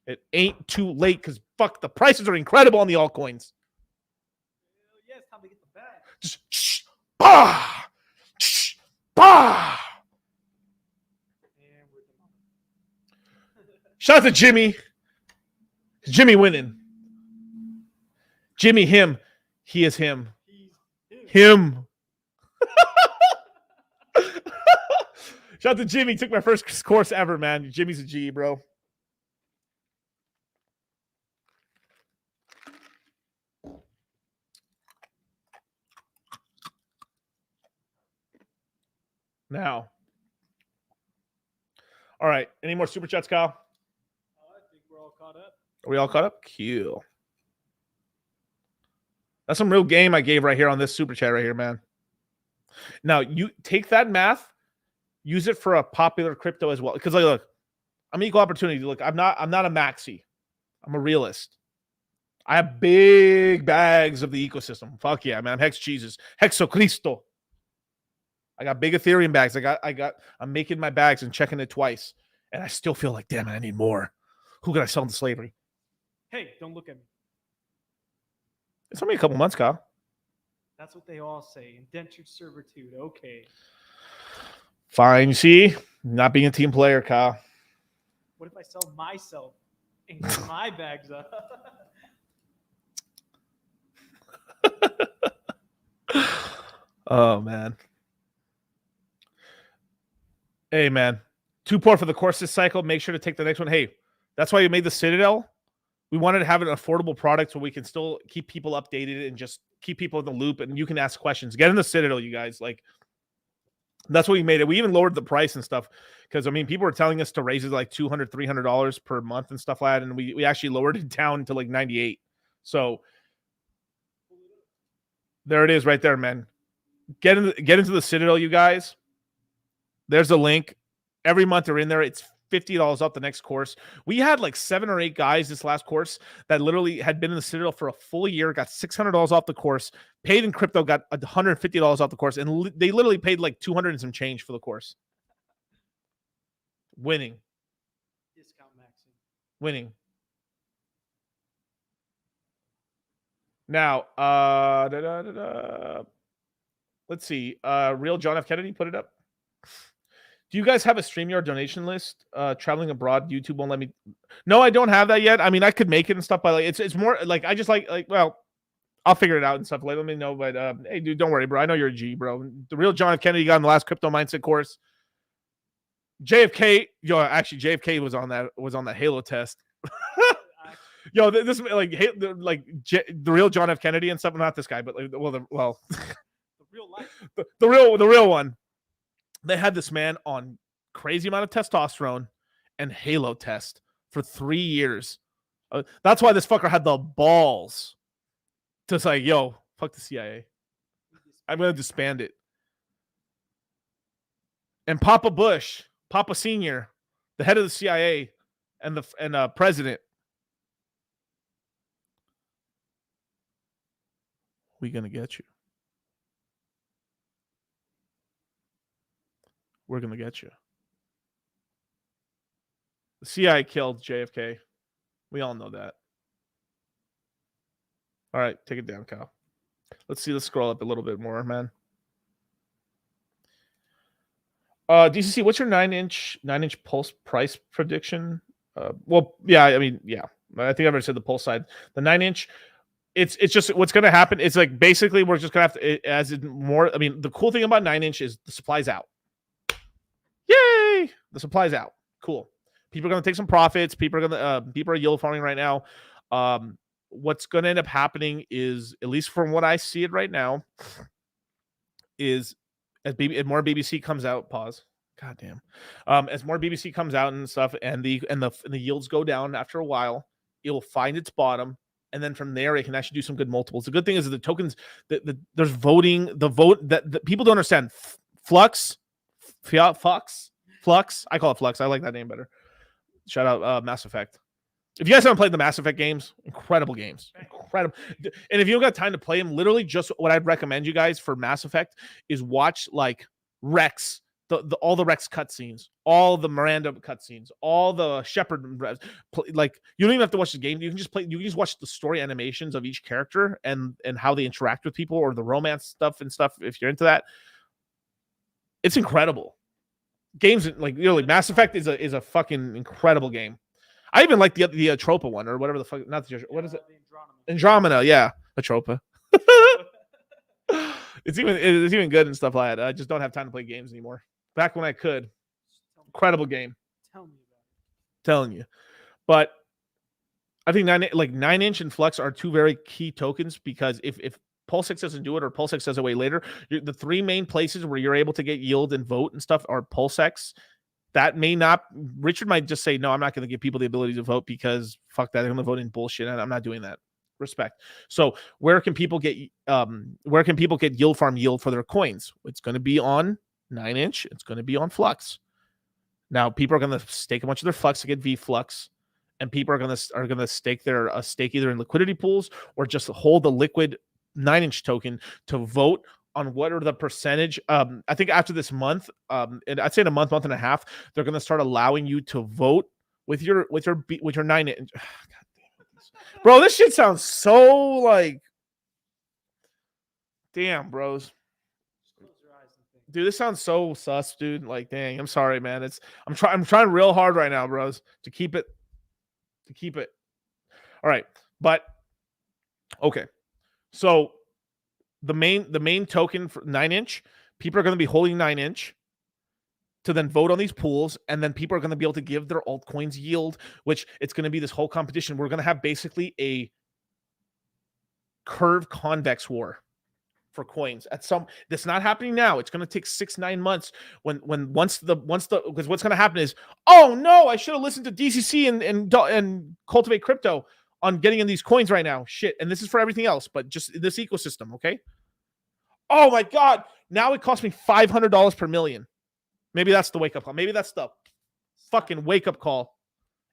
It ain't too late because fuck, the prices are incredible on the altcoins.
Yeah, it's time to get the bag.
Just shh, bah, shh, bah.
And we're done.
Shout out to Jimmy. Jimmy winning. Jimmy, him. He is him.
He's
Him. Shout out to Jimmy. Took my first course ever, man. Jimmy's a G, bro. Now. All right. Any more super chats, Kyle?
I think we're all caught up.
Are we all caught up? Cool. That's some real game I gave right here on this super chat right here, man. Now, you take that math, use it for a popular crypto as well. Because, like, look, I'm equal opportunity. Look, I'm not a maxi. I'm a realist. I have big bags of the ecosystem. Fuck yeah, man. Hex Jesus. Hexo Cristo. I got big Ethereum bags. I'm making my bags and checking it twice. And I still feel like, damn it, I need more. Who can I sell into slavery?
Hey, don't look at me.
It's only a couple months, Kyle.
That's what they all say. Indentured servitude. Okay.
Fine. You see? Not being a team player, Kyle.
What if I sell myself and get my bags up?
Oh, man. Hey, man. 2 port for the course this cycle. Make sure to take the next one. Hey, that's why you made the Citadel. We wanted to have an affordable product so we can still keep people updated and just keep people in the loop, and you can ask questions. Get in the Citadel, you guys. Like, that's what we made it. We even lowered the price and stuff because, I mean, people were telling us to raise it like $200, $300 per month and stuff like that, and we actually lowered it down to like 98. So there it is right there, man. Get into the Citadel, you guys. There's a link. Every month they're in there. It's $50 off the next course. We had like 7 or 8 guys this last course that literally had been in the Citadel for a full year, got $600 off the course, paid in crypto, got $150 off the course, and they literally paid like 200 and some change for the course. Winning.
Discount maxing.
Winning. Now, let's see. Real John F. Kennedy put it up. Do you guys have a StreamYard donation list? Traveling abroad, YouTube won't let me. No, I don't have that yet. I mean, I could make it and stuff, but like it's more like I just like well, I'll figure it out and stuff. Let me know. But hey, dude, don't worry, bro. I know you're a G, bro. The real John F. Kennedy got in the last crypto mindset course. JFK, actually JFK was on that Halo test. Yo, this like the real John F. Kennedy and stuff. Not this guy, but like, the
real life.
The real one. They had this man on crazy amount of testosterone and Halo test for 3 years. That's why this fucker had the balls to say, yo, fuck the CIA. I'm going to disband it. And Papa Bush, Papa Senior, the head of the CIA and the president. We going to get you. We're going to get you. The CIA killed JFK. We all know that. All right, take it down, Kyle. Let's scroll up a little bit more, man. DCC, what's your 9-inch pulse price prediction? Well, yeah, I mean, yeah. I think I've already said the pulse side. The 9-inch, it's just what's going to happen. It's like basically we're just going to have to, as in more. I mean, the cool thing about 9-inch is the supply's out. Yay! The supply's out. Cool. People are going to take some profits. People are yield farming right now. What's going to end up happening is, at least from what I see it right now, is as more BBC comes out. Pause. Goddamn. As more BBC comes out and stuff, and the yields go down after a while, it'll find its bottom, and then from there it can actually do some good multiples. The good thing is that the tokens, there's voting, the vote that people don't understand. Flux. I call it Flux. I like that name better. Shout out Mass Effect. If you guys haven't played the Mass Effect games, incredible games. Incredible. And if you don't got time to play them, literally just what I'd recommend you guys for Mass Effect is watch like Rex, all the Rex cutscenes, all the Miranda cutscenes, all the Shepard. Like you don't even have to watch the game. You can just play. You can just watch the story animations of each character and how they interact with people, or the romance stuff and stuff. If you're into that, it's incredible. Games like really, Mass Effect is a fucking incredible game. I even like the Atropa one, or whatever the fuck. Not the, what is it? Andromeda. Yeah, Atropa. It's even good and stuff like that. I just don't have time to play games anymore. Back when I could, incredible game.
Tell me about it.
Telling you, but I think 9-inch and Flux are two very key tokens, because if Pulse X doesn't do it, or Pulse X does it way later, the three main places where you're able to get yield and vote and stuff are Pulse X. That may not. Richard might just say, no, I'm not going to give people the ability to vote because fuck that. They're going to vote in bullshit, and I'm not doing that. Respect. So where can people get yield farm yield for their coins? It's going to be on 9-inch. It's going to be on Flux. Now people are going to stake a bunch of their Flux to get V Flux, and people are going to stake their stake either in liquidity pools or just hold the liquid 9-inch token to vote on what are the percentage. I think after this month, and I'd say in a month and a half, they're going to start allowing you to vote with your 9-inch. Bro, this shit sounds so like, damn, bros. Dude, this sounds so sus, dude. Like, dang, I'm sorry, man. I'm trying real hard right now, bros, to keep it. All right, but okay. So the main token for 9-inch, people are going to be holding 9-inch to then vote on these pools, and then people are going to be able to give their altcoins yield, which it's going to be this whole competition. We're going to have basically a curve convex war for coins that's not happening now. It's going to take 6-9 months once because what's going to happen is, oh no, I should have listened to DCC and Cultivate Crypto on getting in these coins right now. Shit. And this is for everything else, but just this ecosystem. Okay. Oh my God. Now it costs me $500 per million. Maybe that's the wake up call. Maybe that's the fucking wake up call.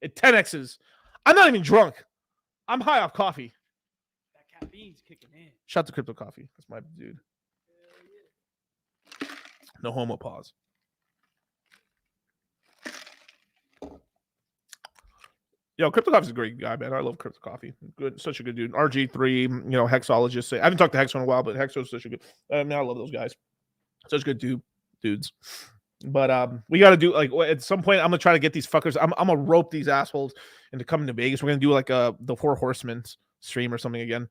It 10x's. I'm not even drunk. I'm high off coffee.
That caffeine's kicking in.
Shout out to Crypto Coffee. That's my dude. No homo pause. Yo, Crypto Coffee's a great guy, man. I love Crypto Coffee. Good, such a good dude. RG3, Hexologist. I haven't talked to Hexo in a while, but Hexo's such a good. I love those guys. Such good dudes. But we got to do at some point. I'm gonna try to get these fuckers. I'm gonna rope these assholes into coming to Vegas. We're gonna do the Four Horsemen stream or something again.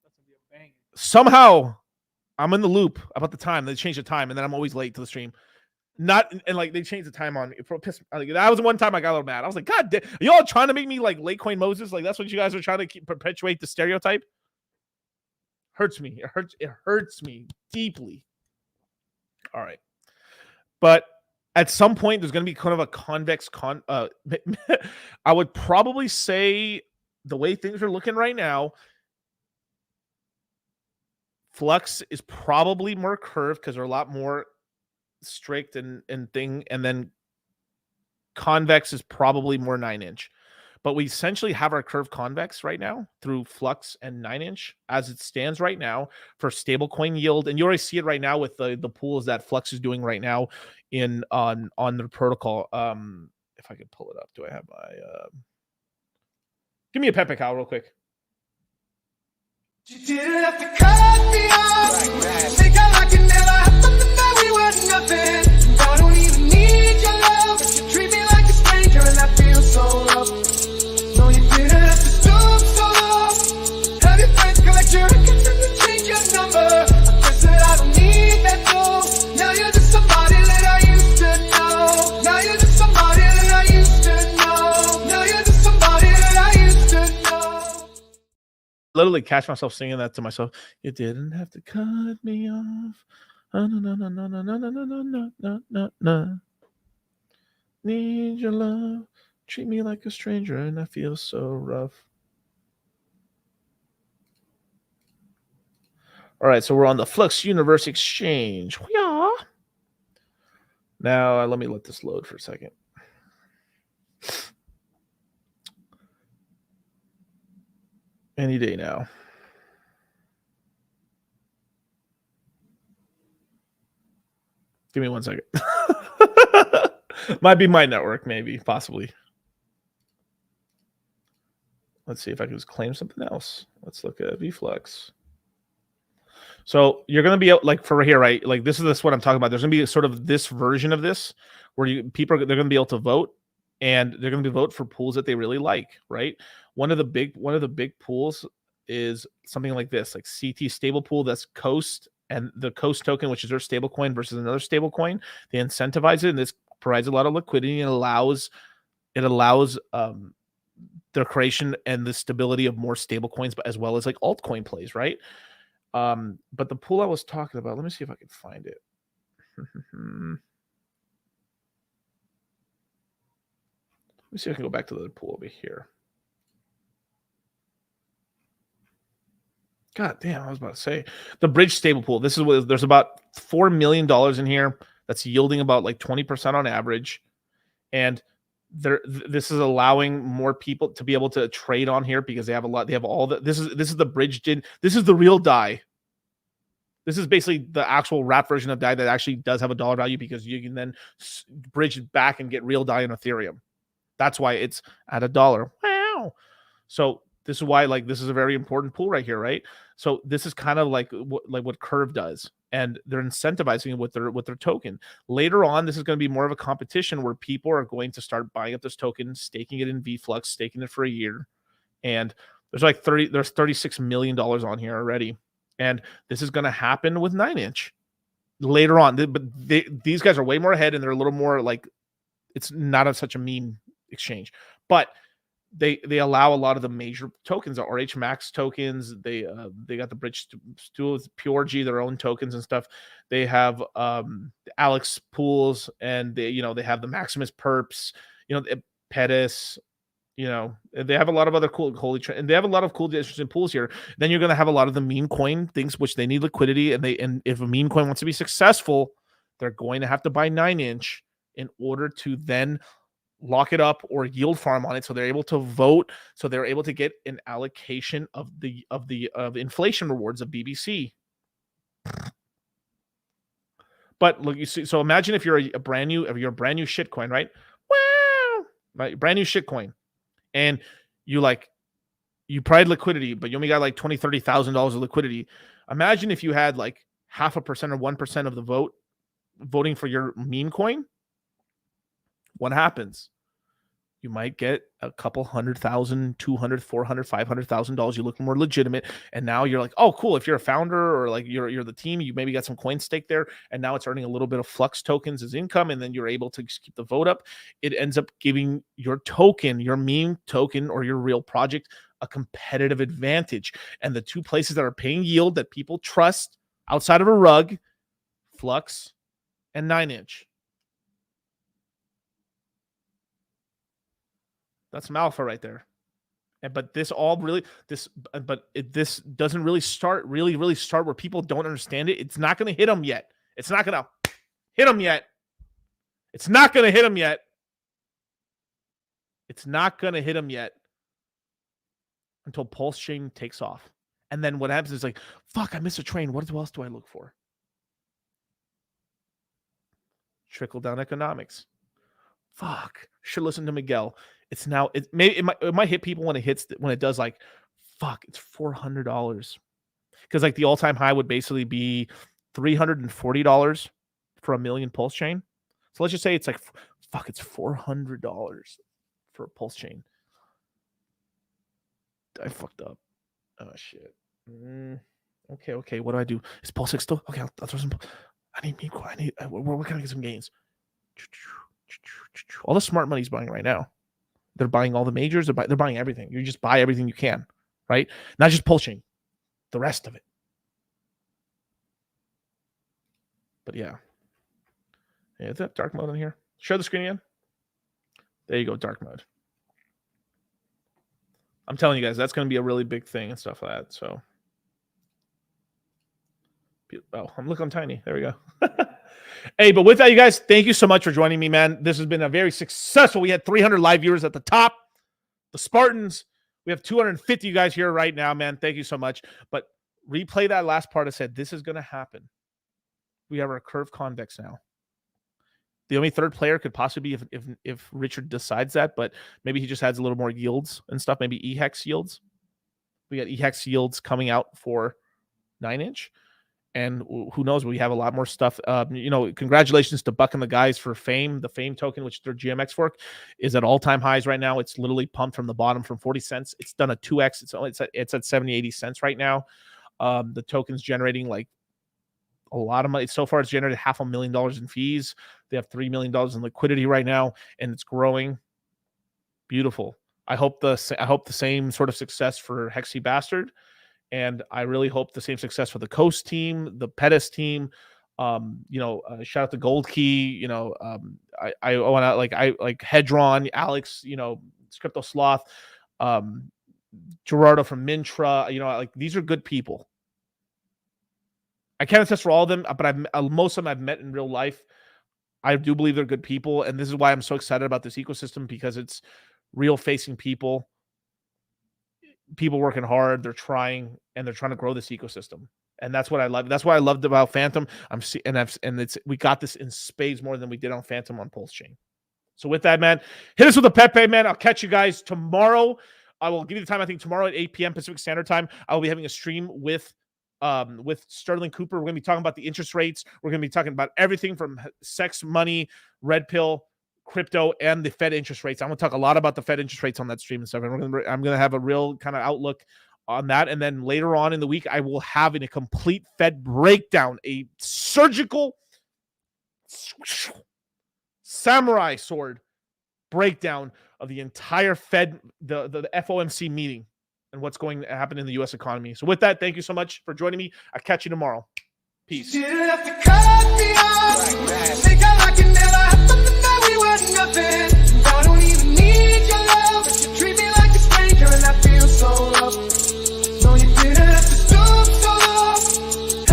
That's gonna be a bang.
Somehow, I'm in the loop about the time. They changed the time, and then I'm always late to the stream. They changed the time on me. That was the one time I got a little mad. I was like, God damn, are y'all trying to make me like Latecoin Moses? Like that's what you guys are trying to perpetuate the stereotype? Hurts me. It hurts me deeply. All right. But at some point, there's going to be kind of a convex I would probably say the way things are looking right now, Flux is probably more curved because they're a lot more strict and thing, and then convex is probably more 9-inch. But we essentially have our curve convex right now through Flux and 9-inch as it stands right now for stablecoin yield. And you already see it right now with the pools that Flux is doing right now on their protocol. If I could pull it up, do I have my give me a Pepe Cow real quick.
You didn't have to cut me off. Think I can never have something that we were nothing. I don't even need your love. You treat me like a stranger and I feel so rough. No, you didn't have to stoop so low. Have your friends collect your records and you change your number. I guess that I don't need that though. Now you're just somebody that I used to know. Now you're just somebody that I used to know. Now you're just somebody that I used to know.
Literally catch myself singing that to myself. You didn't have to cut me off. No. Need your love. Treat me like a stranger and I feel so rough. All right, so we're on the Flux Universe Exchange. Yeah. Now let me let this load for a second. Any day now. Give me 1 second. Might be my network, maybe, possibly. Let's see if I can just claim something else. Let's look at VFlux. So you're going to be like for here, right? Like this is what I'm talking about. There's going to be sort of this version of this where they're going to be able to vote, and they're going to vote for pools that they really like, right? One of the big pools is something like this, like CT stable pool. That's Coast, and the Coast token, which is their stable coin versus another stable coin. They incentivize it, and this provides a lot of liquidity and allows their creation and the stability of more stable coins, but as well as like altcoin plays, right? But the pool I was talking about, let me see if I can find it. Let me see if I can go back to the pool over here. God damn, I was about to say the bridge stable pool. This is what there's about $4 million in here. That's yielding about like 20% on average. And this is allowing more people to be able to trade on here because they have all the this is the bridged in. This is the real DAI. This is basically the actual wrap version of DAI that actually does have a dollar value because you can then bridge it back and get real DAI in Ethereum. That's why it's at $1. Wow. So this is why this is a very important pool right here, right? So this is kind of like what Curve does, and they're incentivizing it with their token. Later on, this is going to be more of a competition where people are going to start buying up this token, staking it in VFlux, staking it for a year, and there's $36 million on here already, and this is going to happen with 9inch later on. But these guys are way more ahead, and they're a little more like it's not such a meme exchange, but they allow a lot of the major tokens, the RH Max tokens. They got the Bridge Stool, Pure G, their own tokens and stuff. They have Alex pools, and they have the Maximus perps, Pettis. They have a lot of other cool and they have a lot of cool interesting pools here. Then you're going to have a lot of the meme coin things, which they need liquidity, and if a meme coin wants to be successful, they're going to have to buy 9inch in order to then lock it up or yield farm on it, so they're able to vote, so they're able to get an allocation of the inflation rewards of BBC. But look, you see, so imagine if you're a brand new shitcoin, right? Wow, right, brand new shitcoin, and you provide liquidity, but you only got like $20,000-$30,000 of liquidity. Imagine if you had like 0.5% or 1% of the vote voting for your meme coin. What happens? You might get a couple $100,000, $200,000, $400,000, $500,000. You look more legitimate, and now you're like, oh, cool. If you're a founder or like you're the team, you maybe got some coin stake there, and now it's earning a little bit of Flux tokens as income, and then you're able to just keep the vote up. It ends up giving your token, your meme token, or your real project a competitive advantage. And the two places that are paying yield that people trust outside of a rug, Flux and 9inch. That's some alpha right there. But this doesn't really start where people don't understand it. It's not going to hit them yet. It's not going to hit them yet. It's not going to hit them yet. It's not going to hit them yet until Pulse Chain takes off. And then what happens is like, fuck, I missed a train. What else do I look for? Trickle down economics. Fuck. Should listen to Miguel. It's now it might hit people when it does like, fuck, it's $400. Because like the all-time high would basically be $340 for a million Pulse Chain. So let's just say it's like, fuck, it's $400 for a Pulse Chain. I fucked up. Oh shit. Okay. What do I do? Is Pulse 6 still? Okay, I'll throw some. I need Miko. Where can I get some gains? All the smart money's buying right now. They're buying all the majors. They're buying everything. You just buy everything you can, right? Not just Pulse Chain, the rest of it. But yeah, is that dark mode in here? Share the screen again. There you go, dark mode. I'm telling you guys, that's going to be a really big thing and stuff like that. So Oh, I'm tiny. There we go. Hey, but with that, you guys, thank you so much for joining me, man. This has been a very successful. We had 300 live viewers at the top. The Spartans, we have 250 you guys here right now, man. Thank you so much. But replay that last part. I said, this is going to happen. We have our curve convex now. The only third player could possibly be if Richard decides that, but maybe he just adds a little more yields and stuff, maybe E-hex yields. We got E-hex yields coming out for 9-inch. And who knows? We have a lot more stuff. Congratulations to Buck and the guys for Fame. The Fame token, which their GMX fork, is at all-time highs right now. It's literally pumped from the bottom from 40 cents. It's done a 2x. It's at 70, 80 cents right now. The token's generating like a lot of money. So far, it's generated $500,000 in fees. They have $3 million in liquidity right now, and it's growing. Beautiful. I hope the same sort of success for Hexy Bastard. And I really hope the same success for the Coast team, the Pettis team. Shout out to Gold Key. I want to like Hedron, Alex. Crypto Sloth, Gerardo from Mintra. These are good people. I can't attest for all of them, but most of them I've met in real life. I do believe they're good people, and this is why I'm so excited about this ecosystem, because it's real facing people. People working hard, they're trying to grow this ecosystem, and that's what I love. That's what I loved about Phantom. We got this in spades more than we did on Phantom on Pulse Chain. So with that, man, hit us with a Pepe, man. I'll catch you guys tomorrow. I will give you the time. I think tomorrow at 8 p.m. Pacific Standard Time, I will be having a stream with Sterling Cooper. We're going to be talking about the interest rates. We're going to be talking about everything from sex, money, red pill, crypto, and the Fed interest rates. I'm going to talk a lot about the Fed interest rates on that stream and stuff. And I'm going to have a real kind of outlook on that. And then later on in the week, I will have a complete Fed breakdown, a surgical samurai sword breakdown of the entire Fed, the FOMC meeting and what's going to happen in the U.S. economy. So with that, thank you so much for joining me. I'll catch you tomorrow. Peace.
Didn't have to cut me off. Think I like it